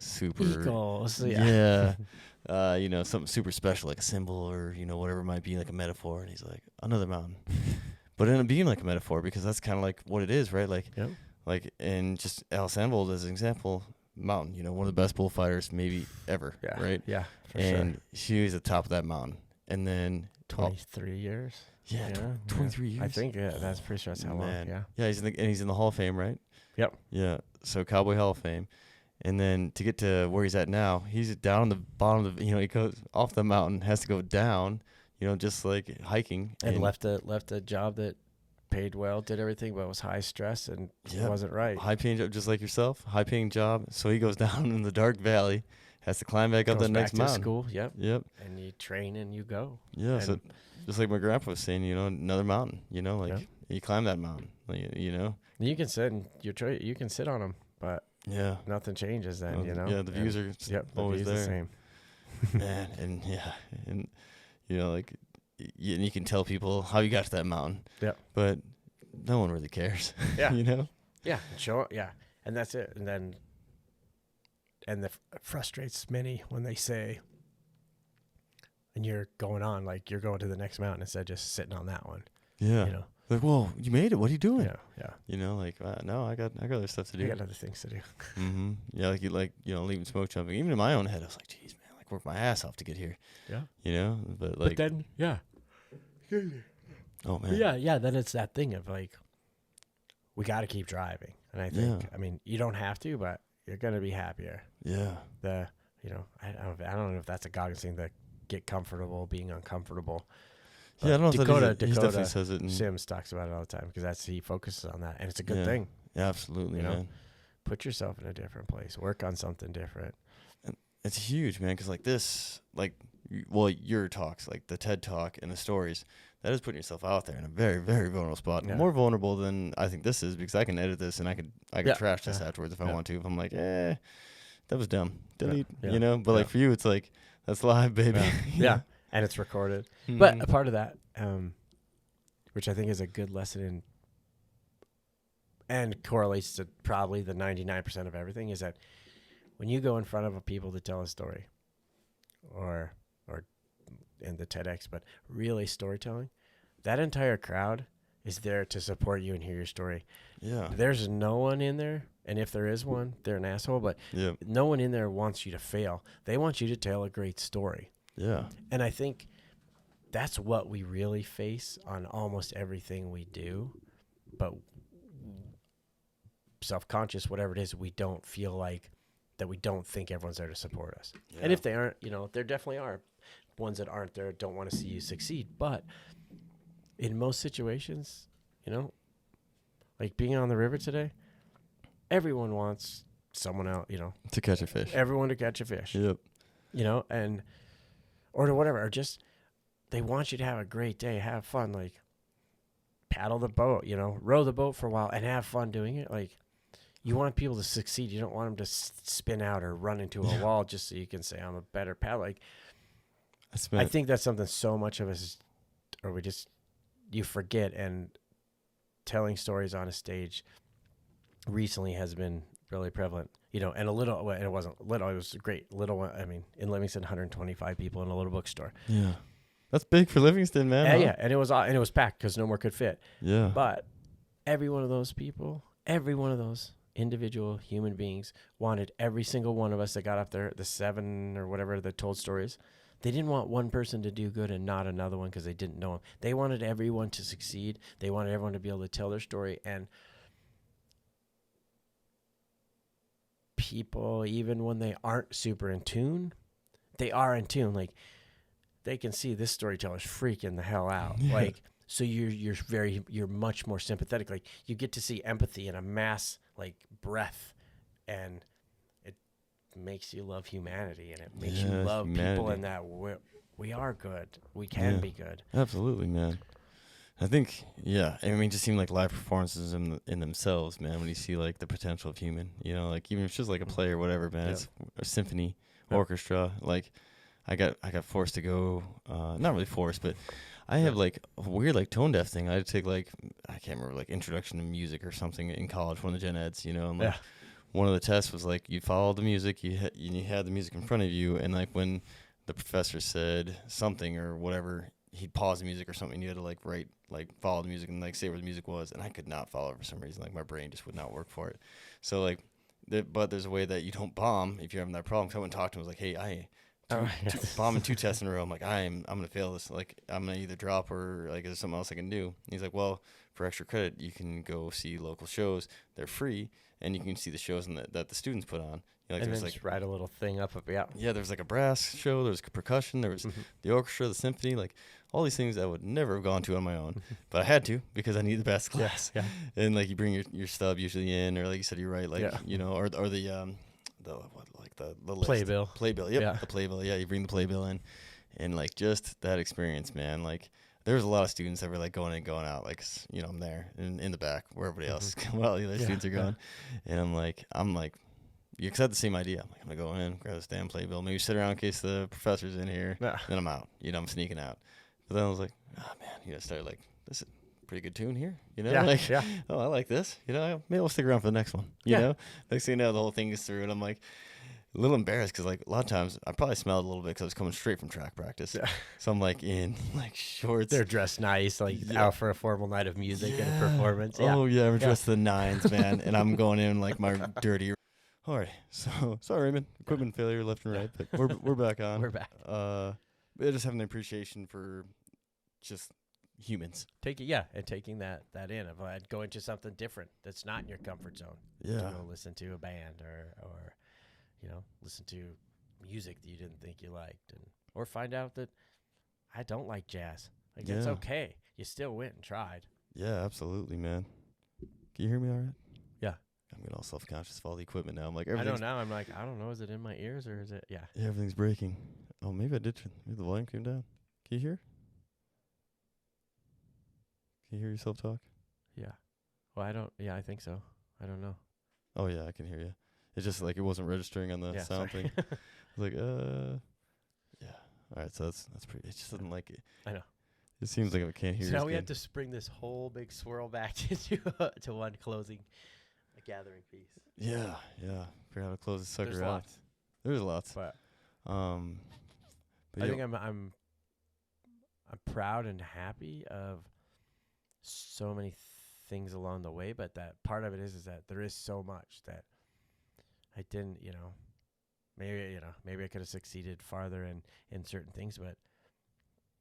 super eagles, something super special, like a symbol or whatever it might be, like a metaphor. And he's like, another mountain, but it ended up being like a metaphor because that's kind of like what it is, right? Like, and just Al Sanvold as an example. Mountain, one of the best bullfighters maybe ever, right? Yeah, for and she was at the top of that mountain, and then 23 years. Yeah, 23 years. I think that's pretty sure that's how long. Yeah, he's in the Hall of Fame, right? Yep. Yeah, so Cowboy Hall of Fame, And then to get to where he's at now, he's down on the bottom of the, he goes off the mountain, has to go down, just like hiking. And left a job that paid well, did everything, but was high stress and it wasn't right. High paying job, just like yourself, high paying job. So he goes down in the dark valley, has to climb back up that next mountain. School, yep. And you train and you go. Yeah, so just like my grandpa was saying, another mountain, you climb that mountain, You can sit and you can sit on them, but nothing changes then, Yeah, the views are always there. The same. Man, and you can tell people how you got to that mountain. Yeah. But no one really cares. Yeah. Yeah. Sure. Yeah. And that's it. And frustrates many when they say, and you're going on, like you're going to the next mountain instead of just sitting on that one. Yeah. Like, whoa, you made it. What are you doing? Yeah. No, I got other stuff to do. I got other things to do. Mm-hmm. Yeah, leaving smoke jumping. Even in my own head, I was like, geez, man, work my ass off to get here. Yeah. But then, oh man. Yeah. Then it's that thing of like, we got to keep driving. And I think, you don't have to, but you're going to be happier. Yeah. I don't know if that's a Goggins thing, that get comfortable being uncomfortable. But I don't know Dakota, if he definitely says it. Sims talks about it all the time because he focuses on that, and it's a good thing. Yeah, absolutely, man. Put yourself in a different place. Work on something different. And it's huge, man, because your talks, like the TED Talk and the stories, that is putting yourself out there in a very, very vulnerable spot. Yeah. More vulnerable than I think this is, because I can edit this and I could trash this afterwards if I want to. If I'm like, that was dumb. Delete, But like for you, it's like, that's live, baby. Yeah. And it's recorded. Mm-hmm. But a part of that, which I think is a good lesson in, and correlates to probably the 99% of everything, is that when you go in front of people to tell a story, or in the TEDx, but really storytelling, that entire crowd is there to support you and hear your story. Yeah. There's no one in there, and if there is one, they're an asshole, but no one in there wants you to fail. They want you to tell a great story. Yeah. And I think that's what we really face on almost everything we do. But self-conscious, whatever it is, we don't feel like that, we don't think everyone's there to support us. Yeah. And if they aren't, there definitely are ones that aren't there, don't want to see you succeed. But in most situations, like being on the river today, everyone wants someone out, to catch a fish. Everyone to catch a fish. Yep. Or to whatever, or just they want you to have a great day, have fun, like paddle the boat, row the boat for a while and have fun doing it. Like, you want people to succeed. You don't want them to spin out or run into a wall just so you can say, I'm a better paddler. Like, I think that's something so much of us, you forget, and telling stories on a stage recently has been really prevalent, and and it wasn't little, it was great. Little, in Livingston, 125 people in a little bookstore. Yeah. That's big for Livingston, man. Yeah. And it was packed because no more could fit. Yeah. But every one of those people, every one of those individual human beings wanted every single one of us that got up there, the 7 or whatever that told stories. They didn't want one person to do good and not another one because they didn't know him. They wanted everyone to succeed. They wanted everyone to be able to tell their story. And people, even when they aren't super in tune, they are in tune. Like, they can see this storyteller's freaking the hell out. Yeah. Like, so you're much more sympathetic. Like, you get to see empathy in a mass like breath, and it makes you love humanity, and it makes you love people, and that we are good. We can be good. Absolutely, man. I think, it just seemed like live performances in themselves, man, when you see like the potential of human, like even if it's just like a play or whatever, man, it's a symphony, orchestra. Like, I got forced to go, not really forced, but I have like a weird like tone deaf thing. I had to take like, I can't remember, like introduction to music or something in college, one of the gen eds, and like one of the tests was like, you follow the music, you had the music in front of you, and like when the professor said something or whatever, he'd pause the music or something, and you had to like write, like follow the music and like say where the music was, and I could not follow it for some reason. Like, my brain just would not work for it. So like, but there's a way that you don't bomb if you're having that problem. So I went and talked to him. I was like, hey, I bombing 2 tests in a row. I'm like, I'm gonna fail this. Like, I'm gonna either drop or like, is there something else I can do? And he's like, well, for extra credit, you can go see local shows. They're free, and you can see the shows that the students put on. Like, and then just write a little thing up. Yeah, there's like a brass show. There's percussion. There was the orchestra, the symphony, like all these things I would never have gone to on my own, but I had to because I need the best class. Yeah. And like you bring your stub usually in, or like you said, you write like or the list. Playbill. Yep, the playbill. Yeah, you bring the playbill in, and like just that experience, man. Like there was a lot of students that were like going in and going out, like I'm there in the back where everybody else while the other students are going, and I'm like. Because I had the same idea. I'm like, I'm going to go in, grab this damn playbill, maybe sit around in case the professor's in here, then I'm out. I'm sneaking out. But then I was like, oh, man, started like, this is a pretty good tune here. Oh, I like this. Maybe I'll stick around for the next one. You know? Next thing you know, the whole thing is through, and I'm like, a little embarrassed because like a lot of times I probably smelled a little bit because I was coming straight from track practice. Yeah. So I'm like in like shorts. They're dressed nice, like out for a formal night of music and a performance. Yeah. Oh, yeah, we're dressed to the nines, man. And I'm going in like my dirty. All right, so sorry, Raymond. Equipment failure left and right, but we're back on. We're back. Just having an appreciation for just humans. Taking that in of going to something different that's not in your comfort zone. Yeah. To go listen to a band or listen to music that you didn't think you liked, or find out that I don't like jazz. Like it's okay. You still went and tried. Yeah, absolutely, man. Can you hear me all right? Yeah. I'm getting all self-conscious of all the equipment now. I'm like, I don't know. I'm like, I don't know. Is it in my ears or is it? Yeah. Yeah, everything's breaking. Oh, maybe I did. Maybe the volume came down. Can you hear? Can you hear yourself talk? Yeah. Well, I don't. Yeah, I think so. I don't know. Oh, yeah, I can hear you. It's just like it wasn't registering on the sound thing. I was like, yeah. All right, so that's pretty. It just doesn't like it. I know. It seems like I can't hear you. So now we have to spring this whole big swirl back into to one closing. Gathering piece. Yeah. Figure out how to close the sucker out. There's lots. But I think I'm proud and happy of so many things along the way, but that part of it is that there is so much that I didn't, maybe I could have succeeded farther in certain things, but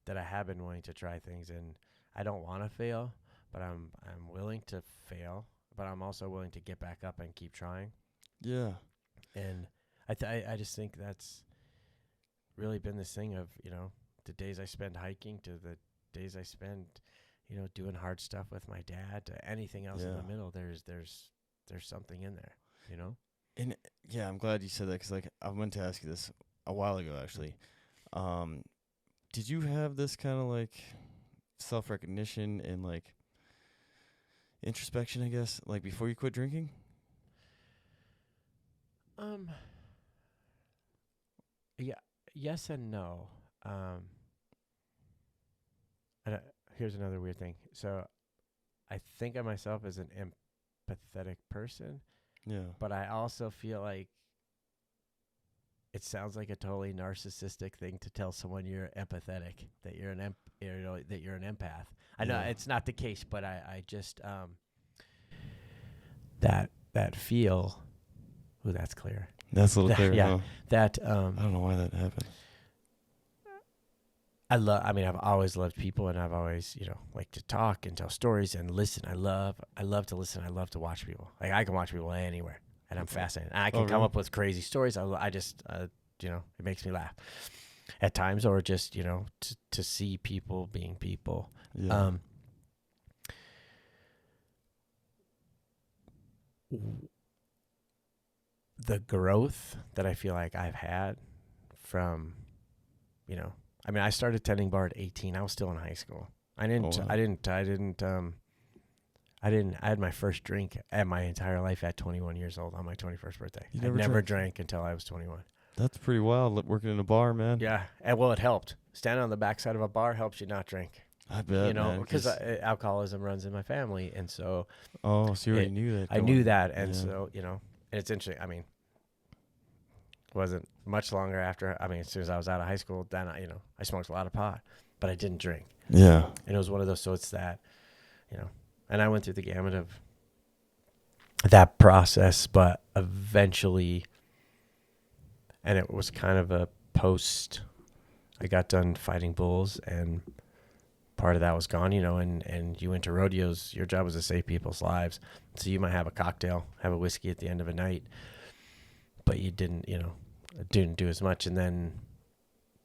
that I have been willing to try things, and I don't want to fail, but I'm willing to fail. But I'm also willing to get back up and keep trying. Yeah. And I just think that's really been this thing of, the days I spend hiking to the days I spend, doing hard stuff with my dad to anything else in the middle. There's something in there, And yeah, I'm glad you said that because like I meant to ask you this a while ago actually. Did you have this kind of like self-recognition and like introspection, I guess, like before you quit drinking? Yeah, yes and no. Here's another weird thing. So I think of myself as an empathetic person. Yeah. But I also feel like it sounds like a totally narcissistic thing to tell someone you're empathetic, that you're an that you're an empath. I know it's not the case, but I just that feel. Ooh, that's clear. That's a little clear. Yeah. Huh? That I don't know why that happened. I've always loved people, and I've always, like to talk and tell stories and listen. I love to listen. I love to watch people. Like I can watch people anywhere, and I'm fascinated. And I can come up with crazy stories. I just, it makes me laugh at times, or just, to see people being people. Yeah. The growth that I feel like I've had from, I started attending bar at 18. I was still in high school. I had my first drink at my entire life at 21 years old on my 21st birthday. I never drank until I was 21. That's pretty wild, working in a bar, man. Yeah. And it helped. Standing on the backside of a bar helps you not drink. I bet, because alcoholism runs in my family. And so. Oh, so you already knew that. I knew that. And so, and it's interesting. It wasn't much longer after, as soon as I was out of high school, then I smoked a lot of pot, but I didn't drink. Yeah. And it was one of those, so it's that, and I went through the gamut of that process, but eventually, and it was kind of a post, I got done fighting bulls, and part of that was gone, and you went to rodeos. Your job was to save people's lives. So you might have a cocktail, have a whiskey at the end of a night, but you didn't do as much. And then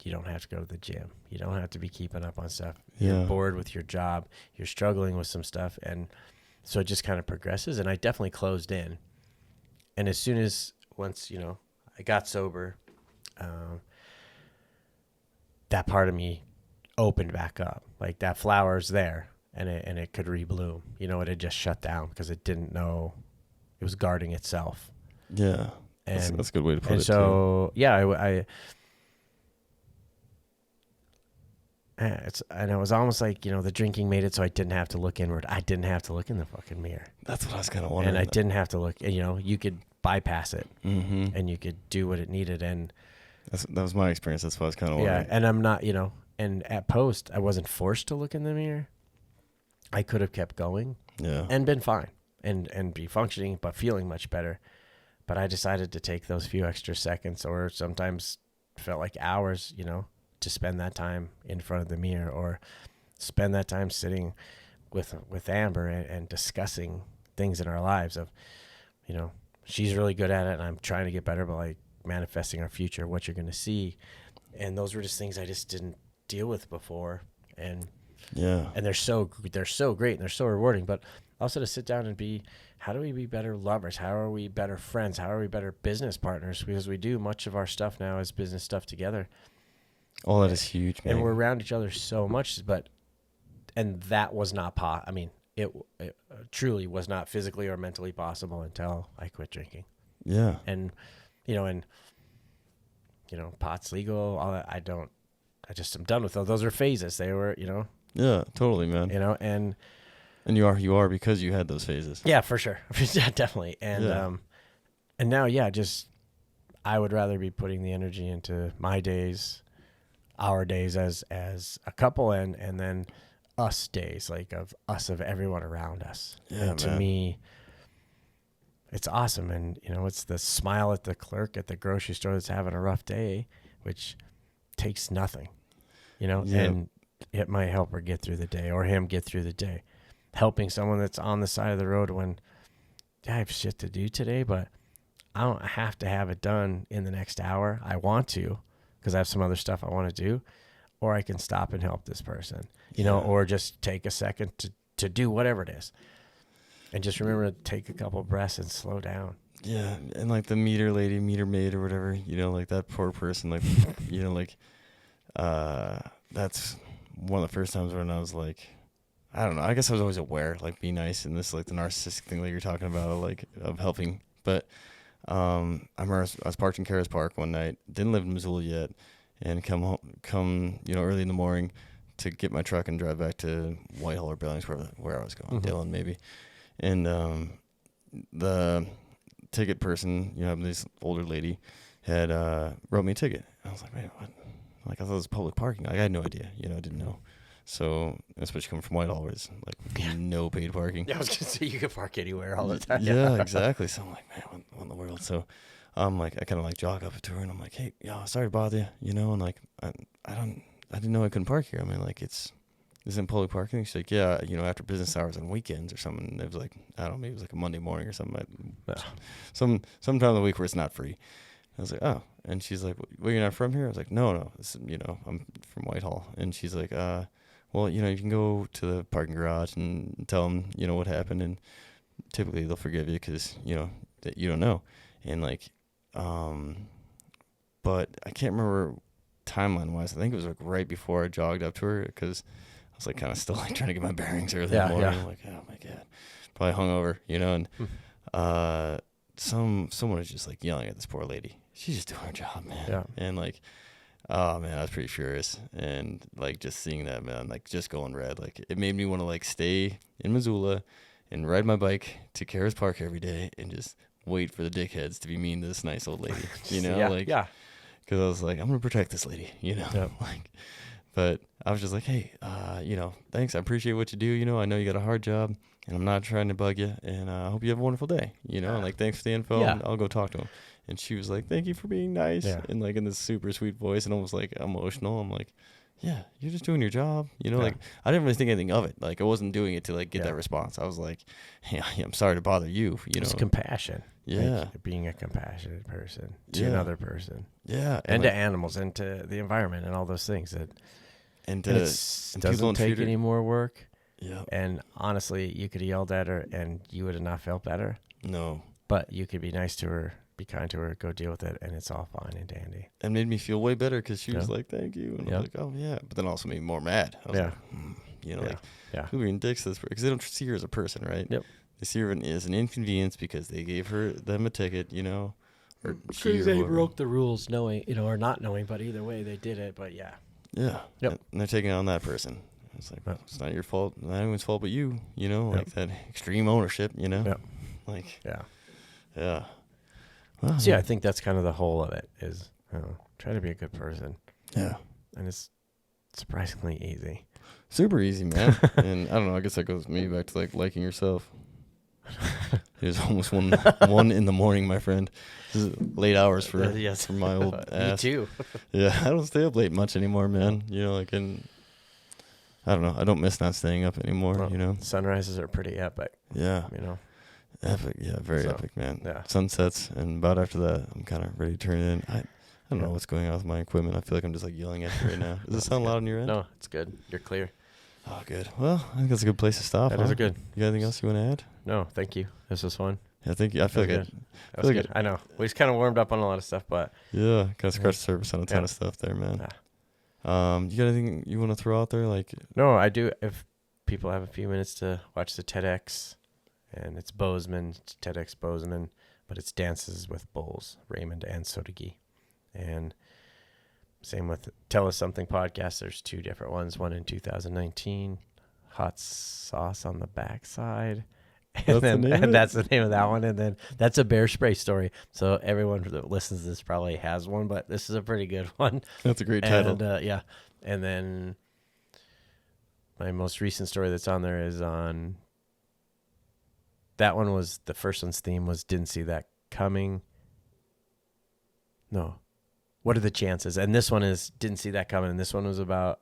you don't have to go to the gym. You don't have to be keeping up on stuff. You're bored with your job. You're struggling with some stuff. And so it just kind of progresses. And I definitely closed in. And as soon as once, I got sober, that part of me opened back up. Like that flower's there and it could rebloom. It had just shut down because it didn't know it was guarding itself. Yeah. And that's a good way to put it. And so, too. Yeah, and it was almost like, the drinking made it so I didn't have to look inward. I didn't have to look in the fucking mirror. That's what I was kind of wondering. And I didn't have to look, you could bypass it mm-hmm. and you could do what it needed. And that was my experience. That's what I was kind of wondering. Yeah. And I'm not, and at post, I wasn't forced to look in the mirror. I could have kept going and been fine and be functioning, but feeling much better. But I decided to take those few extra seconds, or sometimes felt like hours, to spend that time in front of the mirror, or spend that time sitting with Amber and discussing things in our lives of, she's really good at it and I'm trying to get better, but like manifesting our future, what you're going to see. And those were just things I just didn't deal with before. And they're so great and they're so rewarding, but also to sit down and be, how do we be better lovers? How are we better friends? How are we better business partners? Because we do much of our stuff now as business stuff together. Oh, that is huge, man. And we're around each other so much, and that was not it truly was not physically or mentally possible until I quit drinking. Yeah. And, pot's legal, all that. I'm done with those. Those are phases. They were, Yeah, totally, man. And you are because you had those phases. Yeah, for sure. Yeah, definitely. And and now, just I would rather be putting the energy into my days, our days as a couple, and then us days, like of everyone around us. Yeah, and to me, it's awesome. And it's the smile at the clerk at the grocery store that's having a rough day, which takes nothing, and it might help her get through the day or him get through the day. Helping someone that's on the side of the road when I have shit to do today, but I don't have to have it done in the next hour. I want to, because I have some other stuff I want to do, or I can stop and help this person, or just take a second to do whatever it is. And just remember to take a couple breaths and slow down. Yeah. And like the meter maid or whatever, like that poor person, like, that's one of the first times when I was like, I don't know. I guess I was always aware, like, be nice, and this, like, the narcissistic thing that you're talking about, like, of helping. But I remember I was parked in Karas Park one night, didn't live in Missoula yet, and come early in the morning to get my truck and drive back to Whitehall or Billings, where I was going, Dillon maybe. And the ticket person, this older lady, had wrote me a ticket. I was like, wait, what? Like, I thought it was public parking. Like, I had no idea. I didn't know. So, especially coming from Whitehall, where it's like no paid parking. Yeah, I was going to say you could park anywhere all the time. Yeah, exactly. So I'm like, man, what in the world? So I'm like, I kind of like jog up to her and I'm like, hey, sorry to bother you, and like, I didn't know I couldn't park here. I mean, like, isn't public parking? She's like, yeah, after business hours on weekends or something. It was like, I don't know, maybe it was like a Monday morning or something. Some time of the week where it's not free. I was like, oh. And she's like, well, you're not from here? I was like, no, this is, I'm from Whitehall. And she's like, well, you can go to the parking garage and tell them, what happened, and typically they'll forgive you because, that you don't know. And like, but I can't remember timeline-wise. I think it was like right before I jogged up to her because I was like kind of still like trying to get my bearings early in the morning. I'm like, oh my God, probably hungover, and someone was just like yelling at this poor lady. She's just doing her job, man. Yeah. And like, oh man, I was pretty furious, and like just seeing that, man, like just going red, like it made me want to like stay in Missoula and ride my bike to Karas Park every day and just wait for the dickheads to be mean to this nice old lady, because I was like, I'm gonna protect this lady, like. But I was just like, hey, thanks, I appreciate what you do, I know you got a hard job, and I'm not trying to bug you, and I hope you have a wonderful day, and like, thanks for the info, and I'll go talk to him. And she was like, thank you for being nice. Yeah. And like in this super sweet voice and almost like emotional. I'm like, yeah, you're just doing your job. You know, Yeah. like I didn't really think anything of it. Like I wasn't doing it to like get Yeah. that response. I was like, hey, I'm sorry to bother you. You It's know, compassion. Yeah. Like being a compassionate person to Yeah. another person. Yeah. And like, to animals and to the environment and all those things that and it people doesn't don't take treat her- any more work. Yeah. And honestly, you could have yelled at her and you would have not felt better. No. But you could be nice to her, be kind to her, go deal with it, and it's all fine and dandy. It made me feel way better because she was Yeah. like, thank you. And Yeah. I'm like, oh, yeah. But then also made me more mad. I was Yeah. like, you know, Yeah. like, Yeah. people being dicks to this because they don't see her as a person, right? Yep. They see her as an inconvenience because they gave them a ticket, you know, or she or Because they whoever. broke the rules, knowing, or not knowing, but either way they did it. But yeah. Yeah. Yep. And they're taking it on that person. It's like, Yep. it's not your fault, not anyone's fault but you, you know, like Yep. that extreme ownership, you know? Yep. Like, Yeah. yeah. Well, So yeah, I think that's kind of the whole of it is try to be a good person. yeah. And it's surprisingly easy. Super easy, man. And I don't know, I guess that goes maybe back to like liking yourself. It was almost one in the morning, my friend. This is late hours for Yes. for my old Me ass. too. Yeah, I don't stay up late much anymore, man. You know, like I don't know. I don't miss not staying up anymore. Well, you know. Sunrises are pretty epic, Yeah, epic. Yeah, very So, epic, man. yeah. Sunsets, and about after that, I'm kind of ready to turn it in. I don't know what's going on with my equipment. I feel like I'm just like yelling at you right now. Does it sound loud on your end? No, it's good. You're clear. Oh, good. Well, I think that's a good place to stop. That huh? is a good. You got anything else you want to add? No, thank you. This was fun. Yeah, I think I feel That like was I, good. That feel was like good. I know. We just kind of warmed up on a lot of stuff, but yeah, kind of scratched the surface on a ton Yeah. of stuff there, man. Yeah. You got anything you want to throw out there? Like, no, I do. If people have a few minutes to watch the TEDx, and it's Bozeman, it's TEDx Bozeman, but it's Dances with Bulls, Raymond Ansotequi. And same with Tell Us Something podcast. There's two different ones. One in 2019, Hot Sauce on the Backside. That's the name of it? That's the name of that one. And then that's a bear spray story. So everyone that listens to this probably has one, but this is a pretty good one. that's a great title. And yeah. And then my most recent story that's on there is on that one was the first one's theme was Didn't See That Coming. No. What are the chances? And this one is Didn't See That Coming. And this one was about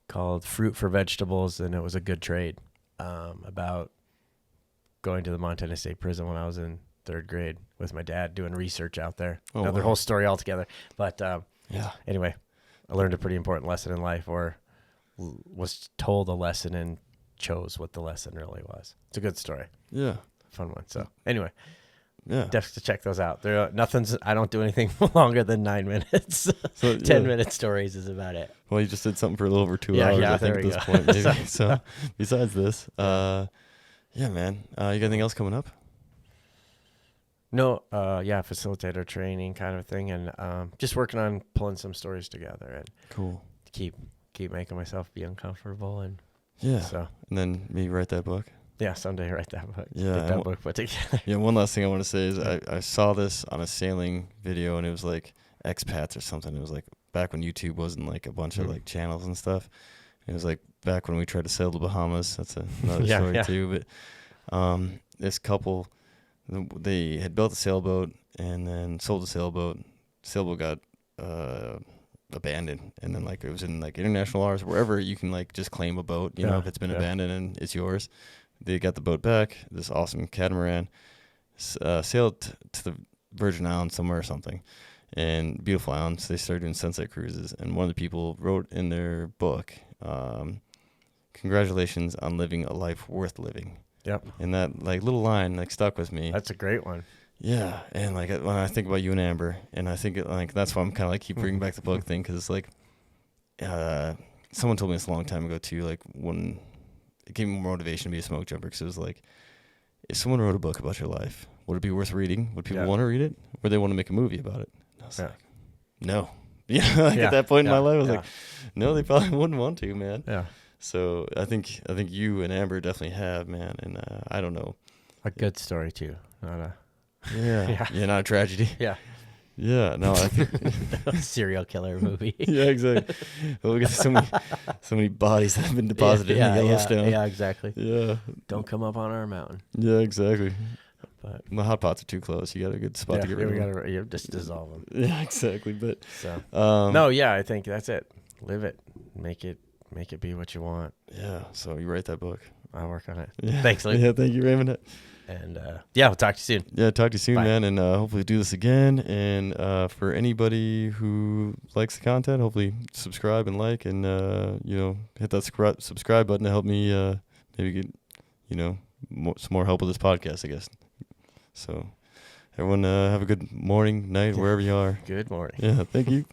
called Fruit for Vegetables, and it was a good trade. About going to the Montana State Prison when I was in 3rd grade with my dad doing research out there. Oh, Another wow. whole story altogether. But Yeah. anyway, I learned a pretty important lesson in life, or was told a lesson and chose what the lesson really was. It's a good story. Yeah. Fun one. So anyway, Yeah. definitely check those out. There, I don't do anything longer than 9 minutes. So, 10-minute stories is about it. Well, you just did something for a little over 2 Yeah, hours, yeah, I think, there at we this go. point, maybe. So, besides this, yeah, man. You got anything else coming up? No, facilitator training kind of thing, and just working on pulling some stories together and Cool. keep making myself be uncomfortable, and Yeah. so And then maybe write that book. yeah, someday write that book. Yeah, Get and that book put together. Yeah, one last thing I want to say is I saw this on a sailing video, and it was like expats or something. It was like back when YouTube wasn't like a bunch of like channels and stuff. It was like back when we tried to sail the Bahamas. That's another Yeah, story yeah. too. But this couple, they had built a sailboat and then sold the sailboat. Sailboat got abandoned, and then like it was in like international waters, wherever you can like just claim a boat. You know, Yeah, if it's been yeah. abandoned and it's yours. They got the boat back. This awesome catamaran sailed to the Virgin Islands somewhere or something, and beautiful islands. They started doing sunset cruises, and one of the people wrote in their book, "Congratulations on living a life worth living." Yep, And that like little line like stuck with me. that's a great one. Yeah, and like when I think about you and Amber, and I think like that's why I'm kind of like keep bringing back the book thing, because it's like someone told me this a long time ago too. Like when it gave me more motivation to be a smoke jumper, because it was like, if someone wrote a book about your life, would it be worth reading? Would people Yeah. want to read it? Or they want to make a movie about it? And I was Yeah. like, no. Yeah, like Yeah, at that point in my yeah, life, I was yeah. like, no, they probably wouldn't want to, man. Yeah, So I think you and Amber definitely have, man. And I don't know. a good story too. Not a Yeah, yeah, not a tragedy. yeah Yeah, no, I think. serial killer movie. Yeah, exactly. Well, we got so many bodies that have been deposited in Yellowstone. Yeah, exactly. Yeah. Don't come up on our mountain. Yeah, exactly. But my hot pots are too close. You got a good spot to get rid of them. You just dissolve them. Yeah, exactly. But So no, yeah, I think that's it. Live it. Make it be what you want. Yeah. So you write that book. I'll work on it. Yeah. Thanks, Luke. Yeah, thank you, Raymond. And yeah, we'll talk to you soon. Yeah, talk to you soon, Bye. man, and hopefully do this again. And for anybody who likes the content, hopefully subscribe and like, and hit that subscribe button to help me maybe get some more help with this podcast, I guess. So everyone have a good morning, night, wherever you are. Good morning. Yeah, thank you.